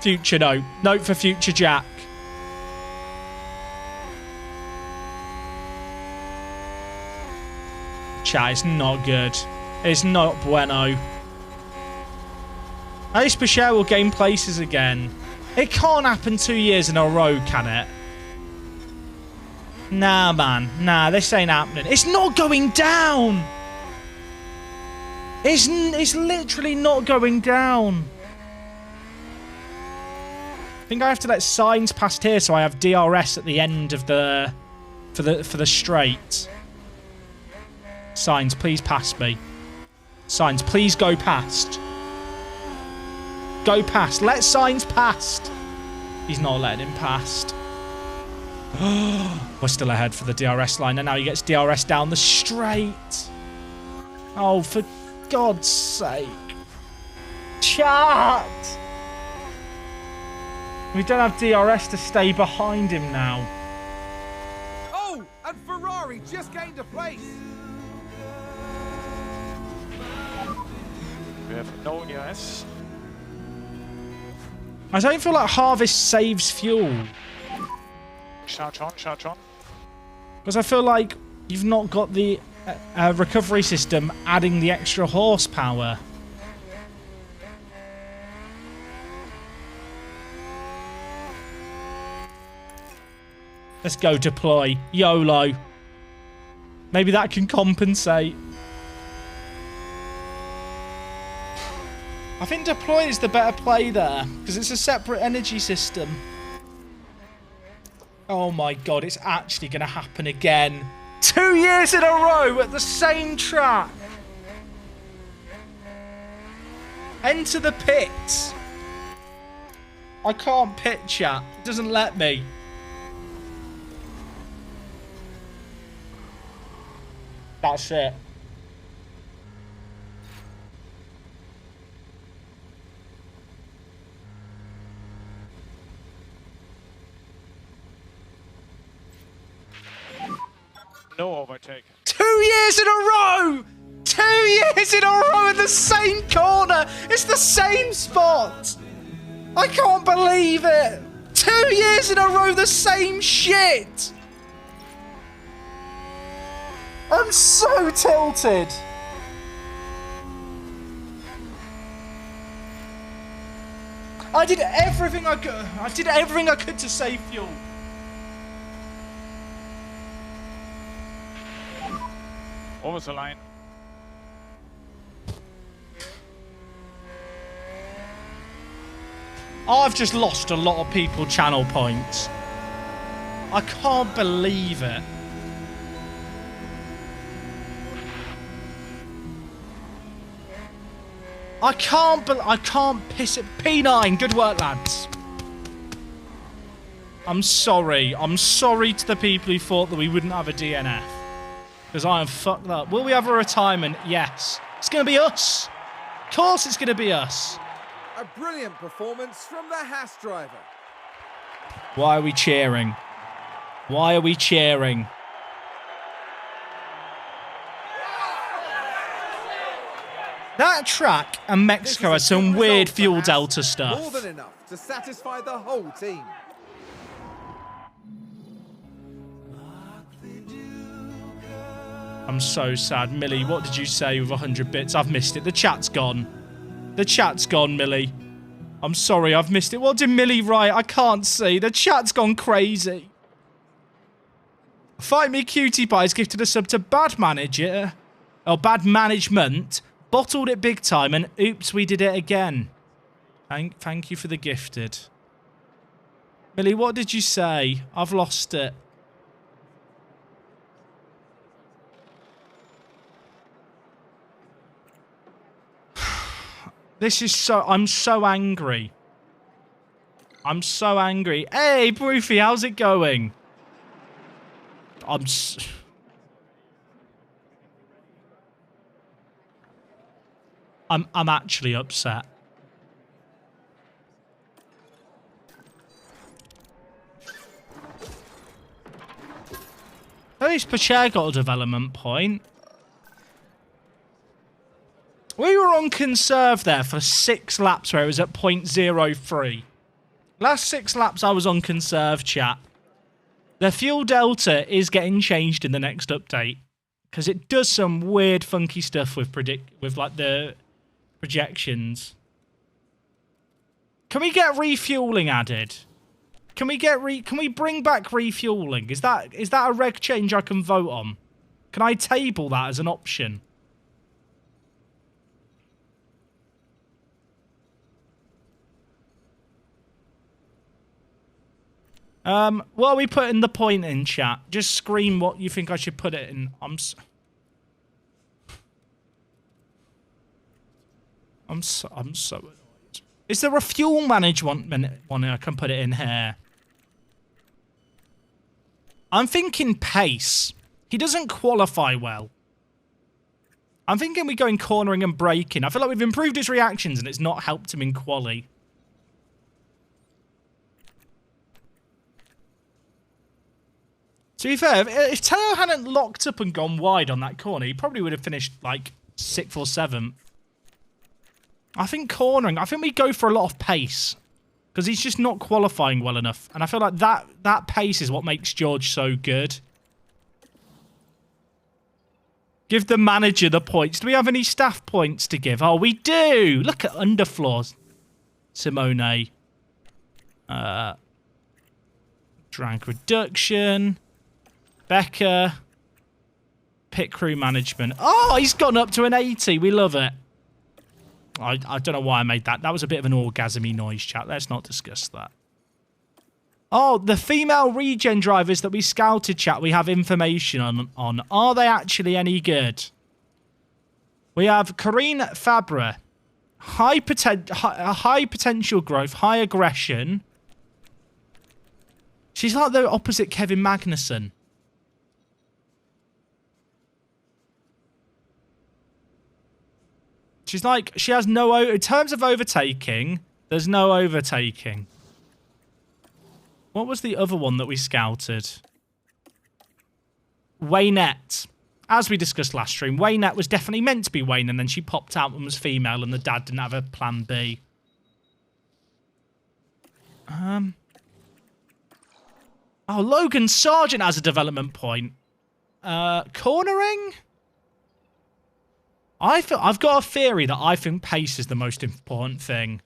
Future note. Note for future Jack. Chat, it's not good. It's not bueno. At least Bashir will gain places again. It can't happen 2 years in a row, can it? Nah, man. Nah, this ain't happening. It's not going down. It's literally not going down. I think I have to let signs past here so I have DRS at the end of the for the straight. Signs, please pass me. Signs, please go past. Go past. Let signs past. He's not letting him past. We're still ahead for the DRS line, and now he gets DRS down the straight. Oh, for God's sake. Chat! We don't have DRS to stay behind him now. Oh, and Ferrari just gained a place. We have no ES. I don't feel like Harvest saves fuel. Charge on, charge on. Because I feel like you've not got the recovery system adding the extra horsepower. Let's go deploy. YOLO. Maybe that can compensate. I think deploy is the better play there because it's a separate energy system. Oh my God, it's actually going to happen again. 2 years in a row at the same track. Enter the pits. I can't pit, chat. It doesn't let me. That's it. No overtake. 2 years in a row! 2 years in a row in the same corner! It's the same spot! I can't believe it! 2 years in a row, the same shit! I'm so tilted! I did everything I could. I did everything I could to save fuel. Over the line. I've just lost a lot of people channel points. I can't believe it. I can't piss it. P9, good work, lads. I'm sorry. I'm sorry to the people who thought that we wouldn't have a DNF. Because I am fucked up. Will we have a retirement? Yes. It's going to be us. Of course it's going to be us. A brilliant performance from the Haas driver. Why are we cheering? Why are we cheering? That track and Mexico has some weird fuel delta stuff. More than enough to satisfy the whole team. I'm so sad. Millie, what did you say with 100 bits? I've missed it. The chat's gone. The chat's gone, Millie. I'm sorry, I've missed it. What did Millie write? I can't see. The chat's gone crazy. Fight Me Cutie Pie's gifted a sub to Bad Manager. Or Bad Management. Bottled it big time and oops, we did it again. Thank you for the gifted. Millie, what did you say? I've lost it. This is so... I'm so angry. I'm so angry. Hey, Broofy, how's it going? I'm actually upset. At least Pacher got a development point. We were on conserve there for 6 laps where it was at 0.03. Last 6 laps I was on conserve, chat. The fuel delta is getting changed in the next update because it does some weird, funky stuff with like the projections. Can we get refueling added? Can we bring back refueling? Is that a reg change I can vote on? Can I table that as an option? What are we putting the point in, chat? Just scream what you think I should put it in. I'm so annoyed. Is there a fuel management one I can put it in here? I'm thinking pace. He doesn't qualify well. I'm thinking we go in cornering and braking. I feel like we've improved his reactions and it's not helped him in quali. To be fair, if Teo hadn't locked up and gone wide on that corner, he probably would have finished like 6th or 7th. I think cornering, I think we go for a lot of pace because he's just not qualifying well enough. And I feel like that pace is what makes George so good. Give the manager the points. Do we have any staff points to give? Oh, we do. Look at underfloors. Simone. Drag reduction. Becker. Pit crew management. Oh, he's gone up to an 80. We love it. I don't know why I made that. That was a bit of an orgasmy noise, chat. Let's not discuss that. Oh, the female regen drivers that we scouted, chat, we have information on. Are they actually any good? We have Corinne Fabre. High potential growth, high aggression. She's like the opposite Kevin Magnussen. She's like, she has no, in terms of overtaking, there's no overtaking. What was the other one that we scouted? Waynette. As we discussed last stream, Waynette was definitely meant to be Wayne, and then she popped out and was female, and the dad didn't have a plan B. Oh, Logan Sargent has a development point. Cornering? I've got a theory that I think pace is the most important thing.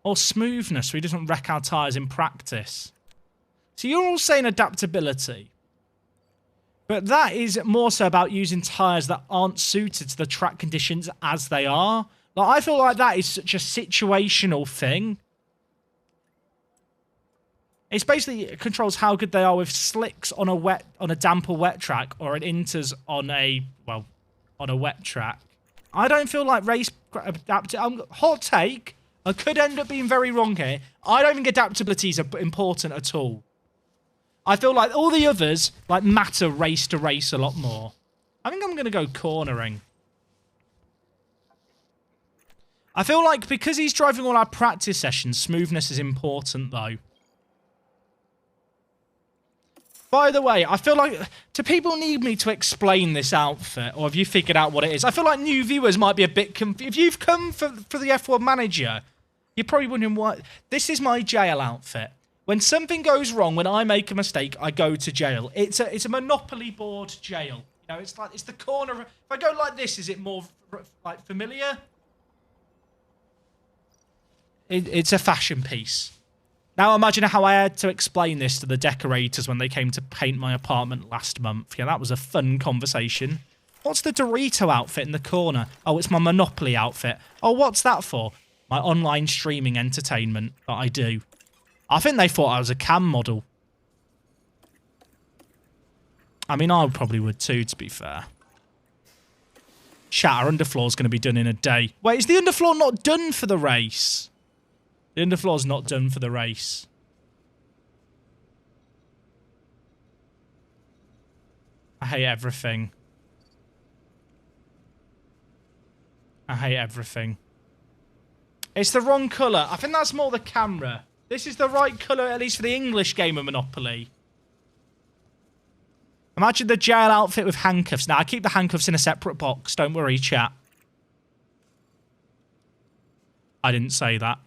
Or smoothness, so he doesn't wreck our tyres in practice. So you're all saying adaptability. But that is more so about using tyres that aren't suited to the track conditions as they are. Like, I feel like that is such a situational thing. It's basically, it controls how good they are with slicks on a damp or wet track, or an inters on a wet track. I don't feel like race hot take. I could end up being very wrong here. I don't think adaptability is important at all. I feel like all the others like matter race to race a lot more. I think I'm going to go cornering. I feel like because he's driving all our practice sessions, smoothness is important though. By the way, I feel like, do people need me to explain this outfit, or have you figured out what it is? I feel like new viewers might be a bit confused. If you've come for the F1 manager, you're probably wondering what... This is my jail outfit. When something goes wrong, when I make a mistake, I go to jail. It's a Monopoly board jail. You know, it's the corner... If I go like this, is it more, like, familiar? It's a fashion piece. Now imagine how I had to explain this to the decorators when they came to paint my apartment last month. Yeah, that was a fun conversation. What's the Dorito outfit in the corner? Oh, it's my Monopoly outfit. Oh, what's that for? My online streaming entertainment that I do. I think they thought I was a cam model. I mean, I probably would too, to be fair. Chat, our underfloor's going to be done in a day. Wait, is the underfloor not done for the race? The underfloor's not done for the race. hate everything. I hate everything. It's the wrong colour. I think that's more the camera. This is the right colour, at least for the English game of Monopoly. Imagine the jail outfit with handcuffs. Now, I keep the handcuffs in a separate box. Don't worry, chat. I didn't say that.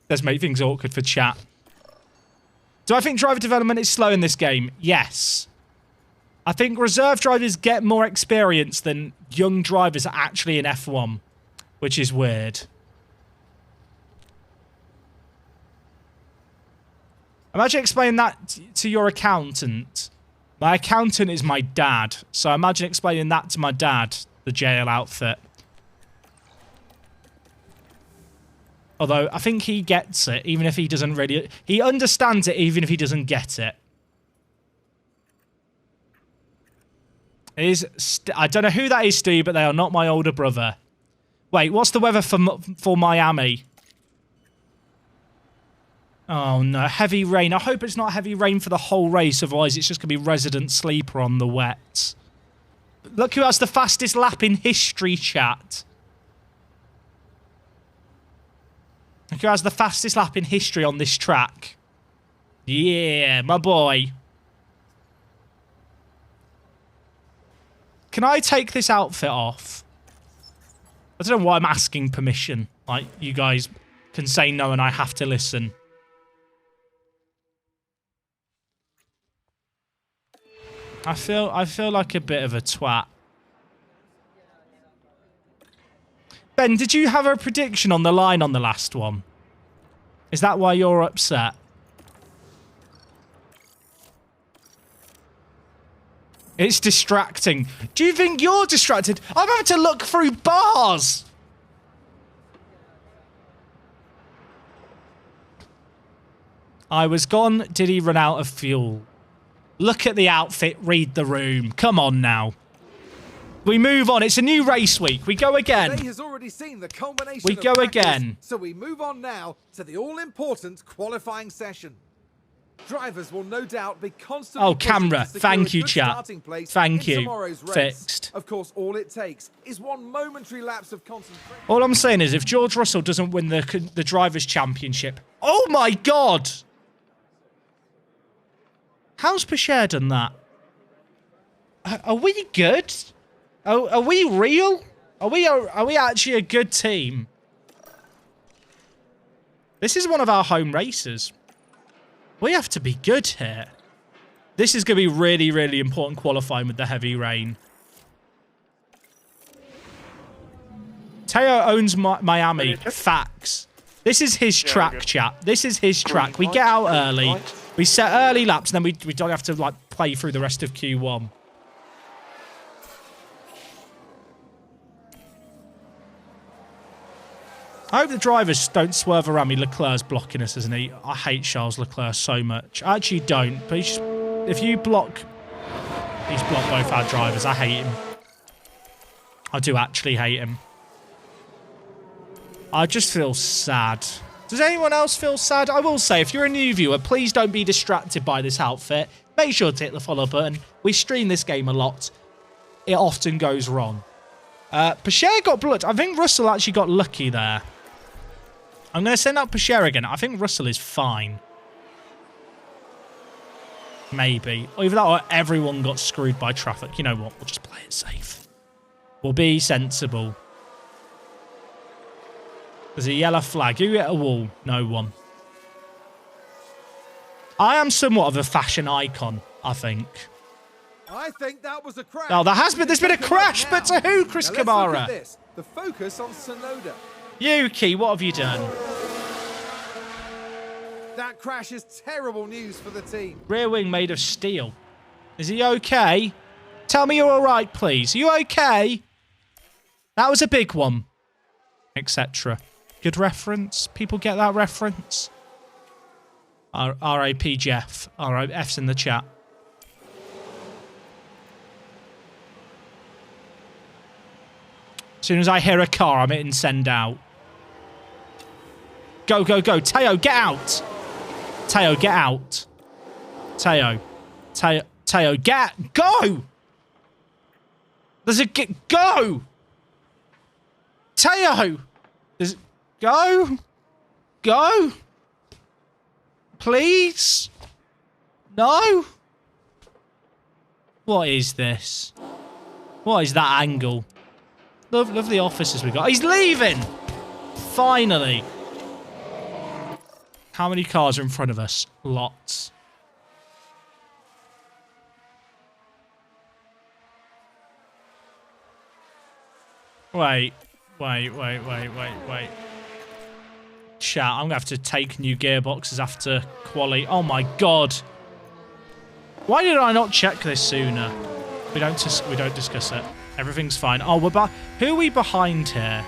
Let's make things awkward for chat. Do I think driver development is slow in this game? Yes. I think reserve drivers get more experience than young drivers actually in F1, which is weird. Imagine explaining that to your accountant. My accountant is my dad, so imagine explaining that to my dad, the jail outfit. Although, I think he gets it, even if he doesn't really... He understands it, even if he doesn't get it. I don't know who that is, Stu, but they are not my older brother. Wait, what's the weather for Miami? Oh, no. Heavy rain. I hope it's not heavy rain for the whole race, otherwise it's just going to be resident sleeper on the wet. Look who has the fastest lap in history, chat. Look who has the fastest lap in history on this track. Yeah, my boy. Can I take this outfit off? I don't know why I'm asking permission. Like, you guys can say no and I have to listen. I feel like a bit of a twat. Ben, did you have a prediction on the line on the last one? Is that why you're upset? It's distracting. Do you think you're distracted? I'm having to look through bars. I was gone. Did he run out of fuel? Look at the outfit. Read the room. Come on now. We move on. It's a new race week. We go again. Day has already seen the culmination We of go practice, again. So we move on now to the all-important qualifying session. Drivers will no doubt be constantly pushing camera. to secure Thank a you, good chat. starting place Thank in you. tomorrow's race. Fixed. Of course, all it takes is one momentary lapse of concentration. All I'm saying is if George Russell doesn't win the Drivers' Championship... Oh, my God! How's Pichère done that? Are we good? Are we real? Are we actually a good team? This is one of our home races. We have to be good here. This is going to be really, really important qualifying with the heavy rain. Teo owns Miami. Facts. This is his track, chat. This is his track. We get out early. We set early laps, and then we don't have to like play through the rest of Q1. I hope the drivers don't swerve around me. Leclerc's blocking us, isn't he? I hate Charles Leclerc so much. I actually don't. But if you block... He's blocked both our drivers. I hate him. I do actually hate him. I just feel sad. Does anyone else feel sad? I will say, if you're a new viewer, please don't be distracted by this outfit. Make sure to hit the follow button. We stream this game a lot. It often goes wrong. Pichère got blocked. I think Russell actually got lucky there. I'm going to send out Pichère again. I think Russell is fine. Maybe. Or either that or everyone got screwed by traffic. You know what? We'll just play it safe. We'll be sensible. There's a yellow flag. Who hit a wall? No one. I am somewhat of a fashion icon, I think. I think that was a crash. Oh, there's been a crash, but to who, Chris Now let's look Kamara? at this. The focus on Tsunoda. Yuki, what have you done? That crash is terrible news for the team. Rear wing made of steel. Is he okay? Tell me you're all right, please. Are you okay? That was a big one. Etc. Good reference. People get that reference. R.I.P. Jeff. F's in the chat. As soon as I hear a car, I'm hitting send out. Go, go, go. Teo, get out. Teo, get out. Teo. Teo, go! There's a go! Teo! Go! Please? No? What is this? What is that angle? Love the officers we got. He's leaving! Finally. How many cars are in front of us? Lots. Wait. Chat, I'm going to have to take new gearboxes after quali. Oh my god. Why did I not check this sooner? We don't discuss it. Everything's fine. Oh, who are we behind here?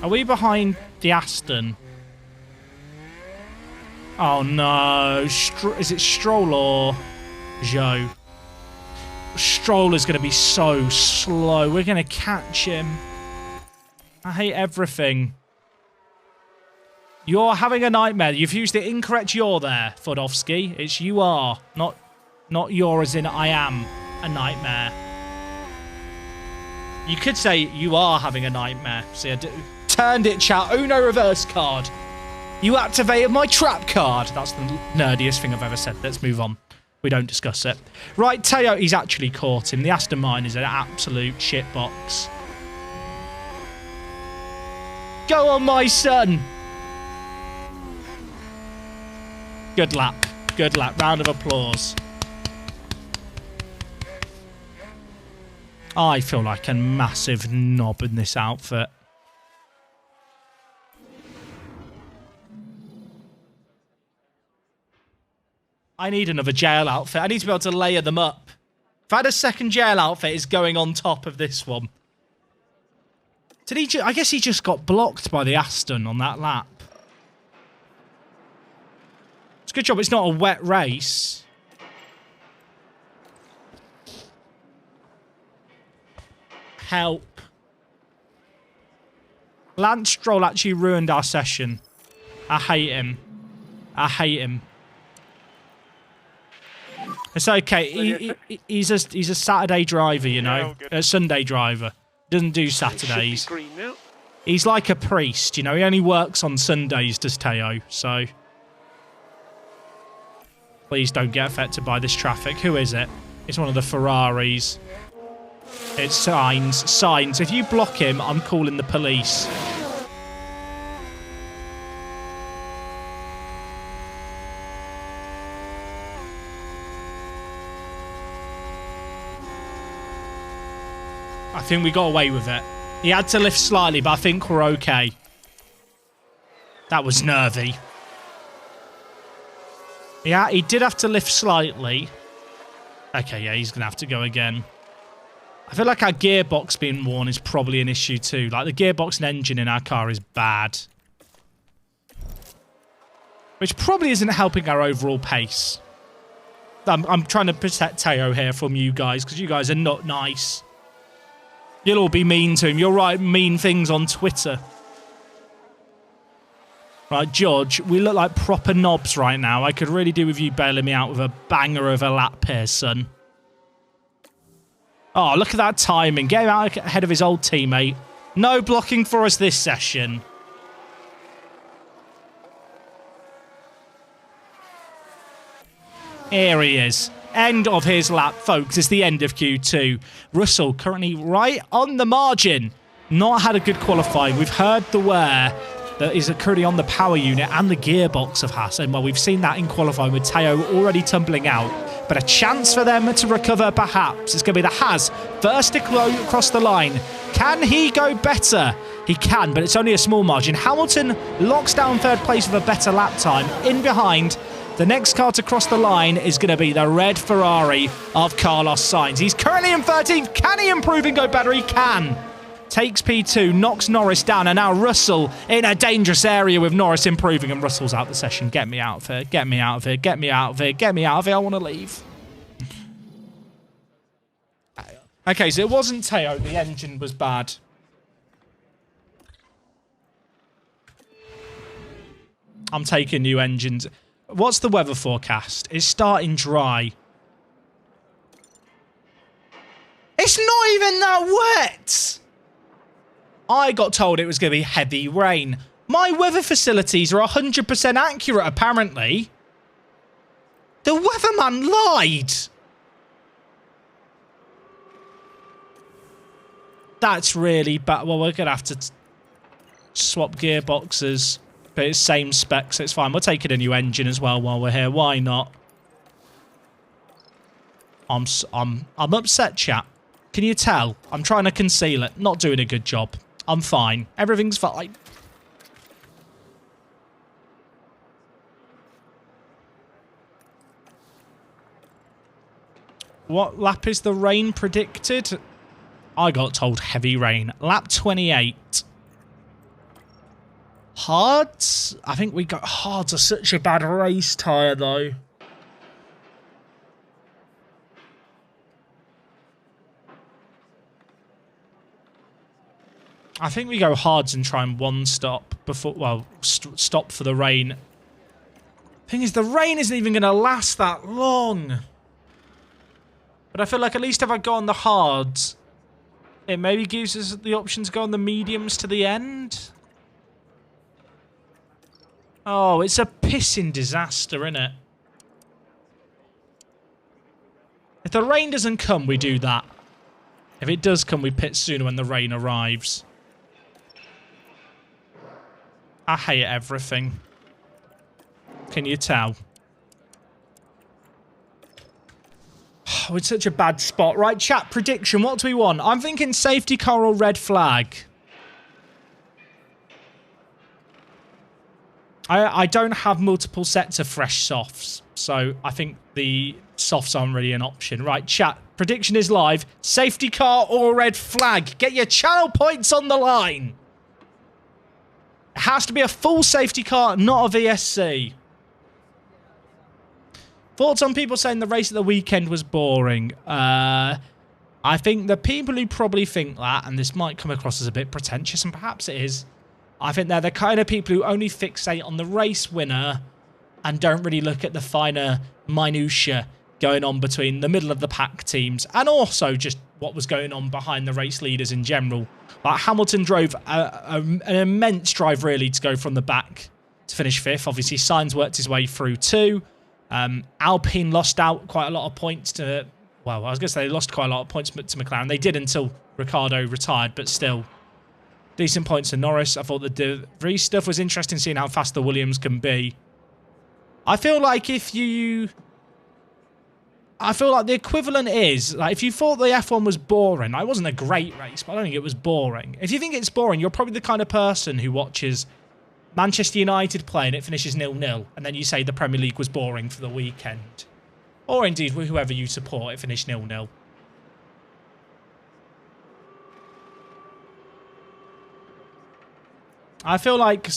Are we behind the Aston? Oh no. Is it Stroll or Joe? Stroll is going to be so slow. We're going to catch him. I hate everything. You're having a nightmare. You've used the incorrect "you're" there, Fodovsky. It's "you are," not "you're" as in "I am a nightmare." You could say "you are having a nightmare." See, I turned it, chat. Uno reverse card. You activated my trap card. That's the nerdiest thing I've ever said. Let's move on. We don't discuss it. Right, Teo, he's actually caught him. The Aston Martin is an absolute shitbox. Go on, my son. Good lap. Good lap. Round of applause. I feel like a massive knob in this outfit. I need another jail outfit. I need to be able to layer them up. If I had a second jail outfit, it's going on top of this one. Did he? I guess he just got blocked by the Aston on that lap. It's a good job it's not a wet race. Help. Lance Stroll actually ruined our session. I hate him. I hate him. It's okay. He's a Saturday driver, you know, a Sunday driver. Doesn't do Saturdays. He's like a priest, you know. He only works on Sundays, does Teo? So please don't get affected by this traffic. Who is it? It's one of the Ferraris. It's Signs. Signs. If you block him, I'm calling the police. I think we got away with it. He had to lift slightly, but I think we're okay. That was nervy. Yeah, he did have to lift slightly. Okay, yeah, he's going to have to go again. I feel like our gearbox being worn is probably an issue too. Like, the gearbox and engine in our car is bad. Which probably isn't helping our overall pace. I'm trying to protect Teo here from you guys, because you guys are not nice. You'll all be mean to him. You'll write mean things on Twitter. Right, George, we look like proper knobs right now. I could really do with you bailing me out with a banger of a lap here, son. Oh, look at that timing. Get him out ahead of his old teammate. No blocking for us this session. Here he is. End of his lap, folks. It's the end of Q2. Russell currently right on the margin. Not had a good qualifying. We've heard the wear that is currently on the power unit and the gearbox of Haas. And well, we've seen that in qualifying with Teo already tumbling out. But a chance for them to recover, perhaps. It's going to be the Haas first to go across the line. Can he go better? He can, but it's only a small margin. Hamilton locks down third place with a better lap time. In behind, the next car to cross the line is going to be the red Ferrari of Carlos Sainz. He's currently in 13th. Can he improve and go better? He can. Takes P2, knocks Norris down, and now Russell in a dangerous area with Norris improving, and Russell's out the session. Get me out of here. Get me out of here. Get me out of here. Get me out of here. I want to leave. Okay, so it wasn't Teo. The engine was bad. I'm taking new engines. What's the weather forecast? It's starting dry. It's not even that wet! I got told it was going to be heavy rain. My weather facilities are 100% accurate, apparently. The weatherman lied. That's really bad. Well, we're going to have to swap gearboxes. But it's same specs, so it's fine. We'll take it a new engine as well while we're here. Why not? I'm upset, chat. Can you tell? I'm trying to conceal it. Not doing a good job. I'm fine. Everything's fine. What lap is the rain predicted? I got told heavy rain. Lap 28. Hards? I think we got Hards are such a bad race tyre though. I think we go Hards and try and one stop before, well, stop for the rain. Thing is, the rain isn't even going to last that long. But I feel like at least if I go on the Hards, it maybe gives us the option to go on the mediums to the end. Oh, it's a pissing disaster, isn't it? If the rain doesn't come, we do that. If it does come, we pit sooner when the rain arrives. I hate everything. Can you tell? Oh, it's such a bad spot. Right, chat, prediction. What do we want? I'm thinking safety car or red flag. I don't have multiple sets of fresh softs, so I think the softs aren't really an option. Right, chat, prediction is live. Safety car or red flag. Get your channel points on the line. It has to be a full safety car, not a VSC. Thoughts on people saying the race at the weekend was boring? I think the people who probably think that, and this might come across as a bit pretentious, and perhaps it is, I think they're the kind of people who only fixate on the race winner and don't really look at the finer minutiae going on between the middle of the pack teams and also just what was going on behind the race leaders in general. Like Hamilton drove an immense drive, really, to go from the back to finish fifth. Obviously, Sainz worked his way through too. Alpine lost out quite a lot of points to... Well, I was going to say they lost quite a lot of points to McLaren. They did until Ricciardo retired, but still... Decent points to Norris. I thought the De Vries stuff was interesting, seeing how fast the Williams can be. I feel like if you... I feel like the equivalent is, like, if you thought the F1 was boring, it wasn't a great race, but I don't think it was boring. If you think it's boring, you're probably the kind of person who watches Manchester United play and it finishes 0-0, and then you say the Premier League was boring for the weekend. Or indeed, whoever you support, it finished 0-0. I feel like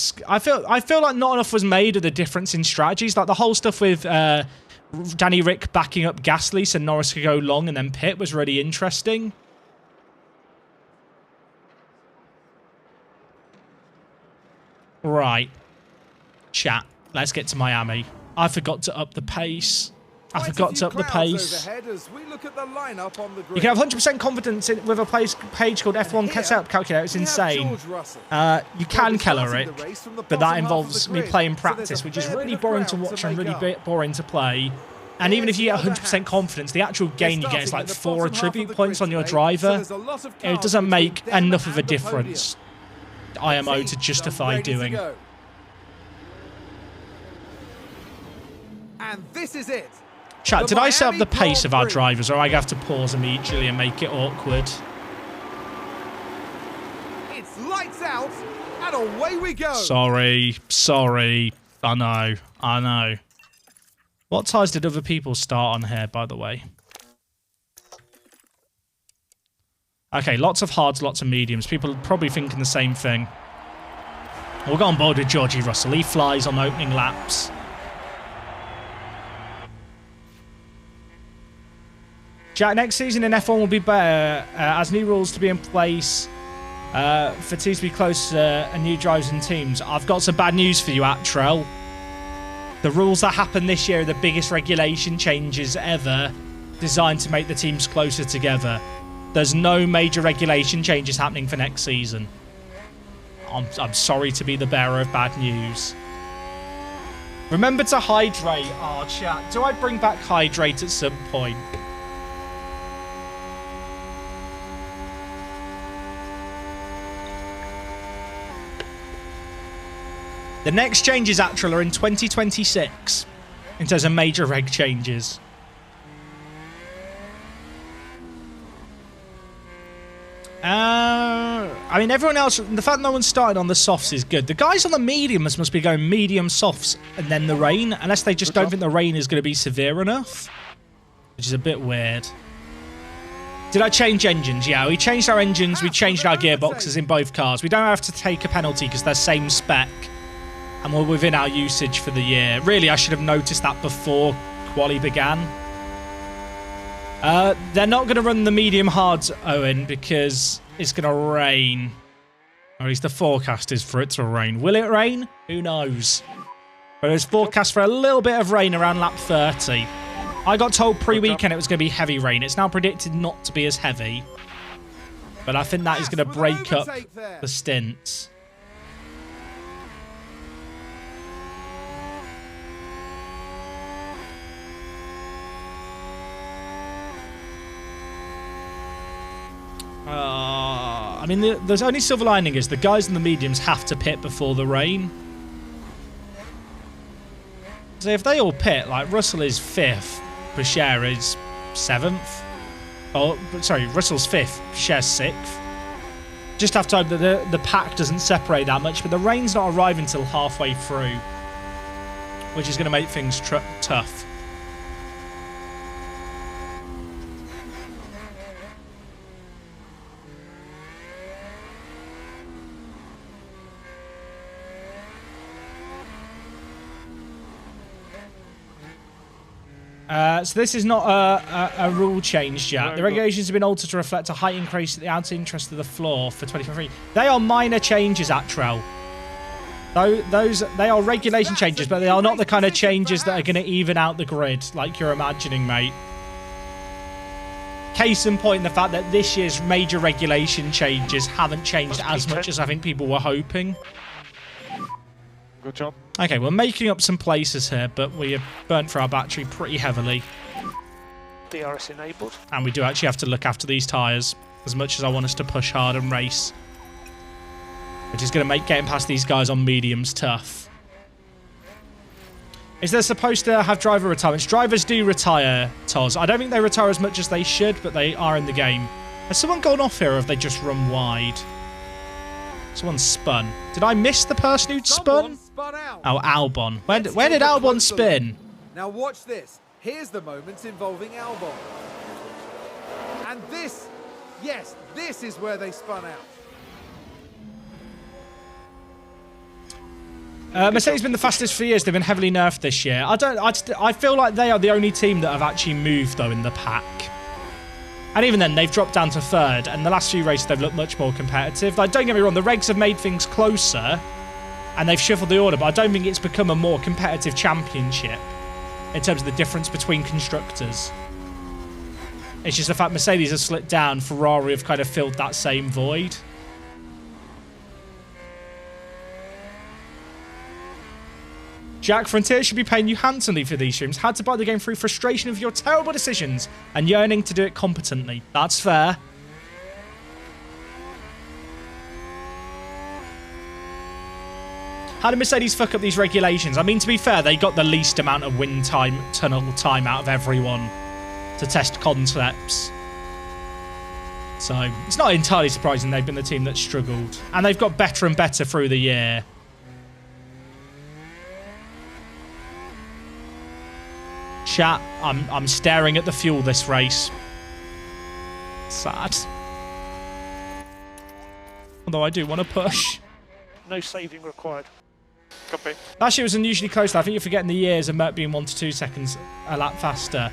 not enough was made of the difference in strategies. Like the whole stuff with Danny Rick backing up Gasly so Norris could go long and then pit was really interesting. Right. Chat. Let's get to Miami. I forgot to up the pace. I forgot to up the pace. You can have 100% confidence with a page called F1 Setup Calculator. It's insane. You can color it, but that involves me playing practice, which is really boring to watch and really boring to play. And even if you get 100% confidence, the actual gain you get is like 4 attribute points on your driver. It doesn't make enough of a difference, IMO, to justify doing. And this is it. Chat, did I set up the pace of our drivers, or I have to pause immediately and make it awkward? It's lights out, and away we go. Sorry. I know. What tyres did other people start on here, by the way? Okay, lots of hards, lots of mediums. People are probably thinking the same thing. We'll go on board with Georgie Russell. He flies on opening laps. Jack, next season in F1 will be better as new rules to be in place for teams to be closer and new drivers and teams. I've got some bad news for you, Atrell. The rules that happen this year are the biggest regulation changes ever, designed to make the teams closer together. There's no major regulation changes happening for next season. I'm sorry to be the bearer of bad news. Remember to hydrate. Oh, chat. Do I bring back hydrate at some point? The next changes, actually, are in 2026 in terms of major reg changes. I mean, everyone else, the fact no one started on the softs is good. The guys on the mediums must be going medium softs and then the rain, unless they just don't think the rain is going to be severe enough, which is a bit weird. Did I change engines? Yeah, we changed our engines. We changed our gearboxes in both cars. We don't have to take a penalty because they're same spec. And we're within our usage for the year. Really, I should have noticed that before quali began. They're not going to run the medium hards, Owen, because it's going to rain. Or at least the forecast is for it to rain. Will it rain? Who knows? But it's forecast for a little bit of rain around lap 30. I got told pre-weekend it was going to be heavy rain. It's now predicted not to be as heavy. But I think that is going to break up the stints. I mean, there's only silver lining is the guys in the mediums have to pit before the rain. So if they all pit, like Russell is 5th, Bashir is 7th. Oh, sorry, Russell's 5th, Bashir's 6th. Just have to hope that the pack doesn't separate that much, but the rain's not arriving until halfway through, which is going to make things tough. So this is not a rule change yet. The regulations have been altered to reflect a height increase at the outer interest of the floor for 2023. They are minor changes, Atrel. They are regulation changes, but they are not the kind of changes that are going to even out the grid like you're imagining, mate. Case in point, the fact that this year's major regulation changes haven't changed as much as I think people were hoping. Good job. Okay, we're making up some places here, but we have burnt through our battery pretty heavily. DRS enabled. And we do actually have to look after these tyres, as much as I want us to push hard and race. Which is going to make getting past these guys on mediums tough. Is there supposed to have driver retirements? Drivers do retire, Toz. I don't think they retire as much as they should, but they are in the game. Has someone gone off here, or have they just run wide? Someone spun. Did I miss the person who'd spun? Oh, Albon. Where did Albon spin? Now watch this. Here's the moments involving Albon. And this, yes, this is where they spun out. Mercedes has been the fastest for years. They've been heavily nerfed this year. I feel like they are the only team that have actually moved, though, in the pack. And even then, they've dropped down to 3rd. And the last few races, they've looked much more competitive. Like, don't get me wrong, the regs have made things closer. And they've shuffled the order. But I don't think it's become a more competitive championship in terms of the difference between constructors. It's just the fact Mercedes has slipped down. Ferrari have kind of filled that same void. Jack, Frontier should be paying you handsomely for these streams. Had to buy the game through frustration of your terrible decisions and yearning to do it competently. That's fair. How did Mercedes fuck up these regulations? I mean, to be fair, they got the least amount of wind time, tunnel time out of everyone to test concepts. So it's not entirely surprising they've been the team that struggled. And they've got better and better through the year. Chat, I'm staring at the fuel this race. Sad. Although I do want to push. No saving required. Copy. Last year was unusually close. I think you're forgetting the years of Merc being 1 to 2 seconds a lap faster.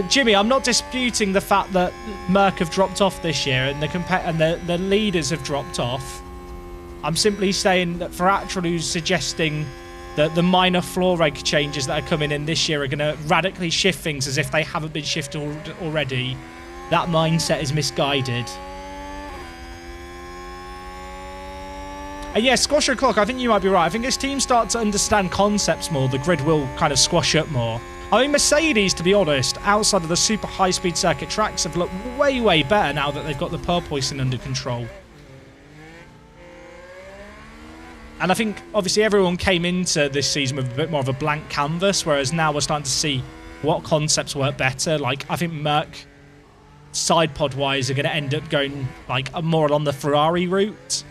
Jimmy, I'm not disputing the fact that Merc have dropped off this year and the leaders have dropped off. I'm simply saying that for Atrel, who's suggesting the minor floor reg changes that are coming in this year are going to radically shift things as if they haven't been shifted already. That mindset is misguided. And yeah, squash your clock. I think you might be right. I think as teams start to understand concepts more, the grid will kind of squash up more. I mean, Mercedes, to be honest, outside of the super high-speed circuit tracks, have looked way, way better now that they've got the porpoising under control. And I think, obviously, everyone came into this season with a bit more of a blank canvas, whereas now we're starting to see what concepts work better. Like, I think Merc, side pod-wise, are going to end up going, like, more along the Ferrari route.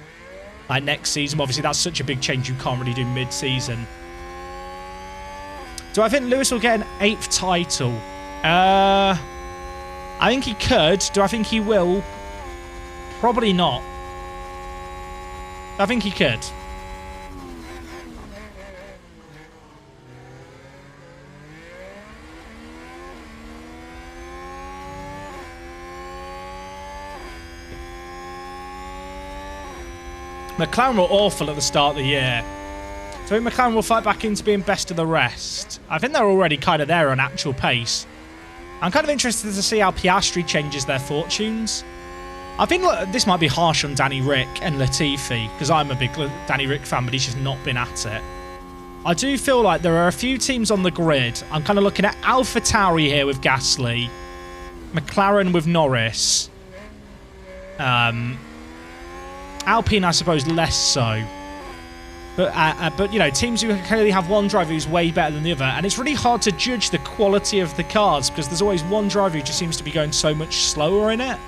Like, next season. Obviously, that's such a big change you can't really do mid-season. Do I think Lewis will get an 8th title? I think he could. Do I think he will? Probably not. I think he could. McLaren were awful at the start of the year. So I think McLaren will fight back into being best of the rest. I think they're already kind of there on actual pace. I'm kind of interested to see how Piastri changes their fortunes. I think this might be harsh on Danny Rick and Latifi, because I'm a big Danny Rick fan, but he's just not been at it. I do feel like there are a few teams on the grid. I'm kind of looking at AlphaTauri here with Gasly, McLaren with Norris, Alpine, I suppose, less so. But you know, teams who clearly have one driver who's way better than the other, and it's really hard to judge the quality of the cars because there's always one driver who just seems to be going so much slower in it.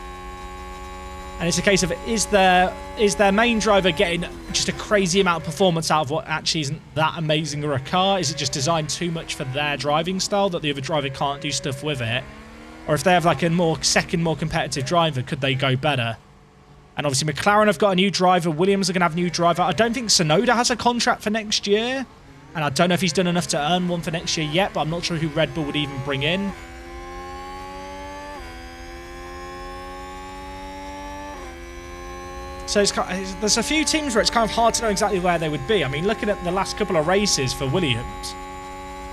And it's a case of, is their main driver getting just a crazy amount of performance out of what actually isn't that amazing of a car? Is it just designed too much for their driving style that the other driver can't do stuff with it? Or if they have like a more competitive driver, could they go better? And obviously McLaren have got a new driver. Williams are going to have a new driver. I don't think Tsunoda has a contract for next year. And I don't know if he's done enough to earn one for next year yet, but I'm not sure who Red Bull would even bring in. So there's a few teams where it's kind of hard to know exactly where they would be. I mean, looking at the last couple of races for Williams,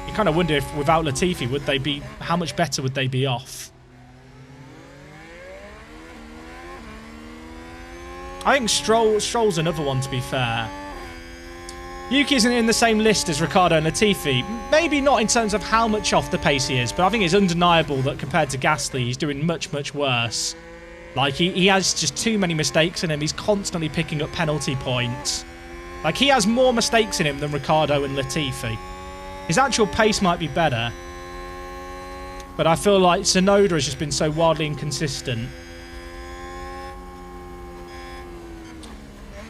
you kind of wonder if without Latifi, would they be, how much better would they be off? I think Stroll's another one, to be fair. Yuki isn't in the same list as Ricciardo and Latifi. Maybe not in terms of how much off the pace he is, but I think it's undeniable that compared to Gasly, he's doing much, much worse. Like, he has just too many mistakes in him. He's constantly picking up penalty points. Like, he has more mistakes in him than Ricciardo and Latifi. His actual pace might be better, but I feel like Tsunoda has just been so wildly inconsistent.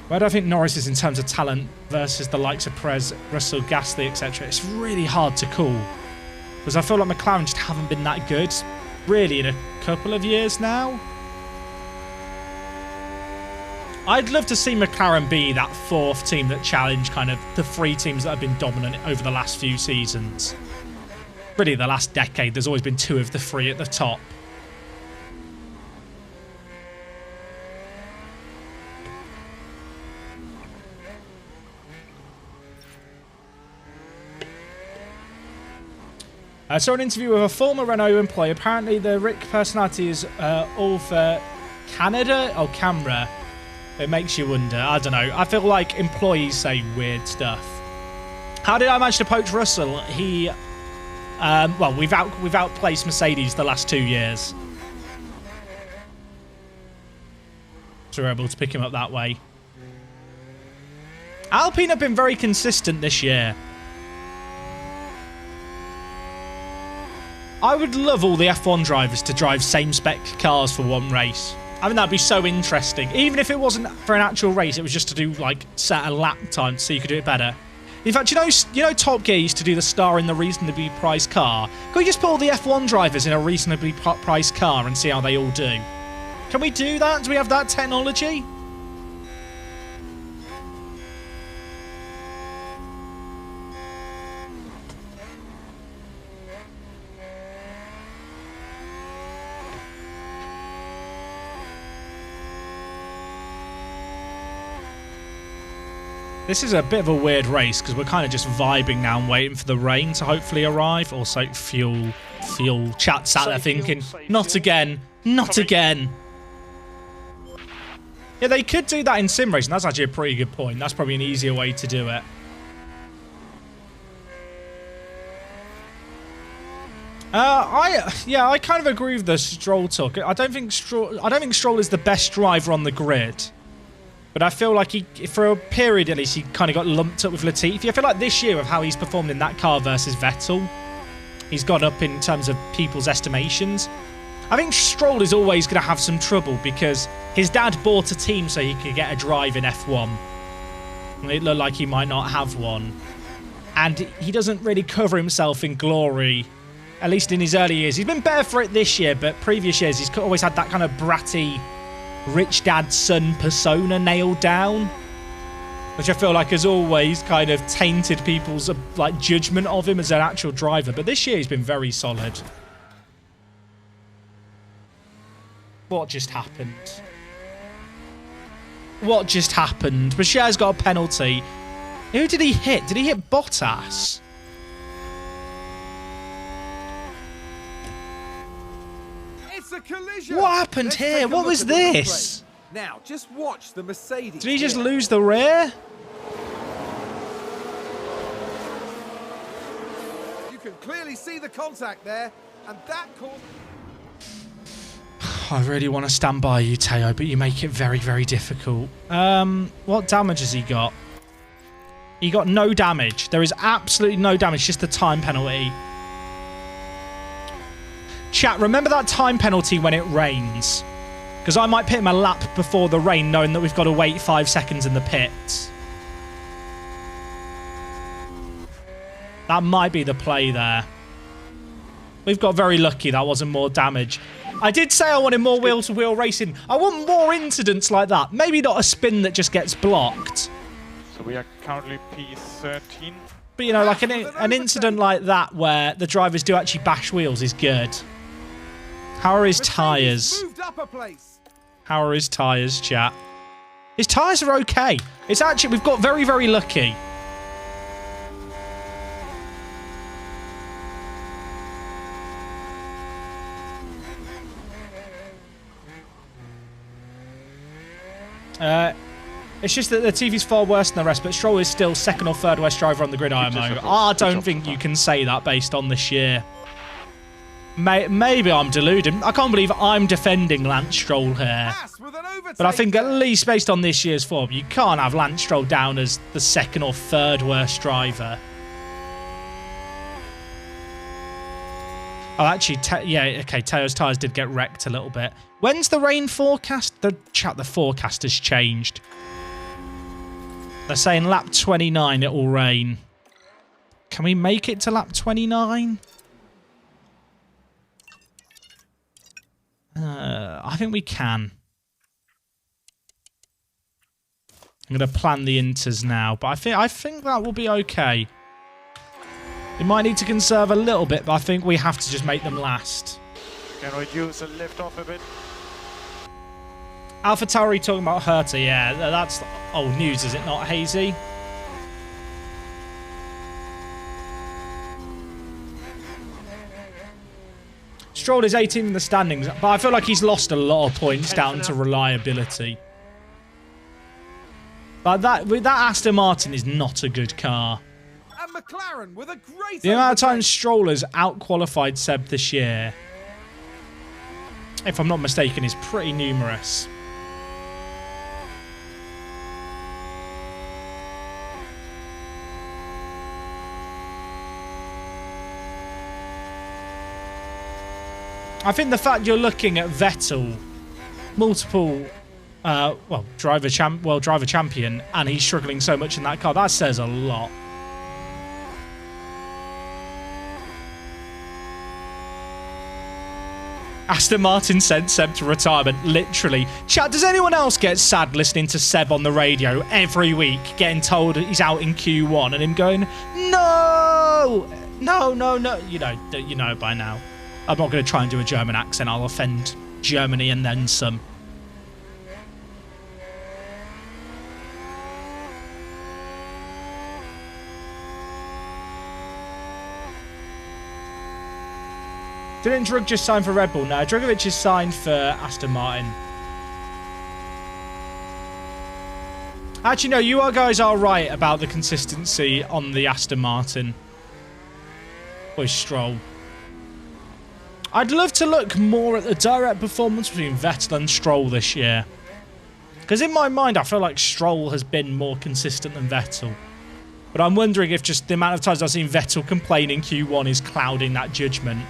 Where do I think Norris is in terms of talent versus the likes of Perez, Russell, Gasly, etc.? It's really hard to call. Because I feel like McLaren just haven't been that good, really, in a couple of years now. I'd love to see McLaren be that fourth team that challenge kind of the three teams that have been dominant over the last few seasons. Really, the last decade, there's always been two of the three at the top. I saw an interview with a former Renault employee. Apparently, the Rick personality is all for Canada or camera. It makes you wonder. I don't know. I feel like employees say weird stuff. How did I manage to poach Russell? He, well, we've outplaced Mercedes the last 2 years, so we're able to pick him up that way. Alpine have been very consistent this year. I would love all the F1 drivers to drive same spec cars for one race. I mean, that'd be so interesting. Even if it wasn't for an actual race, it was just to do, like, set a lap time so you could do it better. In fact, you know Top Gear used to do the star in the reasonably priced car? Can we just put all the F1 drivers in a reasonably priced car and see how they all do? Can we do that? Do we have that technology? This is a bit of a weird race because we're kind of just vibing now and waiting for the rain to hopefully arrive. Also, fuel. Chat sat there thinking, not again, not again. Yeah, they could do that in sim racing. That's actually a pretty good point. That's probably an easier way to do it. I kind of agree with the Stroll talk. I don't think Stroll is the best driver on the grid. But I feel like for a period at least, he kind of got lumped up with Latifi. I feel like this year, with how he's performed in that car versus Vettel, he's gone up in terms of people's estimations. I think Stroll is always going to have some trouble because his dad bought a team so he could get a drive in F1. And it looked like he might not have one. And he doesn't really cover himself in glory, at least in his early years. He's been better for it this year, but previous years he's always had that kind of bratty rich dad son persona nailed down, which I feel like has always kind of tainted people's like judgment of him as an actual driver. But this year he's been very solid. What just happened? What just happened? Bashir's got a penalty. Who did he hit? Did he hit Bottas? It's a collision. What happened here? What was this? Now, just watch the Mercedes. Did he just lose the rear? You can clearly see the contact there, and that caused... I really want to stand by you, Teo, but you make it very, very difficult. What damage has he got? He got no damage. There is absolutely no damage, just the time penalty. Chat, remember that time penalty when it rains? Because I might pit him a lap before the rain, knowing that we've got to wait 5 seconds in the pits. That might be the play there. We've got very lucky that wasn't more damage. I did say I wanted more wheel-to-wheel racing. I want more incidents like that. Maybe not a spin that just gets blocked. So we are currently P13. But, you know, like an incident like that where the drivers do actually bash wheels is good. How are his tyres? How are his tyres, chat? His tyres are okay. It's actually, we've got very, very lucky. It's just that the TV's far worse than the rest, but Stroll is still second or third worst driver on the grid IMO. I don't think you can say that based on this year. Maybe I'm deluded. I can't believe I'm defending Lance Stroll here. But I think at least based on this year's form, you can't have Lance Stroll down as the second or third worst driver. Oh, actually, yeah, okay, Teo's tyres did get wrecked a little bit. When's the rain forecast? The forecast has changed. They're saying lap 29 it will rain. Can we make it to lap 29? I think we can. I'm going to plan the inters now, but I think that will be okay. We might need to conserve a little bit, but I think we have to just make them last. Can reduce and lift off a bit. AlphaTauri talking about Herta, yeah, that's old news, is it not, Hazy? Stroll is 18th in the standings, but I feel like he's lost a lot of points down to reliability. But that Aston Martin is not a good car. And McLaren with a great the amount of times Stroll has out-qualified Seb this year, if I'm not mistaken, is pretty numerous. I think the fact you're looking at Vettel, multiple, world driver champion, and he's struggling so much in that car, that says a lot. Aston Martin sent Seb to retirement, literally. Chat, does anyone else get sad listening to Seb on the radio every week, getting told he's out in Q1, and him going, no, no, no, no. You know by now. I'm not going to try and do a German accent. I'll offend Germany and then some. Didn't Drug just sign for Red Bull? No, Drugovic is signed for Aston Martin. Actually, no, you guys are right about the consistency on the Aston Martin. Or Stroll. I'd love to look more at the direct performance between Vettel and Stroll this year. Because in my mind, I feel like Stroll has been more consistent than Vettel. But I'm wondering if just the amount of times I've seen Vettel complain in Q1 is clouding that judgment.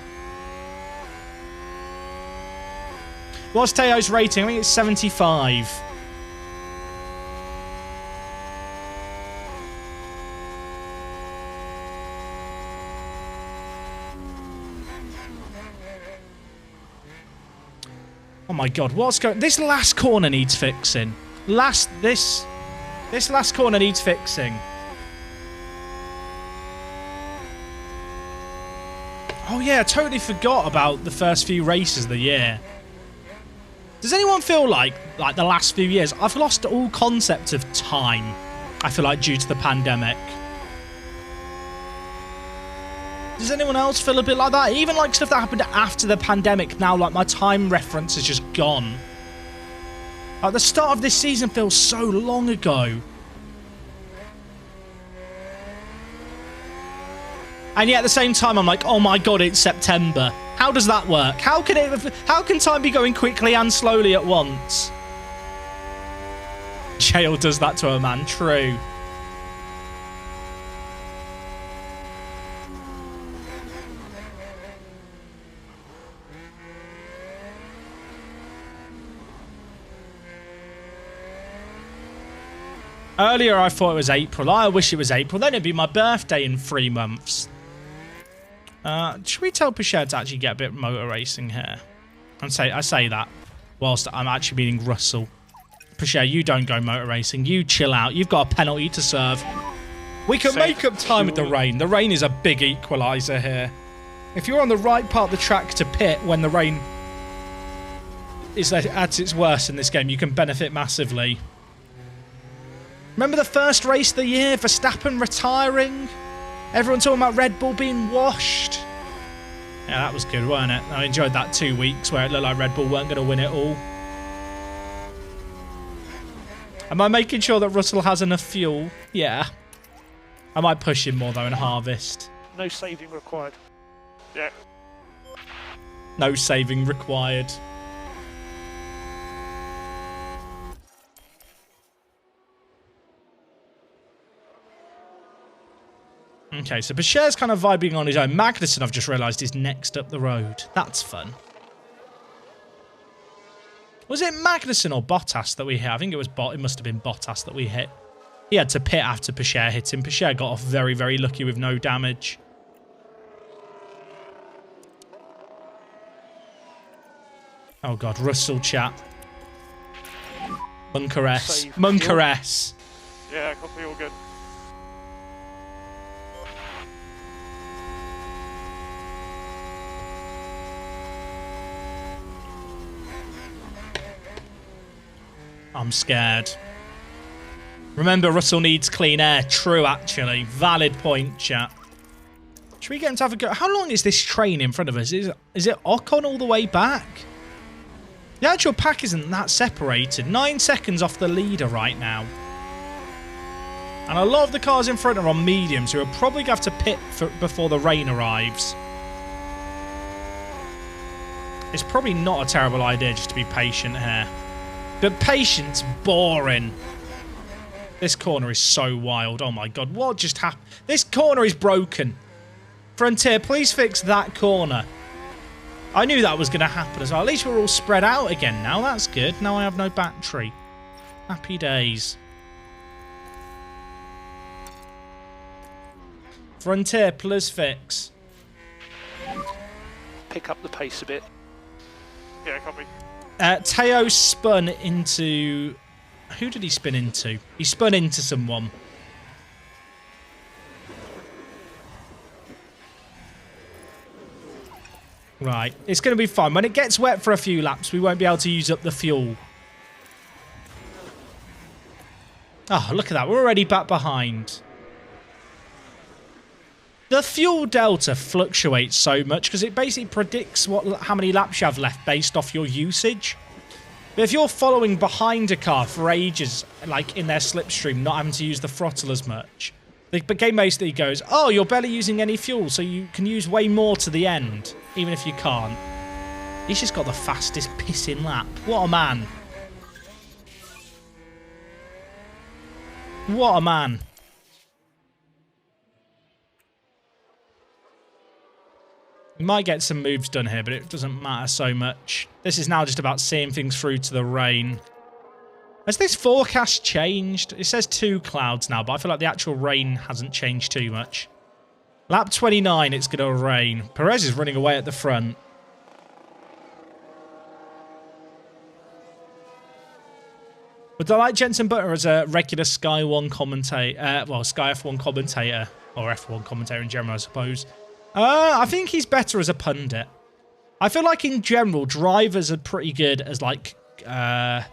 What's Teo's rating? I think it's 75. Oh my god, what's going... This last corner needs fixing. This last corner needs fixing. Oh yeah, I totally forgot about the first few races of the year. Does anyone feel like the last few years, I've lost all concept of time, I feel like, due to the pandemic? Does anyone else feel a bit like that? Even like stuff that happened after the pandemic now, like my time reference is just gone. Like the start of this season feels so long ago. And yet at the same time I'm like, oh my god, it's September. How does that work? How can time be going quickly and slowly at once? Jail does that to a man, true. Earlier I thought it was April. I wish it was April. Then it'd be my birthday in 3 months. Should we tell Pichette to actually get a bit of motor racing here? I say that whilst I'm actually meaning Russell. Pichette, you don't go motor racing. You chill out. You've got a penalty to serve. We can make up time with the rain. The rain is a big equaliser here. If you're on the right part of the track to pit when the rain is at its worst in this game, you can benefit massively. Remember the first race of the year? Verstappen retiring? Everyone talking about Red Bull being washed? Yeah, that was good, wasn't it? I enjoyed that 2 weeks where it looked like Red Bull weren't going to win it all. Am I making sure that Russell has enough fuel? Yeah. I might push him more, though, in harvest. No saving required. Yeah. No saving required. Okay, so Bichet's kind of vibing on his own. Magnussen, I've just realised, is next up the road. That's fun. Was it Magnussen or Bottas that we hit? I think it was It must have been Bottas that we hit. He had to pit after Pichette hit him. Pichette got off very, very lucky with no damage. Oh god, Russell chat. Bunker S. Bunker S. Yeah, copy, all good. I'm scared. Remember, Russell needs clean air. True, actually. Valid point, chat. Should we get him to have a go? How long is this train in front of us? Is it Ocon all the way back? The actual pack isn't that separated. 9 seconds off the leader right now. And a lot of the cars in front are on mediums, who are probably going to have to pit before the rain arrives. It's probably not a terrible idea just to be patient here. But patience, boring. This corner is so wild. Oh my god, what just happened? This corner is broken. Frontier, please fix that corner. I knew that was going to happen as well. At least we're all spread out again now. That's good. Now I have no battery. Happy days. Frontier, please fix. Pick up the pace a bit. Yeah, copy. Teo spun into... Who did he spin into? He spun into someone. Right. It's going to be fun. When it gets wet for a few laps, we won't be able to use up the fuel. Oh, look at that. We're already back behind. The fuel delta fluctuates so much because it basically predicts how many laps you have left based off your usage. But if you're following behind a car for ages, like in their slipstream, not having to use the throttle as much, the game basically goes, oh, you're barely using any fuel, so you can use way more to the end, even if you can't. He's just got the fastest pissing lap. What a man. What a man. We might get some moves done here, but it doesn't matter so much. This is now just about seeing things through to the rain. Has this forecast changed? It says 2 clouds now, but I feel like the actual rain hasn't changed too much. Lap 29, it's going to rain. Perez is running away at the front. Would I like Jensen Butler as a regular Sky 1 commentator? Well, Sky F1 commentator, or F1 commentator in general, I suppose. I think he's better as a pundit. I feel like in general, drivers are pretty good as like kind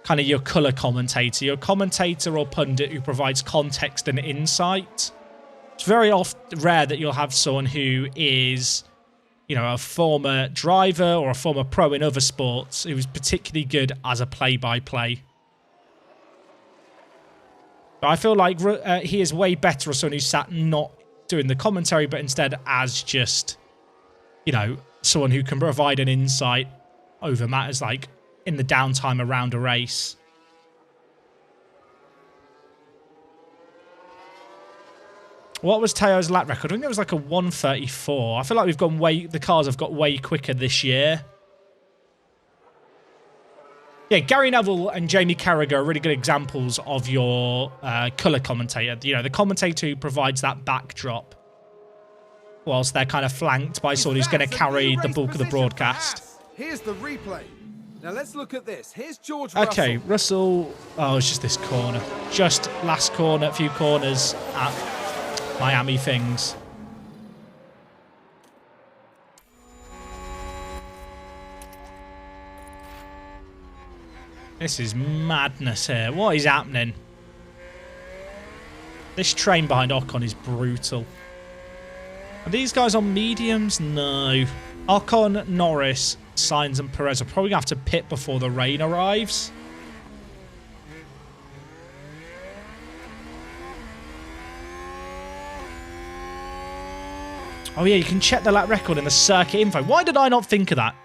of your colour commentator. Your commentator or pundit who provides context and insight. It's very rare that you'll have someone who is, you know, a former driver or a former pro in other sports who's particularly good as a play-by-play. But I feel like he is way better as someone who's sat not doing the commentary, but instead as just, you know, someone who can provide an insight over matters like in the downtime around a race. What was Teo's lap record? I think it was like a 134. I feel like we've gone the cars have got way quicker this year. Yeah, Gary Neville and Jamie Carragher are really good examples of your colour commentator. You know, the commentator who provides that backdrop whilst they're kind of flanked by someone who's going to carry the bulk of the broadcast. Here's the replay. Now let's look at this. Here's George Okay, Russell. Oh, it's just this corner. Just last corner, a few corners at Miami things. This is madness here. What is happening? This train behind Ocon is brutal. Are these guys on mediums? No. Ocon, Norris, Sainz and Perez are probably going to have to pit before the rain arrives. Oh yeah, you can check the lap record in the circuit info. Why did I not think of that?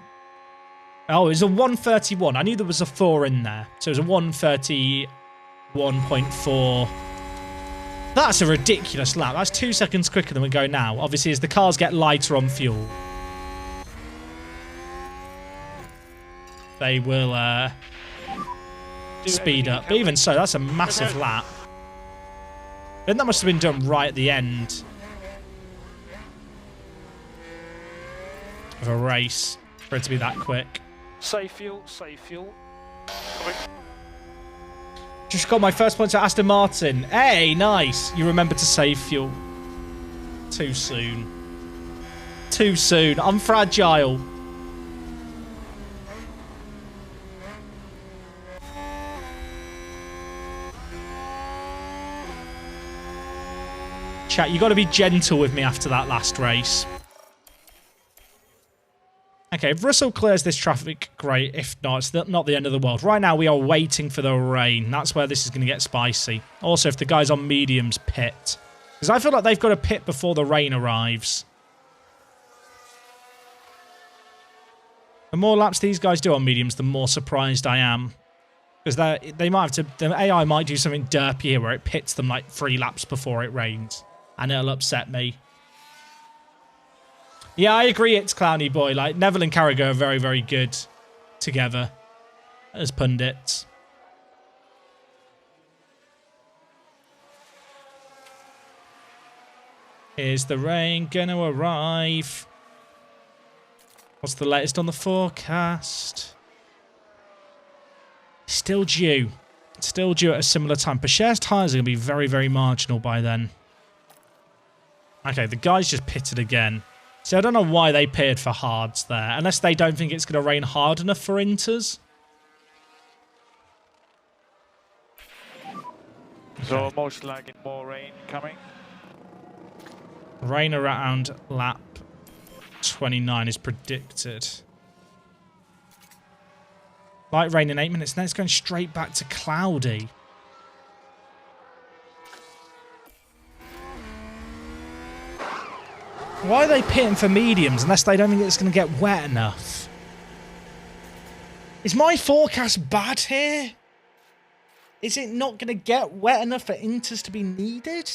Oh, it was a 131. I knew there was a 4 in there. So it was a 131.4. That's a ridiculous lap. That's 2 seconds quicker than we go now. Obviously, as the cars get lighter on fuel, they will speed up. But even so, that's a massive lap. Then that must have been done right at the end of a race for it to be that quick. Save fuel, save fuel. Just got my first points at Aston Martin. Hey, nice. You remember to save fuel. Too soon. Too soon. I'm fragile. Chat, you got to be gentle with me after that last race. Okay, if Russell clears this traffic, great. If not, it's not the end of the world. Right now, we are waiting for the rain. That's where this is going to get spicy. Also, if the guys on mediums pit. Because I feel like they've got to pit before the rain arrives. The more laps these guys do on mediums, the more surprised I am. Because they might have to... The AI might do something derpy here where it pits them like 3 laps before it rains. And it'll upset me. Yeah, I agree it's Clowny Boy. Like, Neville and Carragher are very, very good together as pundits. Is the rain gonna arrive? What's the latest on the forecast? Still due. Still due at a similar time. Pacher's tyres are going to be very, very marginal by then. Okay, the guys just pitted again. So I don't know why they pitted for hards there. Unless they don't think it's going to rain hard enough for inters. So most likely more rain coming. Rain around lap 29 is predicted. Light rain in 8 minutes. Then it's going straight back to cloudy. Why are they pitting for mediums unless they don't think it's going to get wet enough? Is my forecast bad here? Is it not going to get wet enough for inters to be needed?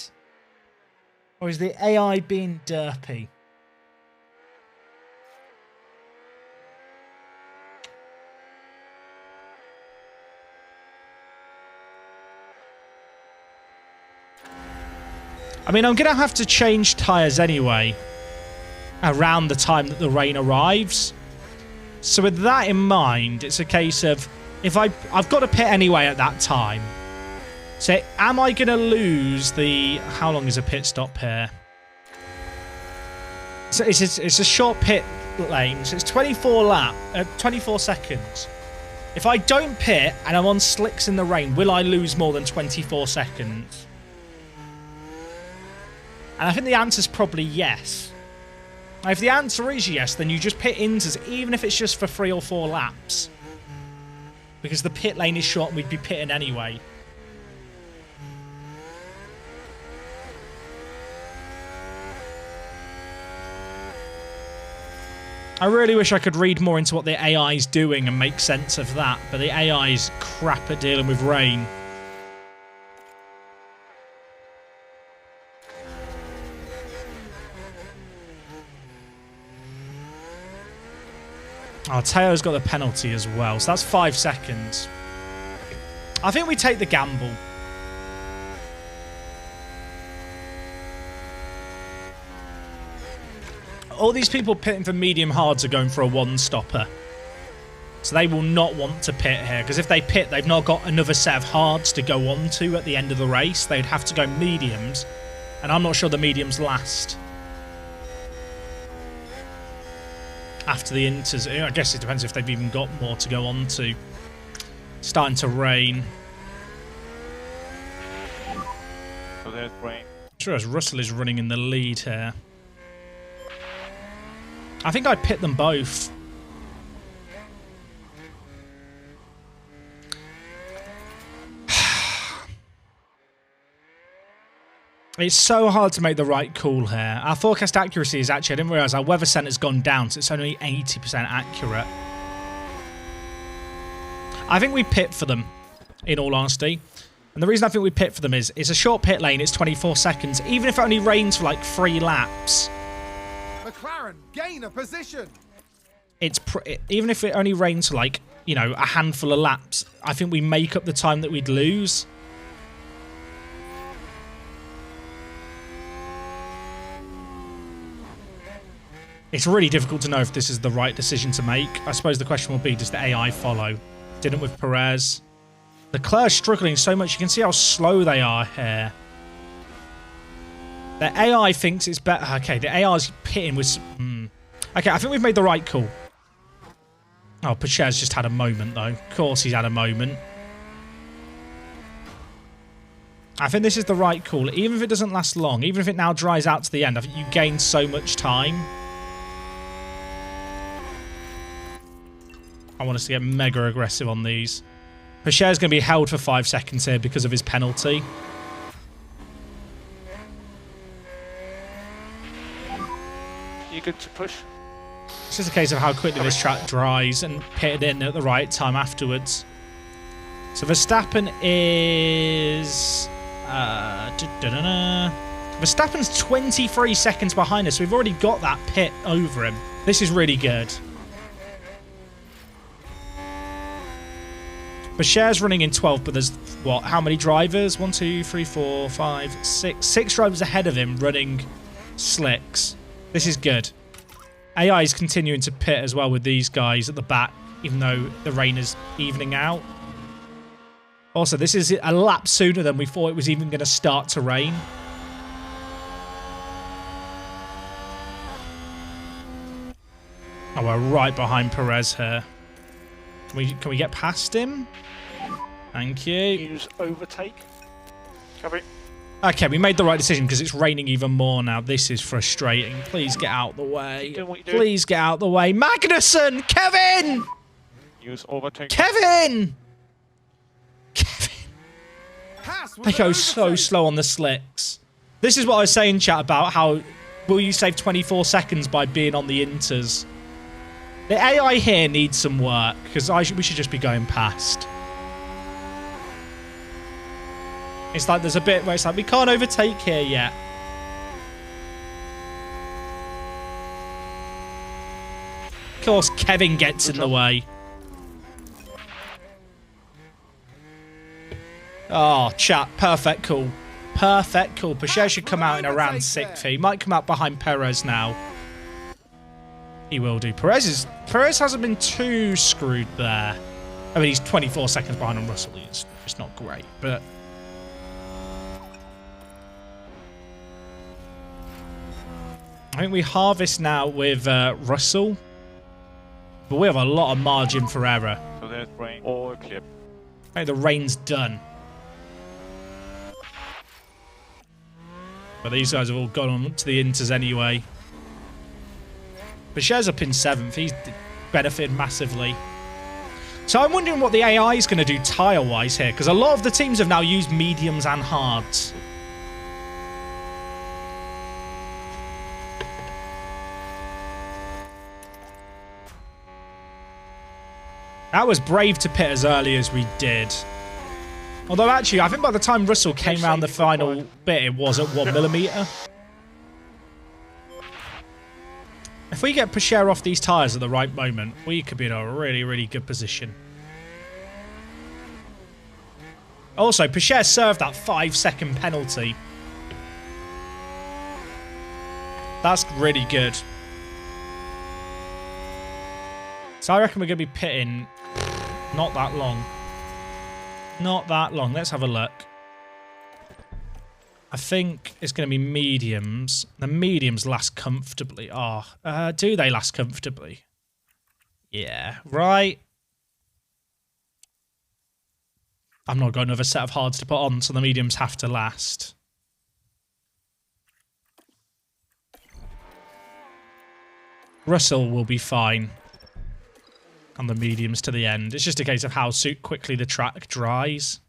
Or is the AI being derpy? I mean, I'm going to have to change tyres anyway around the time that the rain arrives. So with that in mind, it's a case of if I've got to pit anyway at that time. So am I going to lose the... How long is a pit stop here? So it's a short pit lane. So it's 24 seconds. If I don't pit and I'm on slicks in the rain, will I lose more than 24 seconds? And I think the answer is probably yes. Now, if the answer is yes, then you just pit inters, even if it's just for 3 or 4 laps. Because the pit lane is short and we'd be pitting anyway. I really wish I could read more into what the AI is doing and make sense of that, but the AI is crap at dealing with rain. Oh, Teo's got the penalty as well, so that's 5 seconds. I think we take the gamble. All these people pitting for medium hards are going for a one-stopper. So they will not want to pit here, because if they pit, they've not got another set of hards to go on to at the end of the race. They'd have to go mediums, and I'm not sure the mediums last. After the inters, I guess it depends if they've even got more to go on to. Starting to rain. So there's rain. Sure as Russell is running in the lead here. I think I'd pit them both. It's so hard to make the right call here. Our forecast accuracy is actually, I didn't realise our weather centre's gone down, so it's only 80% accurate. I think we pit for them, in all honesty. And the reason I think we pit for them is it's a short pit lane, it's 24 seconds. Even if it only rains for like 3 laps. McLaren gain a position. Even if it only rains for like, you know, a handful of laps, I think we make up the time that we'd lose. It's really difficult to know if this is the right decision to make. I suppose the question will be, does the AI follow? Didn't with Perez. Leclerc's struggling so much. You can see how slow they are here. The AI thinks it's better. Okay, the AI's pitting with... Okay, I think we've made the right call. Oh, Perez just had a moment, though. Of course he's had a moment. I think this is the right call. Even if it doesn't last long, even if it now dries out to the end, I think you gain so much time. I want us to get mega aggressive on these. Perez's going to be held for 5 seconds here because of his penalty. You good to push? It's just a case of how quickly this track dries and pitted in at the right time afterwards. So Verstappen is... Verstappen's 23 seconds behind us. So we've already got that pit over him. This is really good. Basher's running in 12th, but there's, what, how many drivers? 1, 2, 3, 4, 5, 6. 6 drivers ahead of him running slicks. This is good. AI is continuing to pit as well with these guys at the back, even though the rain is evening out. Also, this is a lap sooner than we thought it was even going to start to rain. Oh, we're right behind Perez here. Can we get past him? Thank you. Use overtake. Copy. Okay, we made the right decision because it's raining even more now. This is frustrating. Please get out the way. Doing what you're doing. Please get out the way. Magnussen! Kevin! Use overtake. Kevin! Kevin! Haas with They an go so overtake. slow on the slicks. This is what I was saying, chat, about how will you save 24 seconds by being on the inters. The AI here needs some work because we should just be going past. It's like there's a bit where it's like we can't overtake here yet. Of course, Kevin gets in the way. Oh, chat, perfect call. Perfect call. Pacher should come out in around 6th. He might come out behind Perez now. He will do. Perez hasn't been too screwed there. I mean, he's 24 seconds behind on Russell. It's not great, but... I think we harvest now with Russell. But we have a lot of margin for error. So there's rain. All clear. I think the rain's done. But these guys have all gone on to the inters anyway. Pacher's up in 7th. He's benefited massively. So I'm wondering what the AI is going to do tyre-wise here. Because a lot of the teams have now used mediums and hards. That was brave to pit as early as we did. Although, actually, I think by the time Russell came around the final bit, it was at 1mm. If we get Pacher off these tyres at the right moment, we could be in a really, really good position. Also, Pacher served that 5-second penalty. That's really good. So I reckon we're going to be pitting not that long. Not that long. Let's have a look. I think it's going to be mediums. The mediums last comfortably. Oh, do they last comfortably? Yeah, right. I've not got another set of hards to put on, so the mediums have to last. Russell will be fine on the mediums to the end. It's just a case of how quickly the track dries.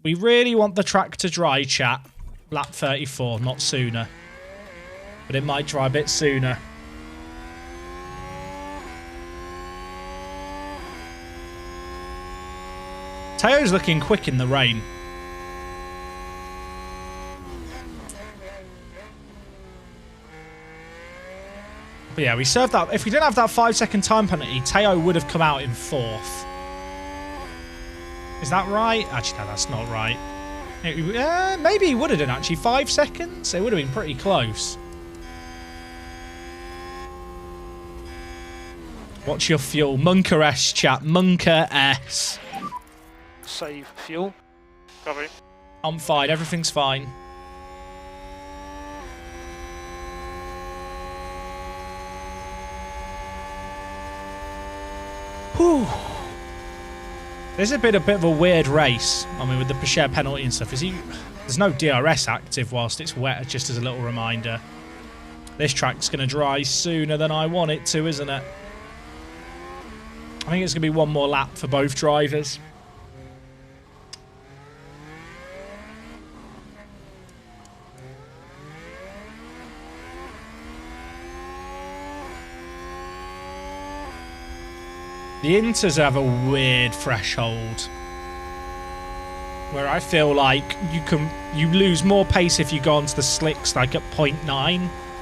We really want the track to dry, chat. Lap 34, not sooner. But it might dry a bit sooner. Teo's looking quick in the rain. But yeah, we served that. If we didn't have that 5-second time penalty, Teo would have come out in 4th. Is that right? Actually, no, that's not right. Maybe he would have done, actually. 5 seconds? It would have been pretty close. What's your fuel? Munker S, chat. Munker S. Save fuel. Copy. I'm fine. Everything's fine. Whew. This has been a bit of a weird race. I mean, with the Pacher penalty and stuff. There's no DRS active whilst it's wet, just as a little reminder. This track's going to dry sooner than I want it to, isn't it? I think it's going to be one more lap for both drivers. The inters have a weird threshold where I feel like you lose more pace if you go onto the slicks like at 0.9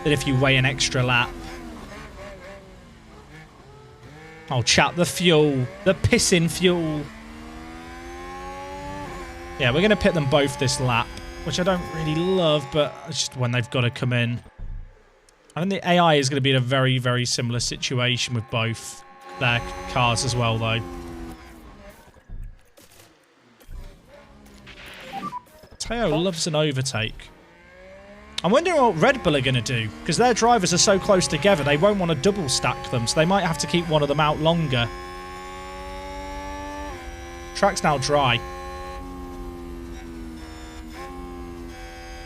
than if you weigh an extra lap. Oh, chat, the fuel. The pissing fuel. Yeah, we're going to pit them both this lap, which I don't really love, but it's just when they've got to come in. I think the AI is going to be in a very, very similar situation with both their cars as well, though. Teo loves an overtake. I'm wondering what Red Bull are going to do, because their drivers are so close together, they won't want to double stack them, so they might have to keep one of them out longer. Track's now dry.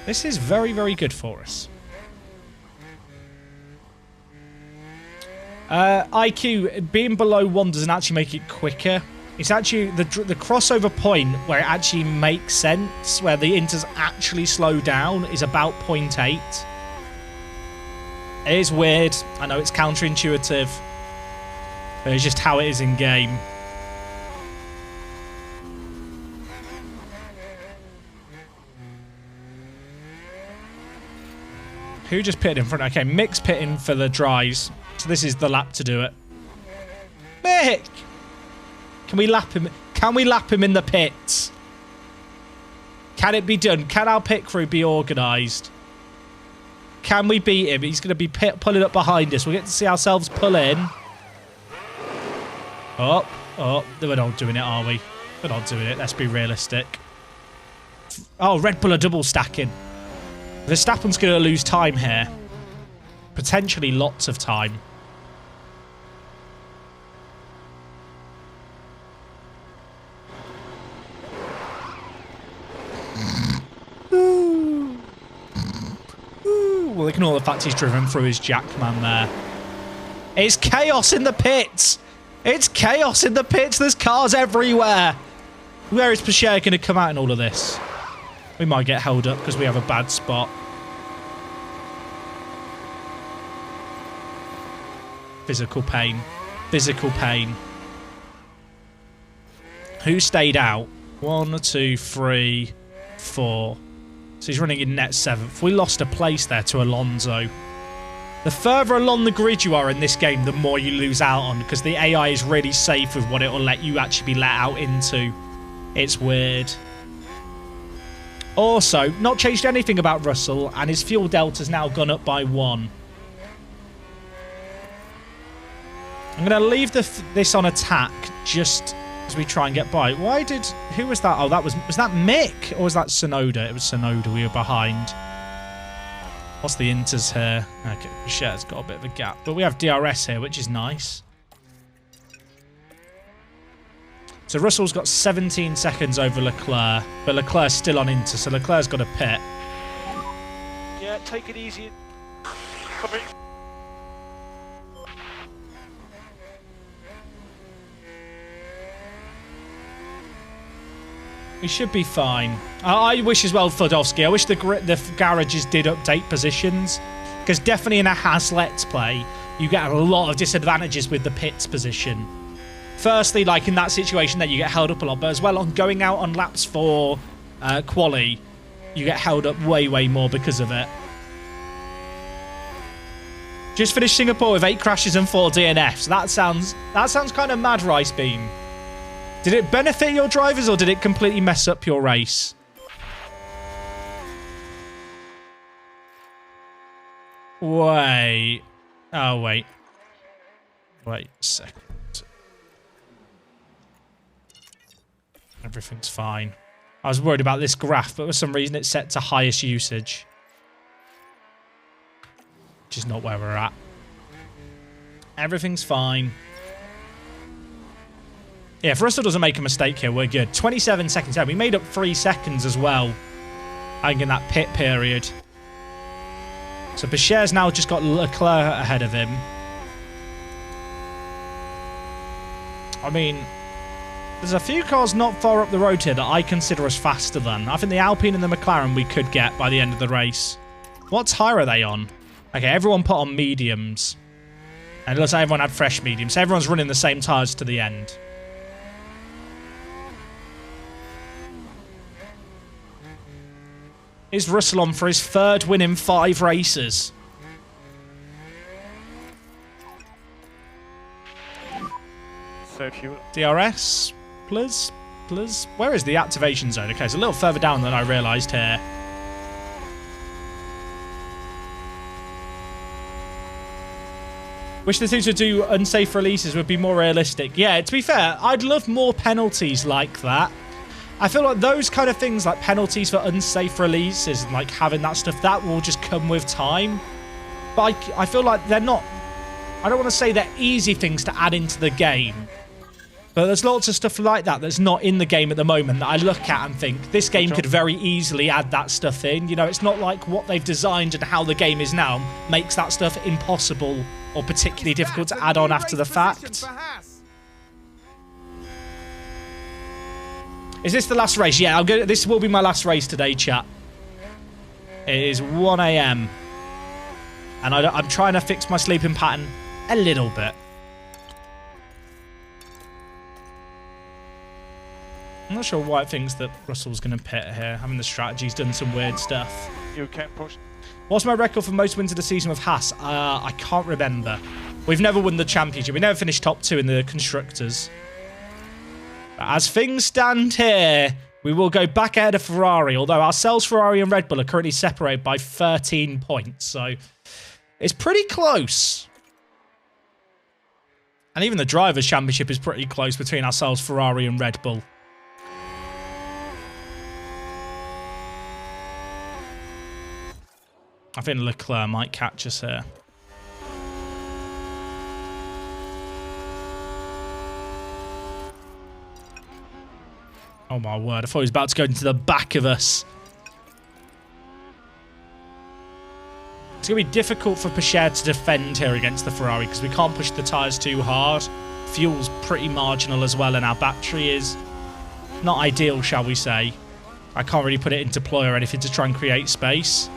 This is very, very good for us. IQ, being below 1 doesn't actually make it quicker. It's actually the crossover point where it actually makes sense, where the inters actually slow down, is about 0.8. It is weird. I know it's counterintuitive, but it's just how it is in game. Who just pitted in front? Okay, Mick's pitting for the dries. So this is the lap to do it. Mick! Can we lap him? Can we lap him in the pits? Can it be done? Can our pit crew be organised? Can we beat him? He's going to be pulling up behind us. We'll get to see ourselves pull in. Oh, we're not doing it, are we? We're not doing it. Let's be realistic. Oh, Red Bull are double stacking. Verstappen's going to lose time here. Potentially lots of time. Well, ignore the fact he's driven through his jackman there. It's chaos in the pits. It's chaos in the pits. There's cars everywhere. Where is Pichère going to come out in all of this? We might get held up because we have a bad spot. Physical pain. Physical pain. Who stayed out? 1, 2, 3, 4. So he's running in net 7th. We lost a place there to Alonso. The further along the grid you are in this game, the more you lose out on, because the AI is really safe with what it will let you actually be let out into. It's weird. Also, not changed anything about Russell, and his fuel delta's now gone up by 1. I'm going to leave this on attack just as we try and get by. Who was that? Oh, was that Mick? Or was that Sonoda? It was Sonoda. We were behind. What's the inters here? Okay, Pichere's got a bit of a gap. But we have DRS here, which is nice. So Russell's got 17 seconds over Leclerc. But Leclerc's still on inter, so Leclerc's got a pit. Yeah, take it easy. Copy. We should be fine. I wish as well, Fodowski, I wish the garages did update positions. Because definitely in a Haas Let's Play, you get a lot of disadvantages with the pits position. Firstly, like in that situation, then you get held up a lot. But as well, on going out on laps for quali, you get held up way, way more because of it. Just finished Singapore with 8 crashes and 4 DNFs. That sounds kind of mad, Rice Beam. Did it benefit your drivers or did it completely mess up your race? Wait. Oh, wait. Wait a second. Everything's fine. I was worried about this graph, but for some reason it's set to highest usage. Which is not where we're at. Everything's fine. Yeah, if Russell doesn't make a mistake here, we're good. 27 seconds out. We made up 3 seconds as well. I think in that pit period. So Pichere's now just got Leclerc ahead of him. I mean, there's a few cars not far up the road here that I consider us faster than. I think the Alpine and the McLaren we could get by the end of the race. What tire are they on? Okay, everyone put on mediums. And it looks like everyone had fresh mediums. So everyone's running the same tires to the end. Is Russell on for his 3rd win in 5 races? So fuel. DRS, please. Where is the activation zone? Okay, it's a little further down than I realised here. Wish the things would do unsafe releases would be more realistic. Yeah, to be fair, I'd love more penalties like that. I feel like those kind of things, like penalties for unsafe releases and like having that stuff, that will just come with time. But I feel like they're not... I don't want to say they're easy things to add into the game. But there's lots of stuff like that that's not in the game at the moment that I look at and think this game could very easily add that stuff in. You know, it's not like what they've designed and how the game is now makes that stuff impossible or particularly difficult to add on after the fact. Is this the last race? Yeah, this will be my last race today, chat. It is 1 AM. And I'm trying to fix my sleeping pattern a little bit. I'm not sure why it thinks that Russell's going to pit here. Having the strategy's done some weird stuff. You can't push. What's my record for most wins of the season with Haas? I can't remember. We've never won the championship. We never finished top 2 in the constructors. But as things stand here, we will go back ahead of Ferrari. Although ourselves, Ferrari and Red Bull are currently separated by 13 points. So it's pretty close. And even the Drivers' Championship is pretty close between ourselves, Ferrari and Red Bull. I think Leclerc might catch us here. Oh my word, I thought he was about to go into the back of us. It's going to be difficult for Pichert to defend here against the Ferrari because we can't push the tyres too hard. Fuel's pretty marginal as well, and our battery is not ideal, shall we say. I can't really put it into ploy or anything to try and create space.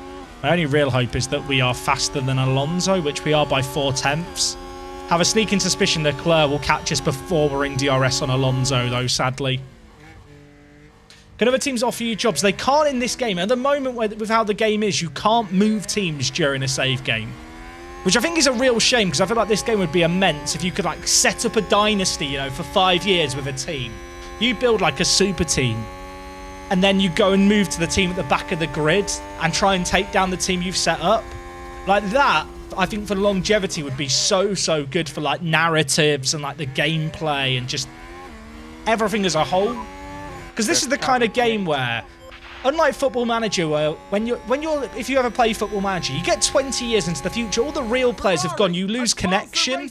My only real hope is that we are faster than Alonso, which we are by 4/10. Have a sneaking suspicion Leclerc will catch us before we're in DRS on Alonso, though, sadly. Can other teams offer you jobs? They can't in this game. At the moment, with how the game is, you can't move teams during a save game. Which I think is a real shame, because I feel like this game would be immense if you could like set up a dynasty, you know, for 5 years with a team. You build like a super team. And then you go and move to the team at the back of the grid and try and take down the team you've set up. Like that, I think for longevity would be so good for like narratives and like the gameplay and just everything as a whole. Because this is the kind of game where, unlike Football Manager, where if you ever play Football Manager, you get 20 years into the future, all the real players have gone, you lose connection.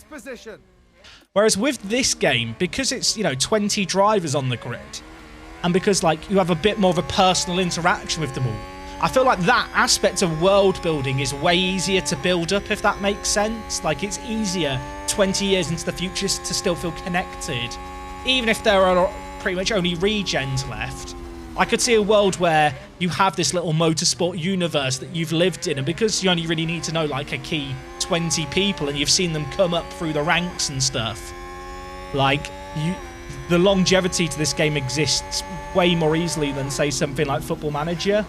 Whereas with this game, because it's, you know, 20 drivers on the grid, and because like you have a bit more of a personal interaction with them all, I feel like that aspect of world building is way easier to build up, if that makes sense. Like it's easier 20 years into the future to still feel connected, even if there are pretty much only regens left. I could see a world where you have this little motorsport universe that you've lived in, and because you only really need to know like a key 20 people and you've seen them come up through the ranks and stuff, like the longevity to this game exists way more easily than, say, something like Football Manager.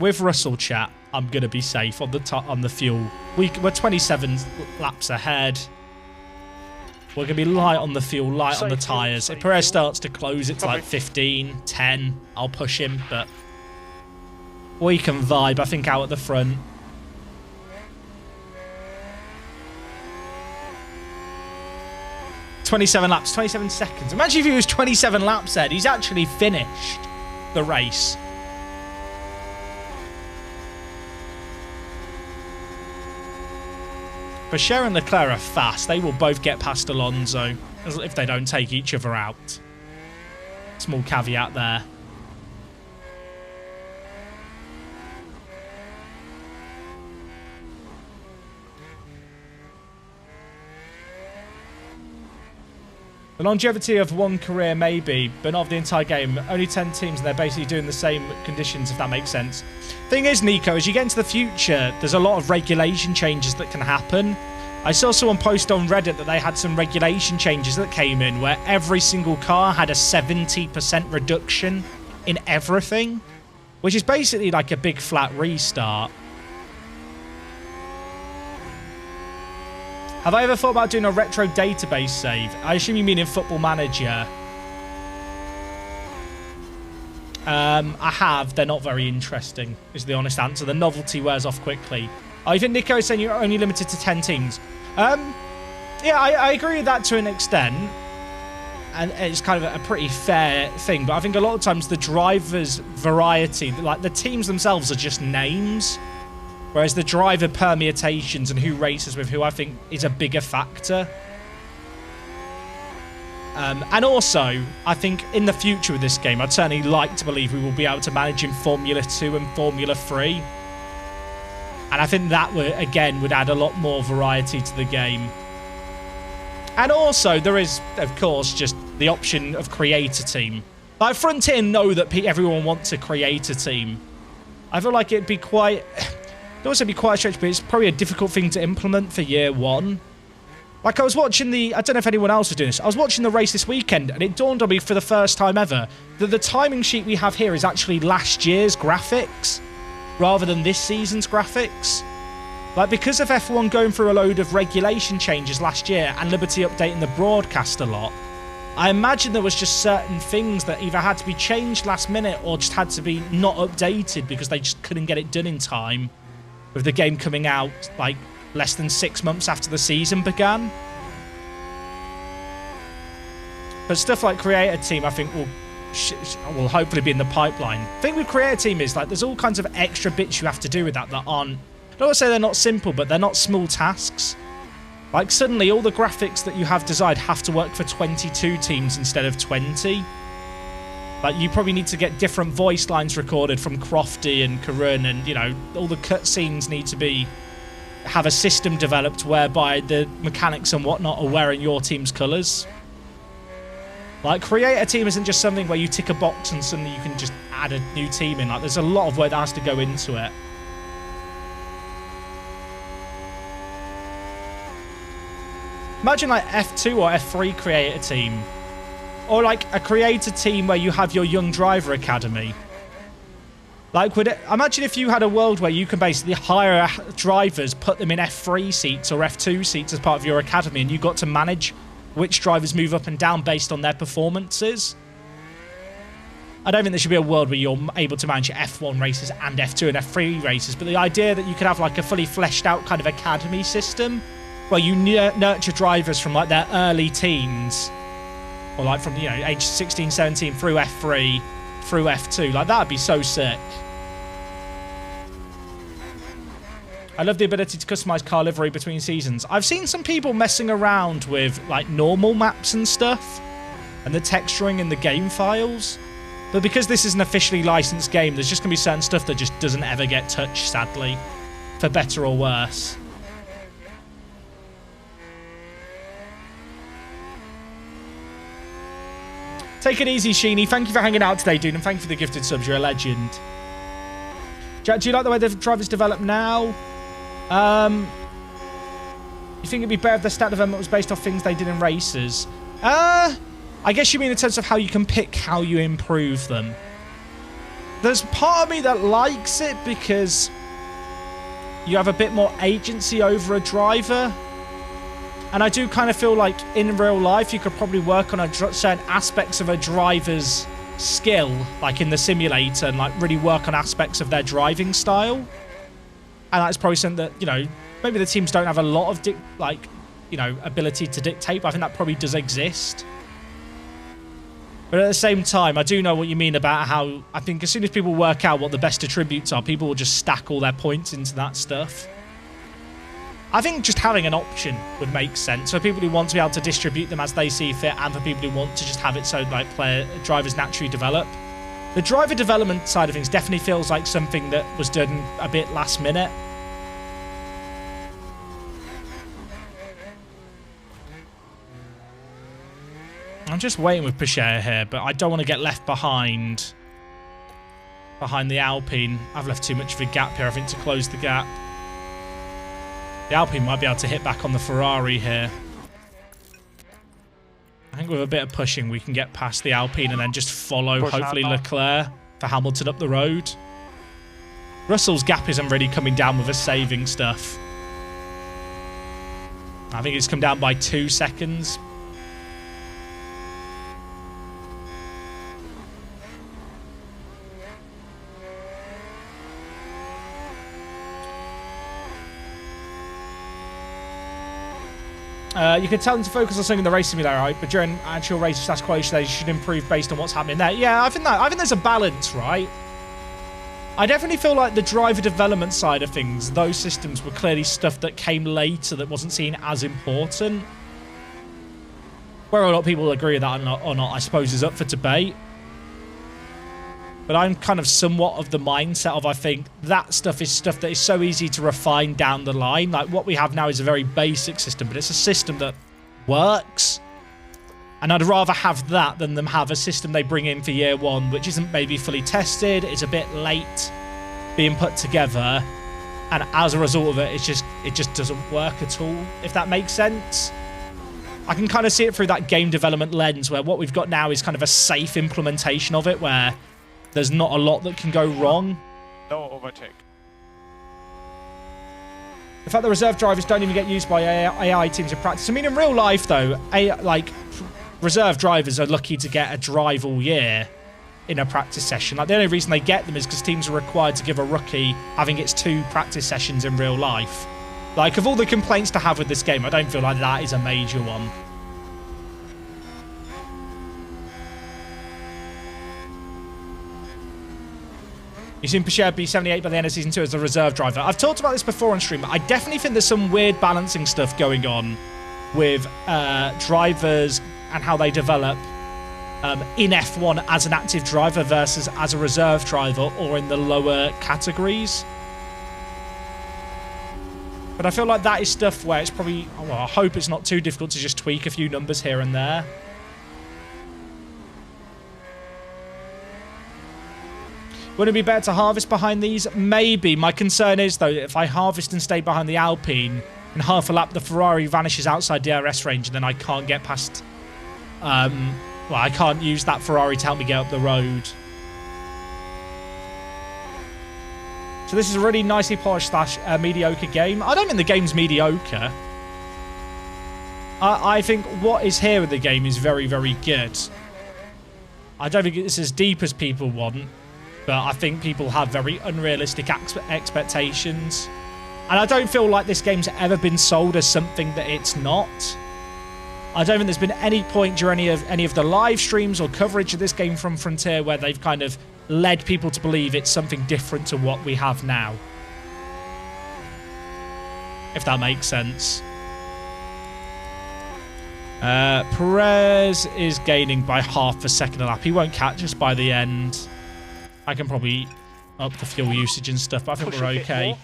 With Russell, chat, I'm going to be safe on the fuel. We're 27 laps ahead. We're going to be light on the fuel, light on the tyres. If Perez starts to close, it's like 15, 10. I'll push him, but we can vibe, I think, out at the front. "27 laps, 27 seconds. Imagine if he was 27 laps ahead. He's actually finished the race. Pichert and Leclerc are fast. They will both get past Alonso if they don't take each other out. Small caveat there. The longevity of one career, maybe, but not of the entire game. Only 10 teams, and they're basically doing the same conditions, if that makes sense. Thing is, Nico, as you get into the future, there's a lot of regulation changes that can happen. I saw someone post on Reddit that they had some regulation changes that came in where every single car had a 70% reduction in everything, which is basically like a big flat restart. Have I ever thought about doing a retro database save? I assume you mean in Football Manager. I have. They're not very interesting, is the honest answer. The novelty wears off quickly. I think Nico is saying you're only limited to 10 teams. Yeah, I agree with that to an extent. And it's kind of a pretty fair thing. But I think a lot of times the drivers' variety, like the teams themselves are just names. Whereas the driver permutations and who races with who, I think, is a bigger factor. And also, I think in the future with this game, I'd certainly like to believe we will be able to manage in Formula 2 and Formula 3. And I think that, again, would add a lot more variety to the game. And also, there is, of course, just the option of create a team. Like, Frontier know that everyone wants a creator team. I feel like it'd be quite... It'd also be quite a stretch, but it's probably a difficult thing to implement for year one. Like, I was watching the... I don't know if anyone else was doing this. I was watching the race this weekend, and it dawned on me for the first time ever that the timing sheet we have here is actually last year's graphics rather than this season's graphics. Like, because of F1 going through a load of regulation changes last year and Liberty updating the broadcast a lot, I imagine there was just certain things that either had to be changed last minute or just had to be not updated because they just couldn't get it done in time with the game coming out, like, less than 6 months after the season began. But stuff like Creator Team, I think, will hopefully be in the pipeline. The thing with Creator Team is, like, there's all kinds of extra bits you have to do with that aren't... I don't want to say they're not simple, but they're not small tasks. Like, suddenly, all the graphics that you have designed have to work for 22 teams instead of 20. Like, you probably need to get different voice lines recorded from Crofty and Karun, and, you know, all the cutscenes need to have a system developed whereby the mechanics and whatnot are wearing your team's colours. Like, create a team isn't just something where you tick a box and suddenly you can just add a new team in. Like, there's a lot of work that has to go into it. Imagine, like, F2 or F3 create a team. Or, like, a creator team where you have your young driver academy. Like, imagine if you had a world where you can basically hire drivers, put them in F3 seats or F2 seats as part of your academy, and you got to manage which drivers move up and down based on their performances. I don't think there should be a world where you're able to manage F1 races and F2 and F3 races, but the idea that you could have, like, a fully fleshed out kind of academy system where you nurture drivers from, like, their early teens, or, like, from, you know, age 16, 17 through F3, through F2. Like, that would be so sick. I love the ability to customize car livery between seasons. I've seen some people messing around with, like, normal maps and stuff and the texturing in the game files. But because this is an officially licensed game, there's just going to be certain stuff that just doesn't ever get touched, sadly. For better or worse. Take it easy, Sheeny. Thank you for hanging out today, dude, and thank you for the gifted subs. You're a legend. Jack, do you like the way the drivers develop now? You think it'd be better if the stat development was based off things they did in races? I guess you mean in terms of how you can pick how you improve them. There's part of me that likes it because you have a bit more agency over a driver. And I do kind of feel like in real life, you could probably work on certain aspects of a driver's skill, like in the simulator, and, like, really work on aspects of their driving style. And that's probably something that, you know, maybe the teams don't have a lot of, ability to dictate, but I think that probably does exist. But at the same time, I do know what you mean about how I think as soon as people work out what the best attributes are, people will just stack all their points into that stuff. I think just having an option would make sense for people who want to be able to distribute them as they see fit, and for people who want to just have it so, like, drivers naturally develop. The driver development side of things definitely feels like something that was done a bit last minute. I'm just waiting with Pichère here, but I don't want to get left behind the Alpine. I've left too much of a gap here, I think, to close the gap. The Alpine might be able to hit back on the Ferrari here. I think with a bit of pushing, we can get past the Alpine and then just follow, hopefully, Leclerc for Hamilton up the road. Russell's gap isn't really coming down with us saving stuff. I think it's come down by 2 seconds. You can tell them to focus on something in the race simulator, right? But during actual race/quality stage, you should improve based on what's happening there. Yeah, I think there's a balance, right? I definitely feel like the driver development side of things, those systems were clearly stuff that came later that wasn't seen as important. Whether a lot of people agree with that or not, I suppose, is up for debate. But I'm kind of somewhat of the mindset of, I think that stuff is stuff that is so easy to refine down the line. Like, what we have now is a very basic system, but it's a system that works. And I'd rather have that than them have a system they bring in for year one, which isn't maybe fully tested, it's a bit late being put together, and as a result of it, it just doesn't work at all, if that makes sense. I can kind of see it through that game development lens, where what we've got now is kind of a safe implementation of it, where there's not a lot that can go wrong. No overtake. The fact that reserve drivers don't even get used by AI teams in practice. I mean, in real life, though, reserve drivers are lucky to get a drive all year in a practice session. Like, the only reason they get them is because teams are required to give a rookie having its 2 practice sessions in real life. Like, of all the complaints to have with this game, I don't feel like that is a major one. You've seen Pichère B78 by the end of Season 2 as a reserve driver. I've talked about this before on stream, but I definitely think there's some weird balancing stuff going on with drivers and how they develop in F1 as an active driver versus as a reserve driver or in the lower categories. But I feel like that is stuff where it's probably... Well, I hope it's not too difficult to just tweak a few numbers here and there. Wouldn't it be better to harvest behind these? Maybe. My concern is, though, if I harvest and stay behind the Alpine, in half a lap the Ferrari vanishes outside DRS range, and then I can't get past... well, I can't use that Ferrari to help me get up the road. So this is a really nicely polished / mediocre game. I don't think the game's mediocre. I think what is here with the game is very, very good. I don't think it's as deep as people want, but I think people have very unrealistic expectations. And I don't feel like this game's ever been sold as something that it's not. I don't think there's been any point during any of the live streams or coverage of this game from Frontier where they've kind of led people to believe it's something different to what we have now. If that makes sense. Perez is gaining by half a second a lap. He won't catch us by the end. I can probably up the fuel usage and stuff, but I think we're okay.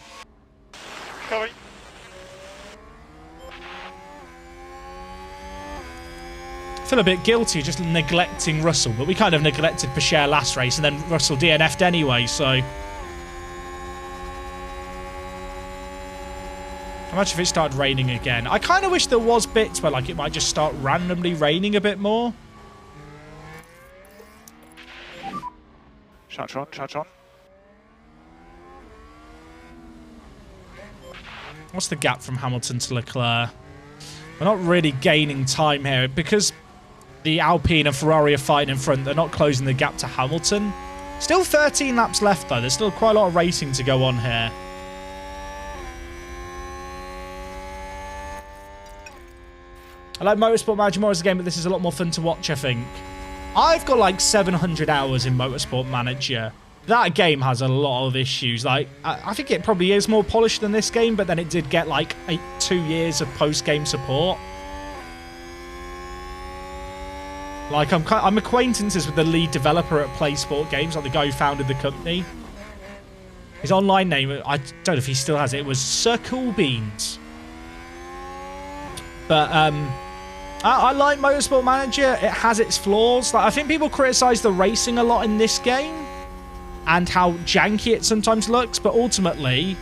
Coming. I feel a bit guilty just neglecting Russell, but we kind of neglected Pichère last race, and then Russell DNF'd anyway, so... Imagine if it started raining again. I kind of wish there was bits where, like, it might just start randomly raining a bit more. Charge on, charge on. What's the gap from Hamilton to Leclerc? We're not really gaining time here because the Alpine and Ferrari are fighting in front. They're not closing the gap to Hamilton. Still 13 laps left, though. There's still quite a lot of racing to go on here. I like Motorsport Manager more as a game, but this is a lot more fun to watch, I think. I've got like 700 hours in Motorsport Manager. That game has a lot of issues. Like, I think it probably is more polished than this game, but then it did get like 2 years of post-game support. Like, I'm acquaintances with the lead developer at Play Sport Games, like the guy who founded the company. His online name, I don't know if he still has it, it was Sir Cool Beans. But, I like Motorsport Manager. It has its flaws. Like, I think people criticise the racing a lot in this game and how janky it sometimes looks, but ultimately,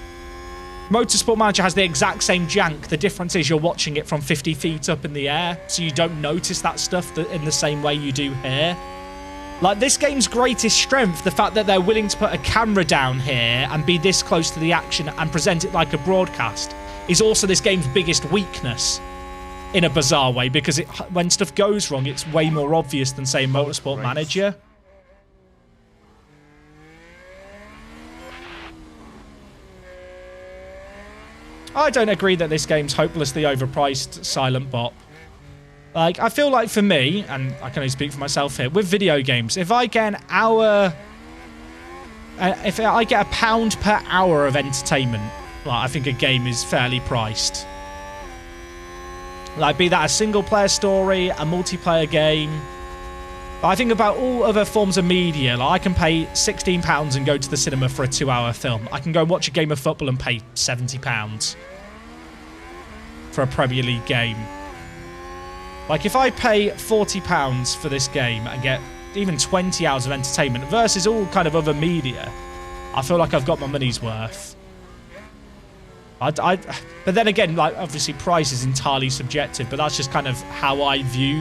Motorsport Manager has the exact same jank. The difference is you're watching it from 50 feet up in the air, so you don't notice that stuff in the same way you do here. Like, this game's greatest strength, the fact that they're willing to put a camera down here and be this close to the action and present it like a broadcast, is also this game's biggest weakness. In a bizarre way, because when stuff goes wrong, it's way more obvious than, say, Motorsport Manager. I don't agree that this game's hopelessly overpriced, Silent Bop. Like, I feel like for me, and I can only speak for myself here, with video games, if I get an hour if I get £1 per hour of entertainment, like, I think a game is fairly priced. Like, be that a single-player story, a multiplayer game. But I think about all other forms of media. Like, I can pay £16 and go to the cinema for a 2-hour film. I can go watch a game of football and pay £70 for a Premier League game. Like, if I pay £40 for this game and get even 20 hours of entertainment versus all kind of other media, I feel like I've got my money's worth. But then again, like, obviously price is entirely subjective, but that's just kind of how I view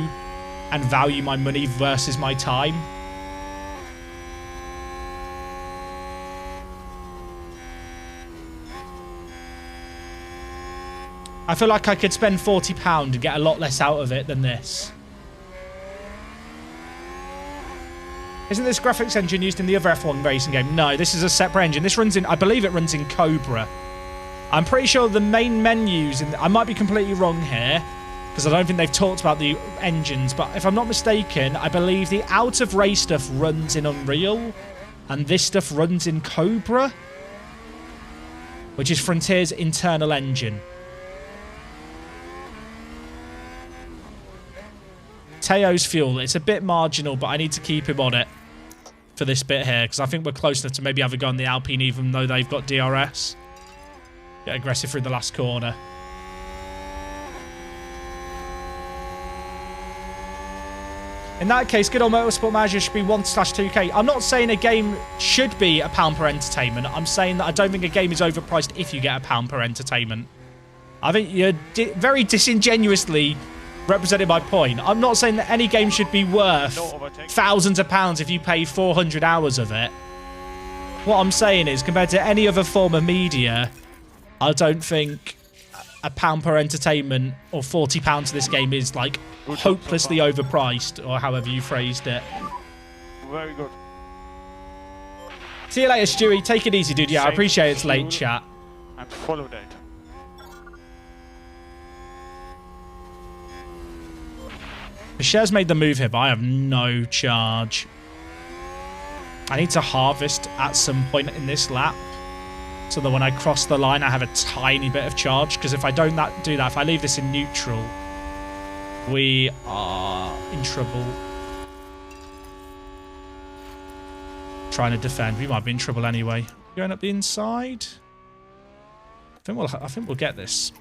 and value my money versus my time. I feel like I could spend £40 and get a lot less out of it than this. Isn't this graphics engine used in the other F1 racing game? No, this is a separate engine. This runs in, I believe it runs in Cobra. I'm pretty sure the main menus, I might be completely wrong here, because I don't think they've talked about the engines, but if I'm not mistaken, I believe the out of race stuff runs in Unreal, and this stuff runs in Cobra, which is Frontier's internal engine. Teo's fuel, it's a bit marginal, but I need to keep him on it for this bit here, because I think we're close enough to maybe have a go on the Alpine, even though they've got DRS. Get aggressive through the last corner. In that case, good old Motorsport Manager should be 1/2K. I'm not saying a game should be £1 per entertainment. I'm saying that I don't think a game is overpriced if you get £1 per entertainment. I think you're very disingenuously representing my point. I'm not saying that any game should be worth thousands of pounds if you pay 400 hours of it. What I'm saying is, compared to any other form of media, I don't think £1 per entertainment or £40 for this game is, like, hopelessly overpriced, or however you phrased it. Very good. See you later, Stewie. Take it easy, dude. Yeah, I appreciate it's late, chat. And follow that. Michelle's made the move here, but I have no charge. I need to harvest at some point in this lap, so that when I cross the line, I have a tiny bit of charge. Because if I don't do that, if I leave this in neutral, we are in trouble. Trying to defend. We might be in trouble anyway. Going up the inside. I think we'll get this.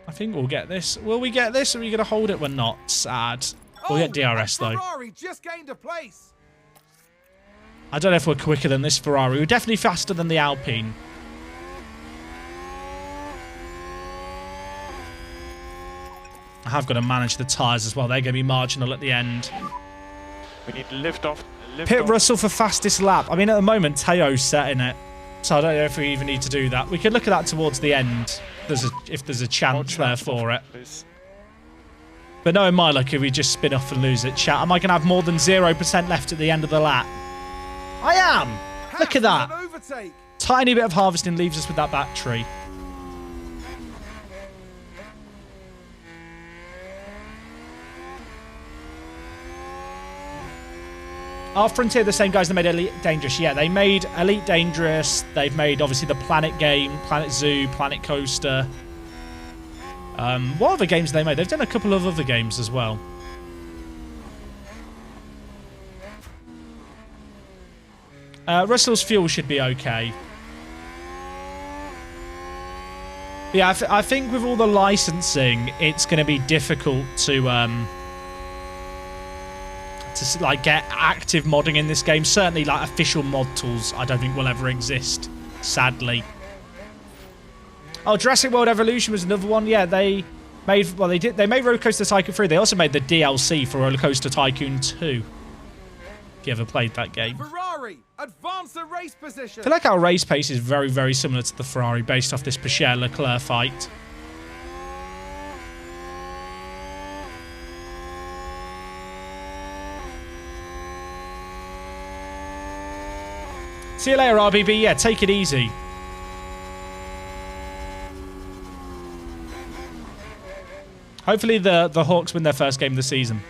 I think we'll get this. Will we get this? Or are we going to hold it? We're not. Sad. We'll get DRS though. Ferrari just gained a place. I don't know if we're quicker than this Ferrari. We're definitely faster than the Alpine. I have got to manage the tyres as well. They're going to be marginal at the end. We need lift off. Pit Russell for fastest lap. I mean, at the moment, Teo's setting it. So I don't know if we even need to do that. We could look at that towards the end. If there's a chance there for it. Please. But no, in my luck, if we just spin off and lose it, chat, am I going to have more than 0% left at the end of the lap? I am! Look at that. Tiny bit of harvesting leaves us with that battery. Are Frontier the same guys that made Elite Dangerous? Yeah, they made Elite Dangerous. They've made, obviously, the Planet game, Planet Zoo, Planet Coaster. What other games have they made? They've done a couple of other games as well. Russell's fuel should be okay. But yeah, I think with all the licensing, it's going to be difficult to like get active modding in this game. Certainly, like official mod tools, I don't think will ever exist, sadly. Oh, Jurassic World Evolution was another one. Yeah, they made they made Roller Coaster Tycoon 3. They also made the DLC for Roller Coaster Tycoon 2. If you ever played that game. Ferrari, advance the race position. I feel like our race pace is very, very similar to the Ferrari based off this Pichère-Leclerc fight. See you later, RBB. Yeah, take it easy. Hopefully the Hawks win their first game of the season.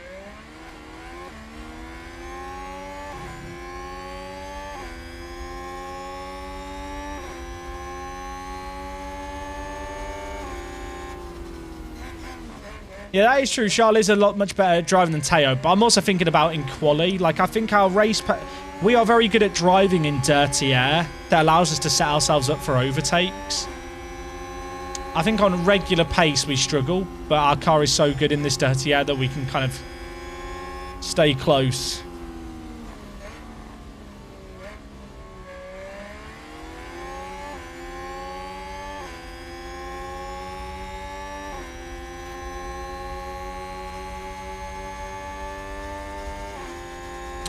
Yeah, that is true. Charles is a lot much better at driving than Teo, but I'm also thinking about in quali. Like, I think our race... We are very good at driving in dirty air. That allows us to set ourselves up for overtakes. I think on regular pace we struggle, but our car is so good in this dirty air that we can kind of stay close.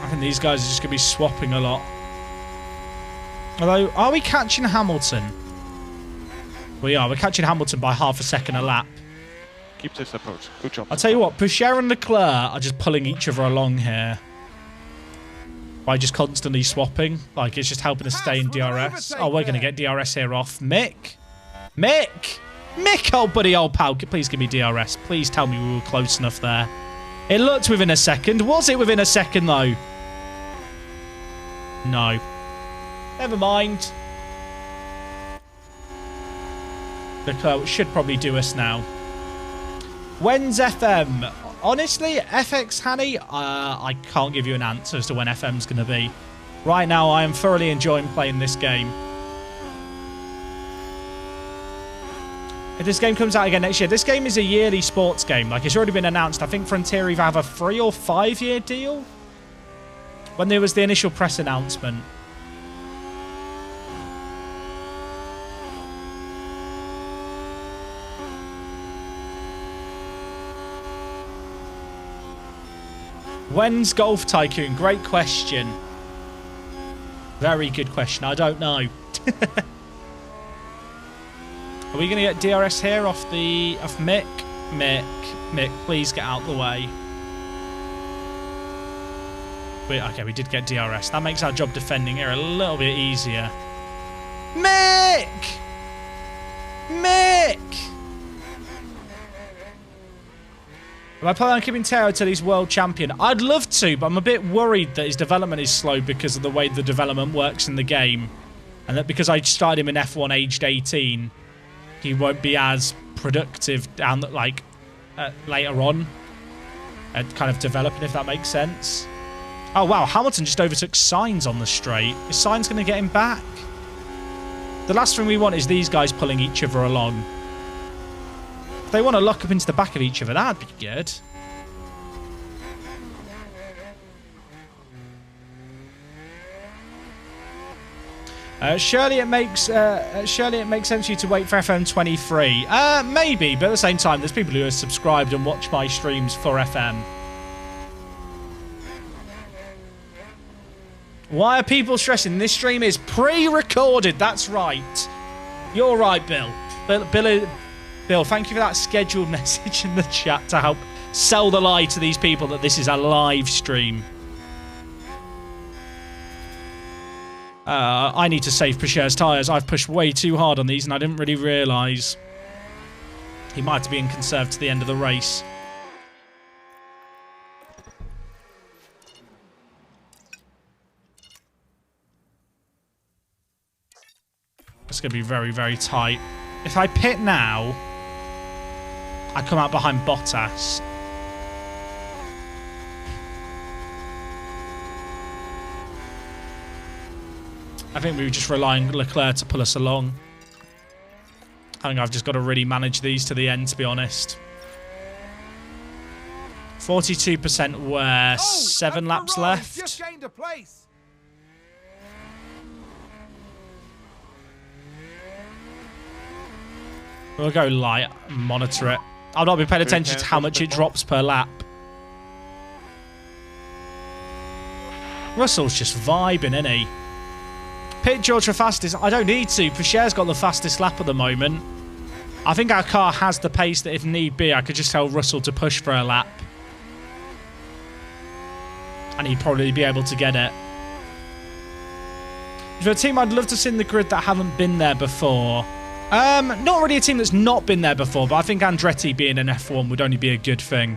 I think these guys are just going to be swapping a lot. Although, are we catching Hamilton? We are. We're catching Hamilton by half a second a lap. Keep this approach. Good job. I'll tell you what, Boucher and Leclerc are just pulling each other along here. By just constantly swapping. Like, it's just helping us stay in DRS. Oh, we're going to get DRS here off. Mick! Mick! Mick, old buddy, old pal. Please give me DRS. Please tell me we were close enough there. It looked within a second. Was it within a second, though? No. Never mind. Leclerc should probably do us now. When's FM? Honestly, FX Hanny, I can't give you an answer as to when FM's going to be. Right now, I am thoroughly enjoying playing this game. If this game comes out again next year, this game is a yearly sports game. Like, it's already been announced. I think Frontier either have a 3 or 5 year deal. When there was the initial press announcement. When's Golf Tycoon? Great question. Very good question. I don't know. Are we going to get DRS here off Mick? Mick, please get out the way. Okay, we did get DRS. That makes our job defending here a little bit easier. Mick! Mick! Am I planning on keeping Teo till he's world champion? I'd love to, but I'm a bit worried that his development is slow because of the way the development works in the game. And that because I started him in F1 aged 18, he won't be as productive down later on at kind of developing, if that makes sense. Oh, wow. Hamilton just overtook Sainz on the straight. Is Sainz going to get him back? The last thing we want is these guys pulling each other along. If they want to lock up into the back of each other, that'd be good. Surely it makes sense for you to wait for FM23. Maybe, but at the same time, there's people who are subscribed and watch my streams for FM. Why are people stressing? This stream is pre-recorded. That's right. You're right, Bill. Bill, thank you for that scheduled message in the chat to help sell the lie to these people that this is a live stream. I need to save Pacher's tyres. I've pushed way too hard on these and I didn't really realise. He might have been conserved to the end of the race. It's going to be very, very tight. If I pit now, I come out behind Bottas. I think we were just relying on Leclerc to pull us along. I think I've just got to really manage these to the end, to be honest. 42% where 7 laps left. Just gained a place. We'll go light and monitor it. I've not been paying attention to how much it drops per lap. Russell's just vibing, isn't he? Pit George for fastest. I don't need to. Pacher's got the fastest lap at the moment. I think our car has the pace that if need be, I could just tell Russell to push for a lap. And he'd probably be able to get it. For a team I'd love to see in the grid that haven't been there before. Not really a team that's not been there before, but I think Andretti being in F1 would only be a good thing.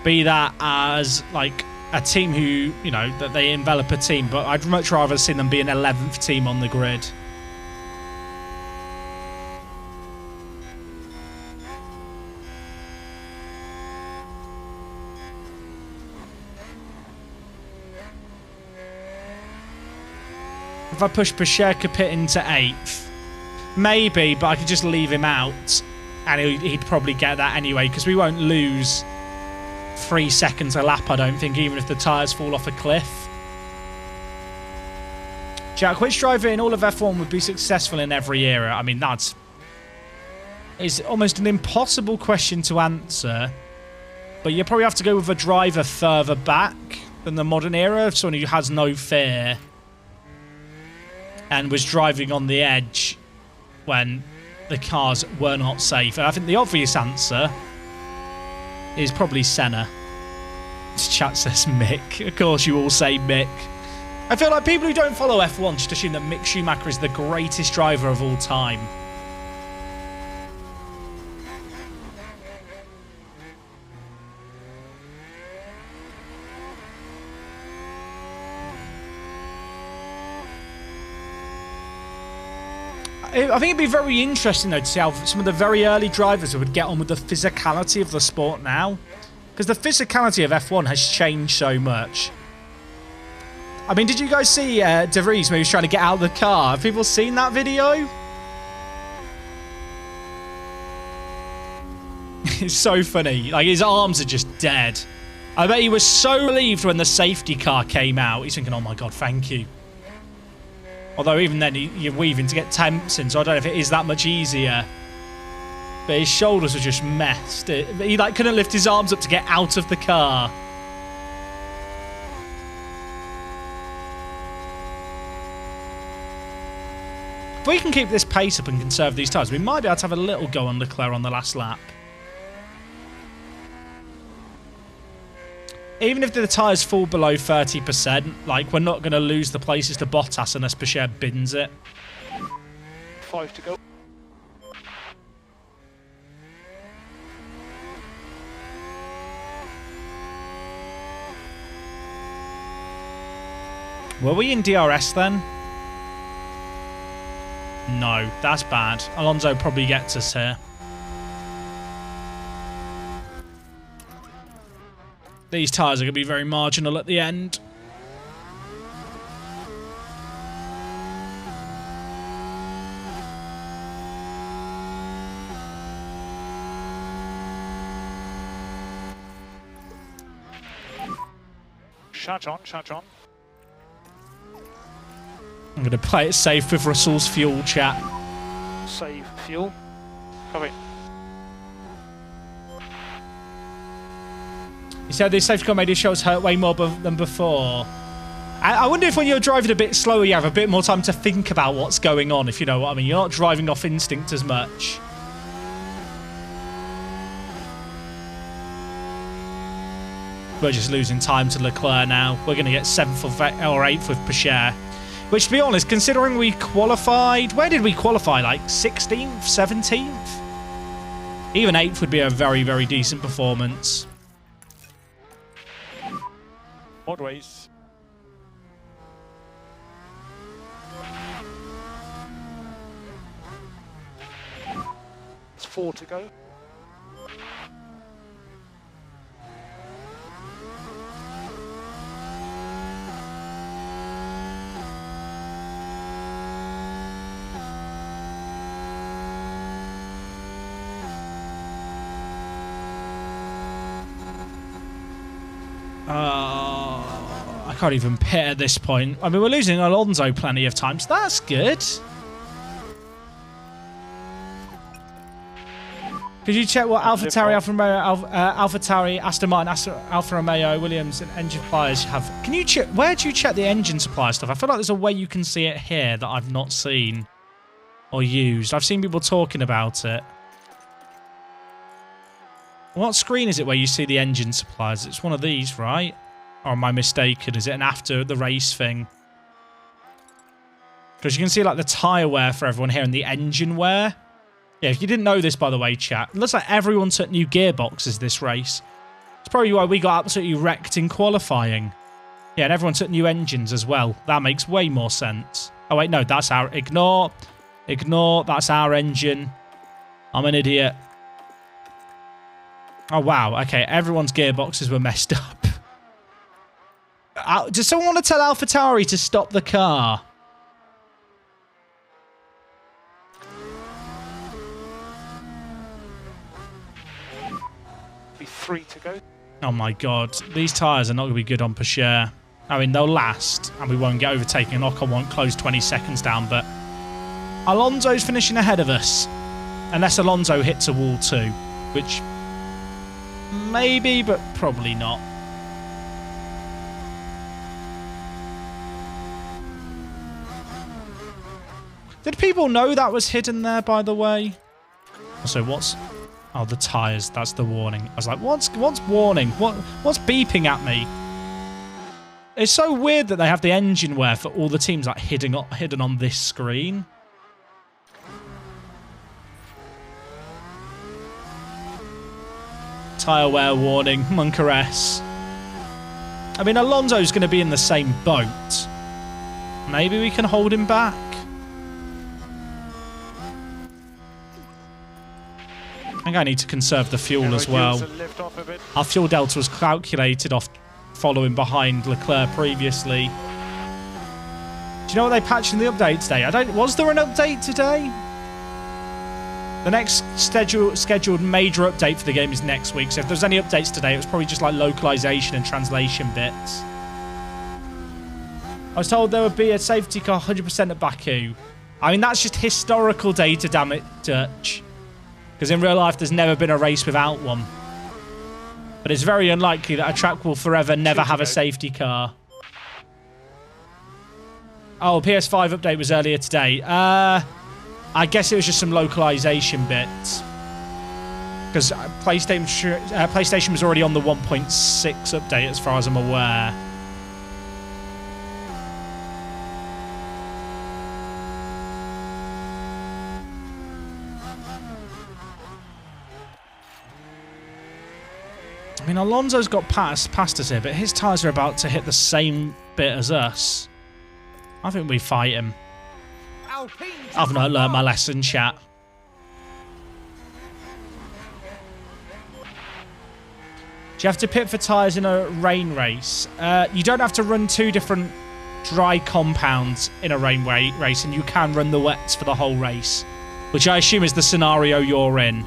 Be that as, like, a team who, you know, that they envelop a team, but I'd much rather see them be an 11th team on the grid. If I push Pasheka into 8th, maybe, but I could just leave him out and he'd probably get that anyway because we won't lose 3 seconds a lap, I don't think, even if the tyres fall off a cliff. Jack, which driver in all of F1 would be successful in every era? I mean, it's almost an impossible question to answer, but you probably have to go with a driver further back than the modern era, someone who has no fear and was driving on the edge when the cars were not safe. And I think the obvious answer is probably Senna. This chat says Mick. Of course you all say Mick. I feel like people who don't follow F1 just assume that Mick Schumacher is the greatest driver of all time. I think it'd be very interesting, though, to see how some of the very early drivers would get on with the physicality of the sport now. Because the physicality of F1 has changed so much. I mean, did you guys see De Vries when he was trying to get out of the car? Have people seen that video? It's so funny. Like, his arms are just dead. I bet he was so relieved when the safety car came out. He's thinking, oh my God, thank you. Although even then, you're weaving to get temps in, so I don't know if it is that much easier. But his shoulders were just messed. He like couldn't lift his arms up to get out of the car. If we can keep this pace up and conserve these tyres, we might be able to have a little go on Leclerc on the last lap. Even if the tyres fall below 30%, like, we're not going to lose the places to Bottas unless Pachere bins it. 5 to go. Were we in DRS then? No, that's bad. Alonso probably gets us here. These tyres are going to be very marginal at the end. Shut on, shut on. I'm going to play it safe with Russell's fuel chat. Save fuel. Copy. He said the safety car made his shots hurt way more than before. I wonder if when you're driving a bit slower, you have a bit more time to think about what's going on, if you know what I mean. You're not driving off instinct as much. We're just losing time to Leclerc now. We're going to get 7th or 8th with Pachere. Which, to be honest, considering we qualified... Where did we qualify? Like 16th? 17th? Even 8th would be a very, very decent performance. Modways. It's 4 to go. I can't even pit at this point. I mean, we're losing Alonso plenty of times. So that's good. Could you check what AlphaTauri, Aston Martin, Alfa Romeo, Williams, and engine suppliers have? Can you check? Where do you check the engine supply stuff? I feel like there's a way you can see it here that I've not seen or used. I've seen people talking about it. What screen is it where you see the engine supplies? It's one of these, right? Or am I mistaken? Is it an after the race thing? Because you can see like the tyre wear for everyone here and the engine wear. Yeah, if you didn't know this, by the way, chat, it looks like everyone took new gearboxes this race. It's probably why we got absolutely wrecked in qualifying. Yeah, and everyone took new engines as well. That makes way more sense. Oh, wait, no, that's our... Ignore, that's our engine. I'm an idiot. Oh, wow. Okay, everyone's gearboxes were messed up. Does someone want to tell AlphaTauri to stop the car? Be 3 to go. Oh my god, these tyres are not going to be good on Peugeot. I mean, they'll last, and we won't get overtaken. Ocon won't close 20 seconds down, but Alonso's finishing ahead of us. Unless Alonso hits a wall too, which maybe, but probably not. Did people know that was hidden there, by the way? Also, what's... Oh, the tyres. That's the warning. I was like, what's warning? What's beeping at me? It's so weird that they have the engine wear for all the teams like hidden on this screen. Tyre wear warning. Munker S. I mean, Alonso's going to be in the same boat. Maybe we can hold him back. I think I need to conserve the fuel as well. Our fuel delta was calculated off following behind Leclerc previously. Do you know what they patched in the update today? Was there an update today? The next scheduled major update for the game is next week. So if there's any updates today, it was probably just like localization and translation bits. I was told there would be a safety car 100% at Baku. I mean, that's just historical data, damn it, Dutch. Because in real life, there's never been a race without one. But it's very unlikely that a track will forever never have a safety car. Oh, PS5 update was earlier today. I guess it was just some localization bits. Because PlayStation was already on the 1.6 update as far as I'm aware. I mean, Alonso's got past us here, but his tyres are about to hit the same bit as us. I think we fight him. I've not learnt my lesson, chat. Do you have to pit for tyres in a rain race? You don't have to run 2 different dry compounds in a rain race, and you can run the wets for the whole race, which I assume is the scenario you're in.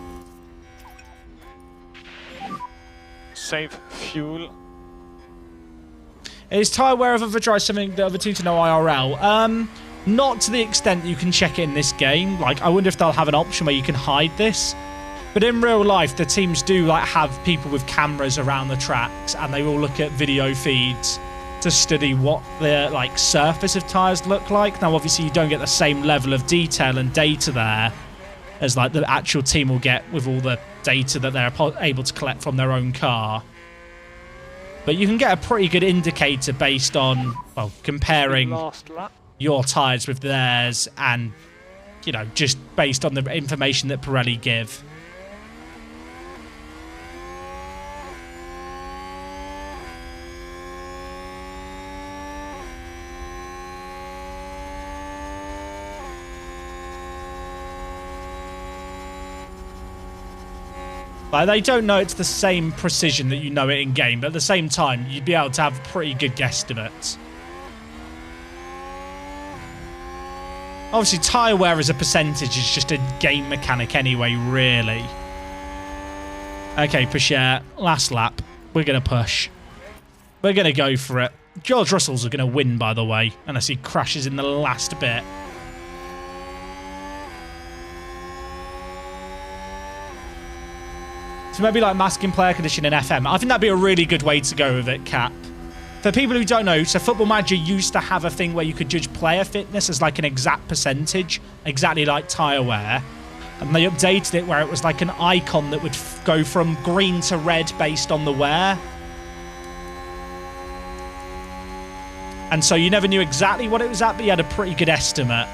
Save fuel. Is tyre wear of other dry something the other two to know IRL? Not to the extent that you can check it in this game. Like, I wonder if they'll have an option where you can hide this. But in real life, the teams do like have people with cameras around the tracks, and they will look at video feeds to study what the like surface of tyres look like. Now, obviously, you don't get the same level of detail and data there as like the actual team will get with all the data that they're able to collect from their own car. But you can get a pretty good indicator based on, well, comparing your tyres with theirs and, you know, just based on the information that Pirelli give. Like, they don't know it's the same precision that you know it in game, but at the same time, you'd be able to have pretty good guesstimates. Obviously, tyre wear as a percentage is just a game mechanic anyway, really. Okay, Peugeot, last lap. We're going to push. We're going to go for it. George Russell's going to win, by the way, unless he crashes in the last bit. So maybe like masking player condition in FM. I think that'd be a really good way to go with it, Cap. For people who don't know, so Football Manager used to have a thing where you could judge player fitness as like an exact percentage, exactly like tyre wear. And they updated it where it was like an icon that would go from green to red based on the wear. And so you never knew exactly what it was at, but you had a pretty good estimate.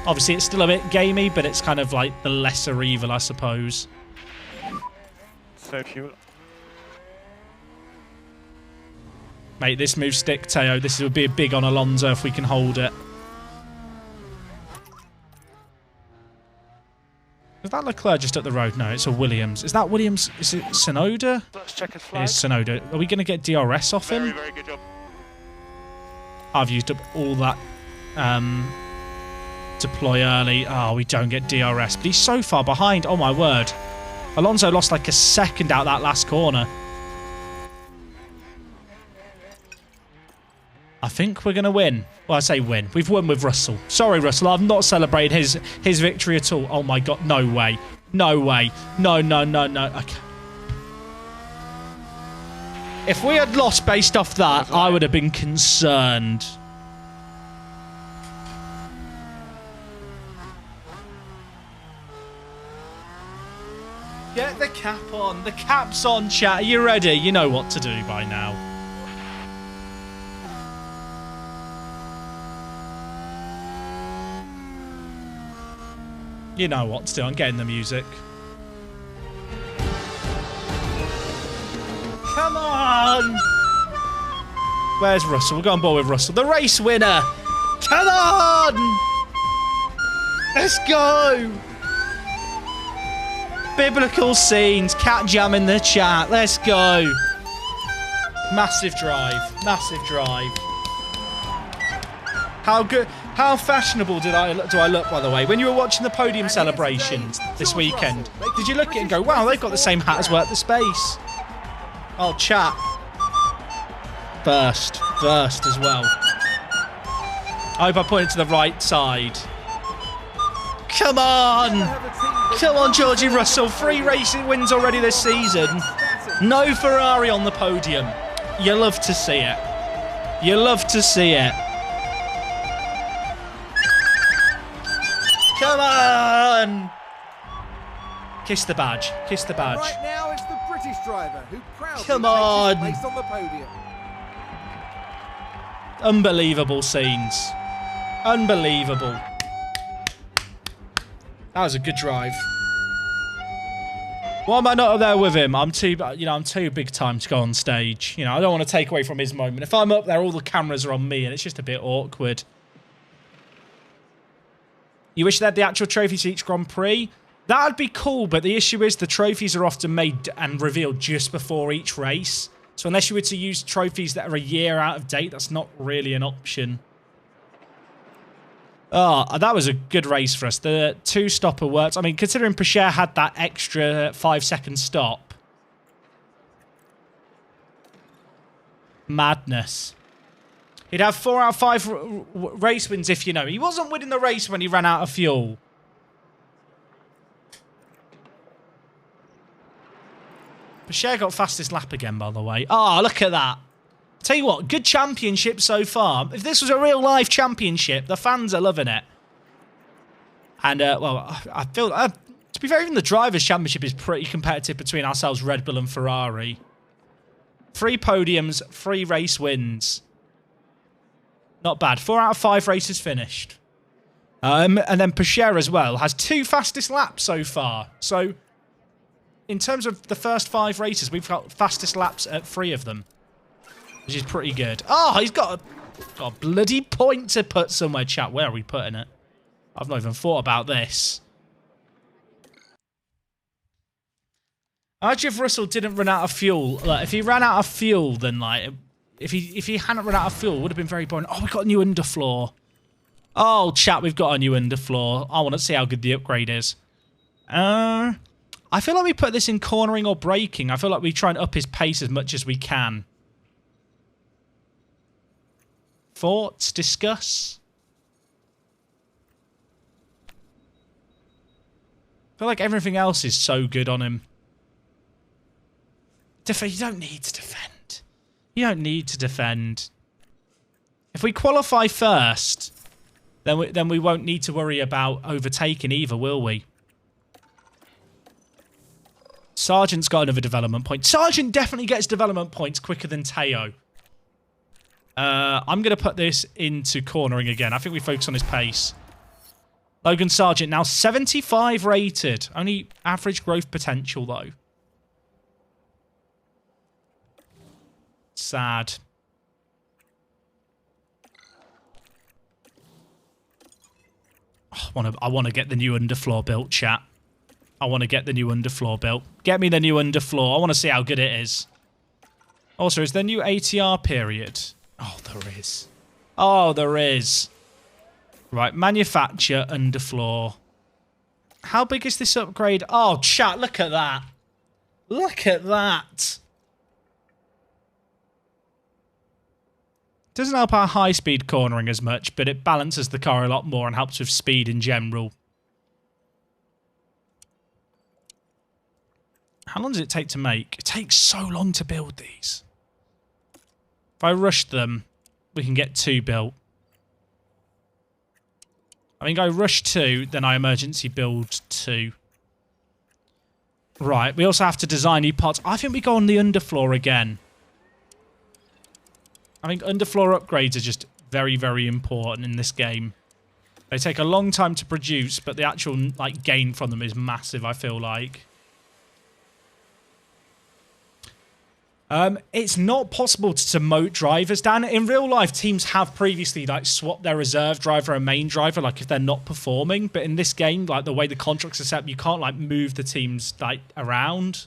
Obviously, it's still a bit gamey, but it's kind of like the lesser evil, I suppose. Save fuel. Mate, this move stick, Teo. This would be a big on Alonso if we can hold it. Is that Leclerc just up the road? No, it's a Williams. Is that Williams? Is it Tsunoda? Let's check his flag. It is Tsunoda. Are we going to get DRS off him? Very, very good job. I've used up all that deploy early. Oh, we don't get DRS. But he's so far behind. Oh, my word. Alonso lost like a second out that last corner. I think we're going to win. Well, I say win. We've won with Russell. Sorry, Russell. I've not celebrated his victory at all. Oh, my God. No way. No way. No, no, no, no. Okay. If we had lost based off that, I would have been concerned. Get the cap on. The cap's on, chat. Are you ready? You know what to do by now. You know what to do. I'm getting the music. Come on! Where's Russell? We'll go on board with Russell. The race winner! Come on! Let's go! Biblical scenes. Cat jam in the chat. Let's go. Massive drive. Massive drive. How good... How fashionable do I look, by the way? When you were watching the podium celebrations this weekend, did you look at it and go, wow, they've got the same hat as Work the Space? Oh, chat. First as well. I hope I point it to the right side. Come on! Come on, Georgie Russell. 3 racing wins already this season. No Ferrari on the podium. You love to see it. You love to see it. Come on! Kiss the badge. Kiss the badge. Right now it's the British driver who proudly Come takes on. his place on the podium. Unbelievable scenes. Unbelievable. That was a good drive. Why am I not up there with him? I'm too big time to go on stage. You know, I don't want to take away from his moment. If I'm up there, all the cameras are on me, and it's just a bit awkward. You wish they had the actual trophies each Grand Prix? That'd be cool, but the issue is the trophies are often made and revealed just before each race. So unless you were to use trophies that are a year out of date, that's not really an option. Oh, that was a good race for us. The 2-stopper worked. I mean, considering Pacher had that extra 5-second stop. Madness. He'd have 4 out of 5 race wins if you know. He wasn't winning the race when he ran out of fuel. Pacher got fastest lap again, by the way. Oh, look at that. Tell you what, good championship so far. If this was a real life championship, the fans are loving it. And, well, I feel... to be fair, even the Drivers' Championship is pretty competitive between ourselves, Red Bull and Ferrari. 3 podiums, 3 race wins. Not bad. 4 out of 5 races finished. And then Pacher as well has 2 fastest laps so far. So, in terms of the first 5 races, we've got fastest laps at 3 of them. Which is pretty good. Oh, he's got a bloody point to put somewhere, chat. Where are we putting it? I've not even thought about this. Imagine if Russell didn't run out of fuel. Like, if he ran out of fuel, then like... If he hadn't run out of fuel, it would have been very boring. Oh, we've got a new underfloor. Oh, chat, we've got a new underfloor. I want to see how good the upgrade is. I feel like we put this in cornering or braking. I feel like we try and up his pace as much as we can. Thoughts? Discuss? I feel like everything else is so good on him. You don't need to defend. You don't need to defend. If we qualify first, then we won't need to worry about overtaking either, will we? Sargent's got another development point. Sargent definitely gets development points quicker than Teo. I'm going to put this into cornering again. I think we focus on his pace. Logan Sargent now 75 rated. Only average growth potential, though. Sad. Oh, I want to get the new underfloor built, chat. I want to get the new underfloor built. Get me the new underfloor. I want to see how good it is. Also, is there a new ATR period? Oh, there is. Oh, there is. Right, manufacture underfloor. How big is this upgrade? Oh, chat, look at that. Look at that. Doesn't help our high-speed cornering as much, but it balances the car a lot more and helps with speed in general. How long does it take to make? It takes so long to build these. If I rush them, we can get 2 built. I think I rush 2, then I emergency build 2. Right, we also have to design new parts. I think we go on the underfloor again. I think underfloor upgrades are just very, very important in this game. They take a long time to produce, but the actual like gain from them is massive, I feel like. It's not possible to demote drivers, Dan. In real life, teams have previously like swapped their reserve driver and main driver, like if they're not performing. But in this game, like the way the contracts are set up, you can't like move the teams like around.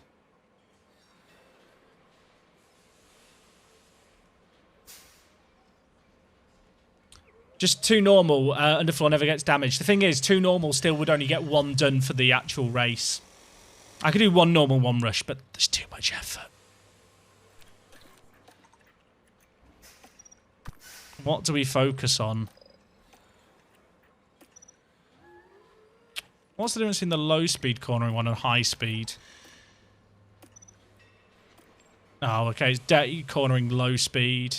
Just 2 normal, underfloor never gets damaged. The thing is, 2 normal still would only get 1 done for the actual race. I could do 1 normal, 1 rush, but there's too much effort. What do we focus on? What's the difference in the low speed cornering one and high speed? Oh, okay. It's dirty cornering low speed.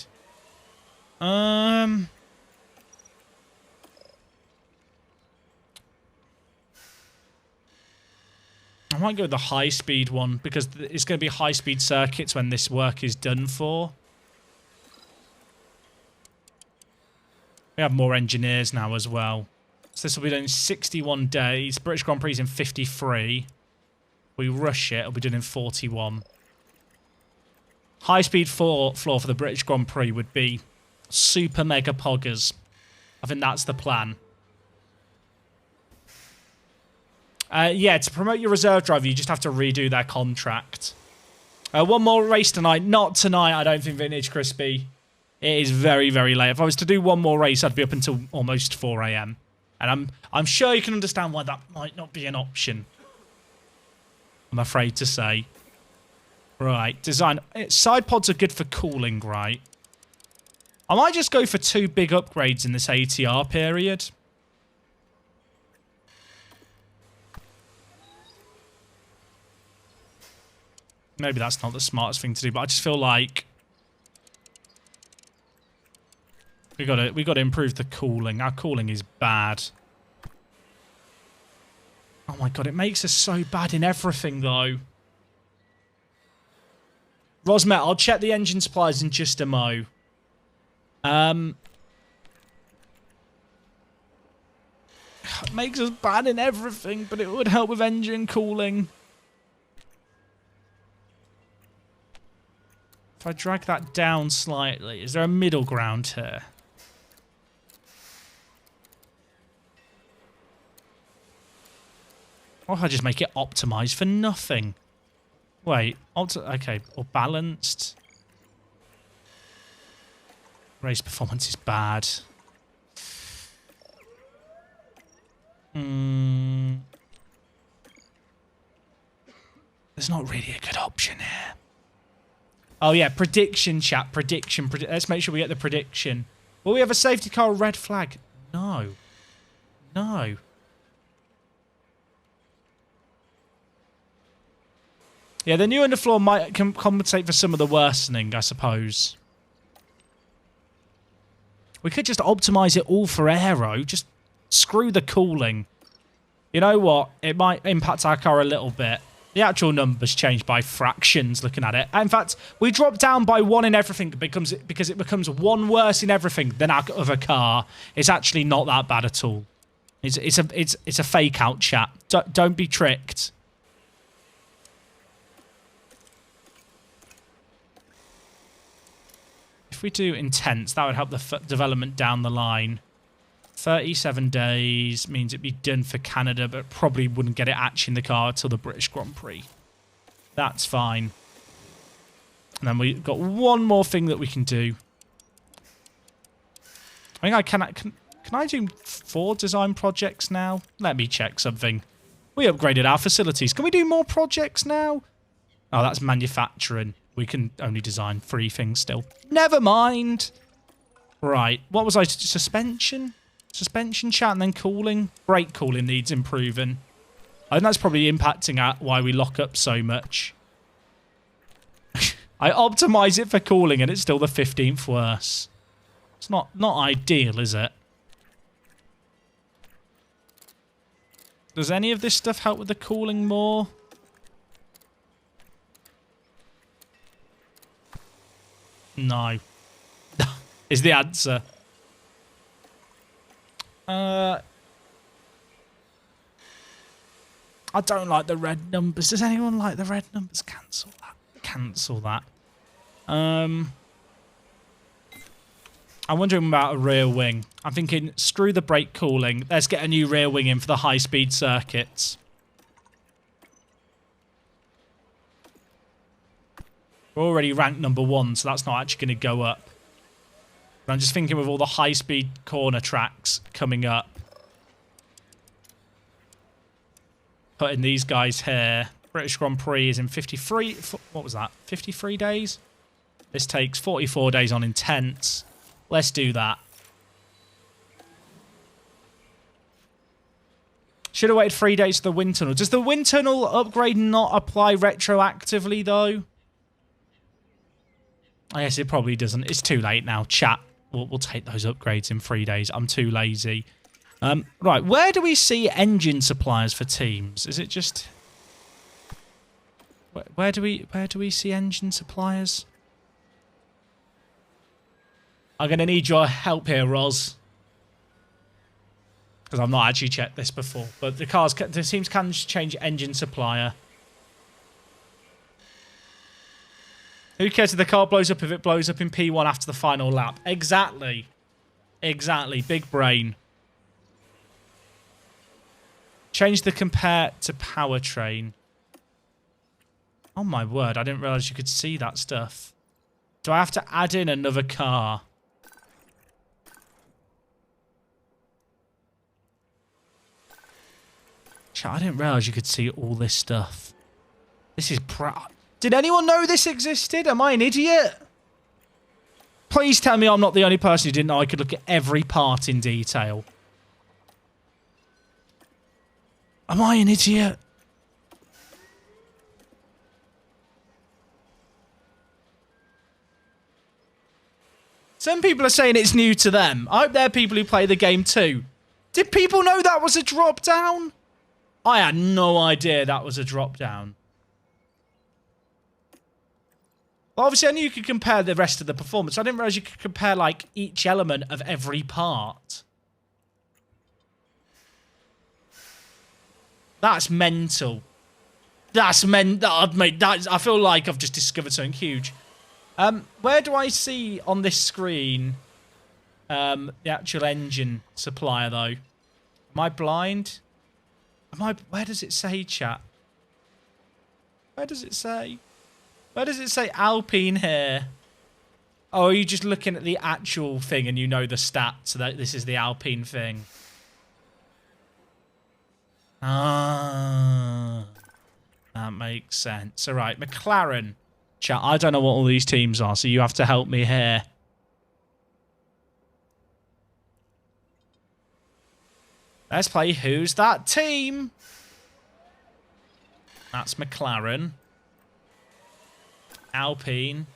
I might go with the high speed one because it's going to be high speed circuits when this work is done for. We have more engineers now as well. So this will be done in 61 days. British Grand Prix is in 53. We rush it. It'll be done in 41. High-speed floor for the British Grand Prix would be super mega poggers. I think that's the plan. Yeah, to promote your reserve driver, you just have to redo their contract. 1 more race tonight. Not tonight, I don't think, Vintage Crispy. It is very, very late. If I was to do 1 more race, I'd be up until almost 4 AM. And I'm sure you can understand why that might not be an option. I'm afraid to say. Right, design. Side pods are good for cooling, right? I might just go for 2 big upgrades in this ATR period. Maybe that's not the smartest thing to do, but I just feel like we got to improve the cooling. Our cooling is bad. Oh my god, it makes us so bad in everything though. Rosmet, I'll check the engine supplies in just a mo. It makes us bad in everything, but it would help with engine cooling. If I drag that down slightly, is there a middle ground here? Or if I just make it optimized for nothing? Wait, okay, or balanced. Race performance is bad. There's not really a good option here. Oh yeah, prediction, chat. Prediction. Let's make sure we get the prediction. Will we have a safety car red flag? No. No. Yeah, the new underfloor might compensate for some of the worsening, I suppose. We could just optimize it all for aero. Just screw the cooling. You know what? It might impact our car a little bit. The actual numbers change by fractions looking at it. In fact, we drop down by 1 in everything because it becomes 1 worse in everything than our other car. It's actually not that bad at all. It's a fake out, chat. Don't be tricked. If we do intense, that would help the development down the line. 37 days means it'd be done for Canada, but probably wouldn't get it actually in the car till the British Grand Prix. That's fine. And then we've got 1 more thing that we can do. I think can I do 4 design projects now? Let me check something. We upgraded our facilities. Can we do more projects now? Oh, that's manufacturing. We can only design 3 things still. Never mind. Right. What was I? Suspension? Suspension, chat, and then cooling. Brake cooling needs improving. I think that's probably impacting at why we lock up so much. I optimize it for cooling and it's still the 15th worst. It's not ideal, is it? Does any of this stuff help with the cooling more? No. Is the answer. I don't like the red numbers. Does anyone like the red numbers? Cancel that. Cancel that. I'm wondering about a rear wing. I'm thinking, screw the brake cooling. Let's get a new rear wing in for the high-speed circuits. We're already ranked number 1, so that's not actually going to go up. But I'm just thinking with all the high-speed corner tracks coming up. Putting these guys here. British Grand Prix is in 53... What was that? 53 days? This takes 44 days on intense. Let's do that. Should have waited 3 days for the wind tunnel. Does the wind tunnel upgrade not apply retroactively, though? I guess it probably doesn't. It's too late now. Chat. We'll take those upgrades in 3 days. I'm too lazy. Right. Where do we see engine suppliers for teams? Is it just... Where do we see engine suppliers? I'm going to need your help here, Roz. Because I've not actually checked this before. But the teams can change engine supplier. Who cares if the car blows up if it blows up in P1 after the final lap? Exactly. Exactly. Big brain. Change the compare to powertrain. Oh my word, I didn't realise you could see that stuff. Do I have to add in another car? I didn't realise you could see all this stuff. This is Did anyone know this existed? Am I an idiot? Please tell me I'm not the only person who didn't know I could look at every part in detail. Am I an idiot? Some people are saying it's new to them. I hope there are people who play the game too. Did people know that was a drop down? I had no idea that was a drop down. Well, obviously, I knew you could compare the rest of the performance. I didn't realise you could compare, like, each element of every part. That's mental. That's I feel like I've just discovered something huge. Where do I see on this screen the actual engine supplier, though? Am I blind? Where does it say, chat? Where does it say? Where does it say Alpine here? Oh, are you just looking at the actual thing and you know the stats so that this is the Alpine thing? Ah, that makes sense. All right, McLaren. Chat, I don't know what all these teams are, so you have to help me here. Let's play Who's That Team? That's McLaren. Alpine.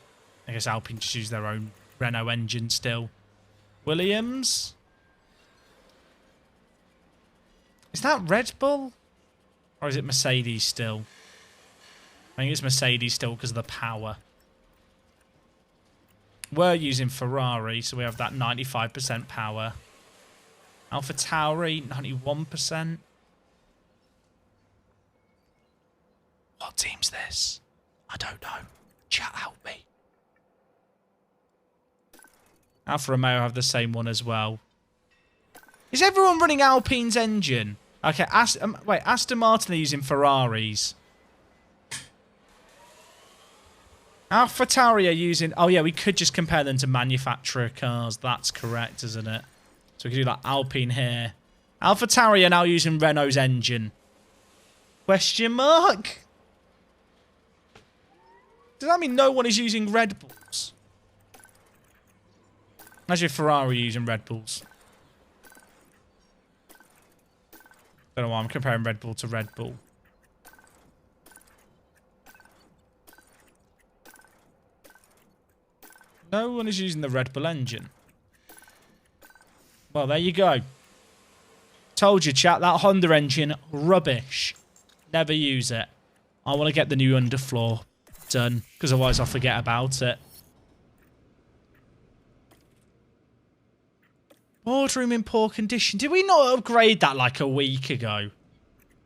I guess Alpine just use their own Renault engine still. Williams. Is that Red Bull? Or is it Mercedes still? I think it's Mercedes still because of the power. We're using Ferrari, so we have that 95% power. AlphaTauri, 91%. What team's this? I don't know. Chat, help me. Alfa Romeo have the same one as well. Is everyone running Alpine's engine? Okay, wait, Aston Martin are using Ferraris. AlphaTauri are using... Oh, yeah, we could just compare them to manufacturer cars. That's correct, isn't it? So we could do like Alpine here. AlphaTauri are now using Renault's engine. Question mark? Does that mean no one is using Red Bulls? Imagine Ferrari using Red Bulls. Don't know why I'm comparing Red Bull to Red Bull. No one is using the Red Bull engine. Well, there you go. Told you, chat, that Honda engine, rubbish. Never use it. I want to get the new underfloor done, because otherwise I'll forget about it. Boardroom in poor condition. Did we not upgrade that like a week ago?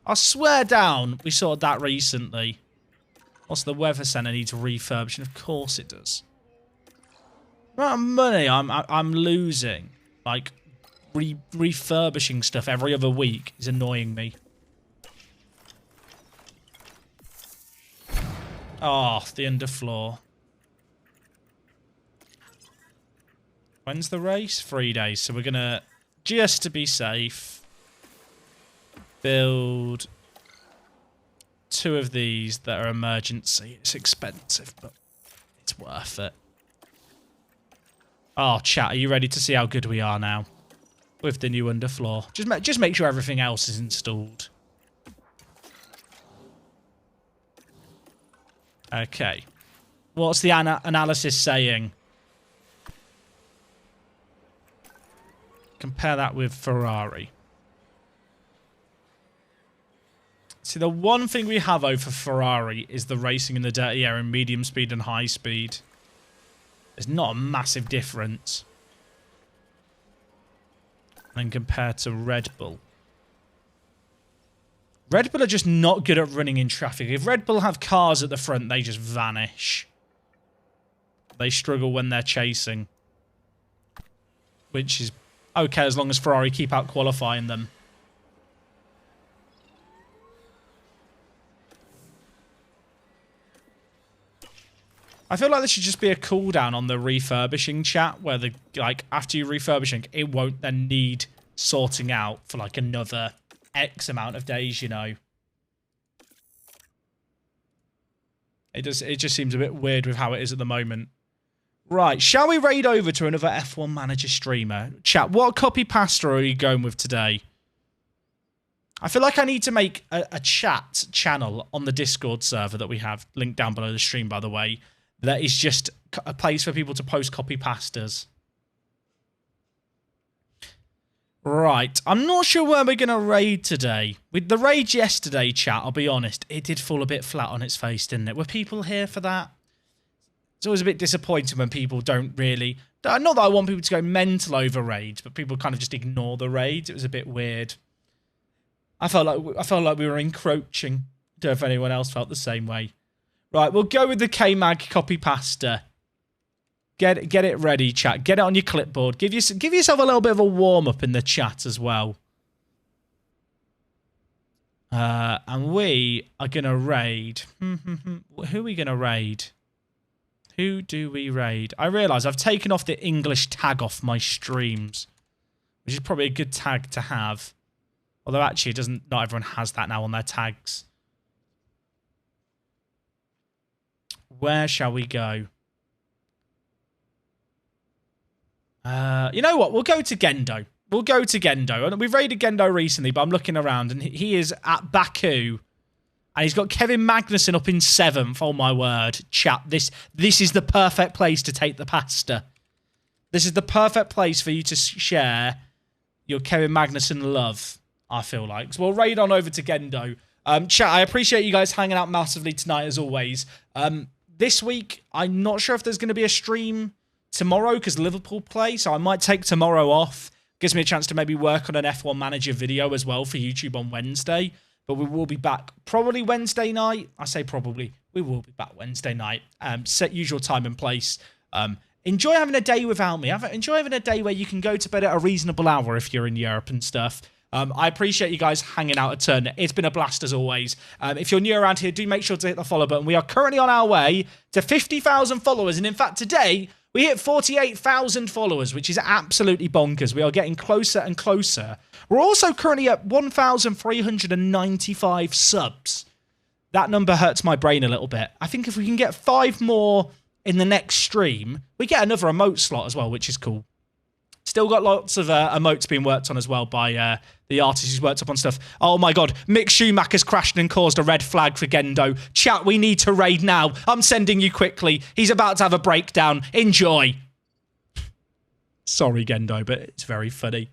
I swear down, we sorted that recently. Also, the weather centre needs refurbishing. Of course it does. The amount of money I'm losing, like refurbishing stuff every other week, is annoying me. Oh, the underfloor. When's the race? 3 days. So we're going to, just to be safe, build 2 of these that are emergency. It's expensive, but it's worth it. Oh, chat, are you ready to see how good we are now? With the new underfloor. Just make sure everything else is installed. Okay. What's the analysis saying? Compare that with Ferrari. See, the one thing we have over Ferrari is the racing in the dirty air in medium speed and high speed. There's not a massive difference. And compared to Red Bull. Red Bull are just not good at running in traffic. If Red Bull have cars at the front, they just vanish. They struggle when they're chasing. Which is okay as long as Ferrari keep out qualifying them. I feel like there should just be a cooldown on the refurbishing chat where the after you refurbishing, it won't then need sorting out for like another X amount of days, you know. It just seems a bit weird with how it is at the moment. Right, shall we raid over to another F1 Manager streamer? Chat, what copy pasta are you going with today? I feel like I need to make a chat channel on the Discord server that we have, linked down below the stream, by the way, that is just a place for people to post copy pastas. Right, I'm not sure where we're going to raid today. With the raid yesterday, chat, I'll be honest, it did fall a bit flat on its face, didn't it? Were people here for that? It's always a bit disappointing when people don't really... Not that I want people to go mental over raids, but people kind of just ignore the raids. It was a bit weird. I felt like we were encroaching. Don't know if anyone else felt the same way. Right, we'll go with the K-Mag copy pasta. Get it ready, chat. Get it on your clipboard. Give yourself a little bit of a warm-up in the chat as well. And we are going to raid. Who are we going to raid? Who do we raid? I realise I've taken off the English tag off my streams, which is probably a good tag to have. Although actually, not everyone has that now on their tags. Where shall we go? You know what? We'll go to Gendo. We'll go to Gendo. And we've raided Gendo recently, but I'm looking around and he is at Baku. And he's got Kevin Magnussen up in 7th. Oh my word. Chat, this is the perfect place to take the pasta. This is the perfect place for you to share your Kevin Magnussen love, I feel like. So we'll raid on over to Gendo. Chat, I appreciate you guys hanging out massively tonight as always. This week, I'm not sure if there's going to be a stream tomorrow because Liverpool play, so I might take tomorrow off. Gives me a chance to maybe work on an F1 Manager video as well for YouTube on Wednesday. But we will be back probably Wednesday night. I say probably. We will be back Wednesday night. Set usual time and place. Enjoy having a day without me. Enjoy having a day where you can go to bed at a reasonable hour if you're in Europe and stuff. I appreciate you guys hanging out a turn. It's been a blast as always. If you're new around here, do make sure to hit the follow button. We are currently on our way to 50,000 followers. And in fact, today, We hit 48,000 followers, which is absolutely bonkers. We are getting closer and closer. We're also currently at 1,395 subs. That number hurts my brain a little bit. I think if we can get 5 more in the next stream, we get another emote slot as well, which is cool. Still got lots of emotes being worked on as well by the artist who's worked up on stuff. Oh my god, Mick Schumacher's crashed and caused a red flag for Gendo. Chat, we need to raid now. I'm sending you quickly. He's about to have a breakdown. Enjoy. Sorry, Gendo, but it's very funny.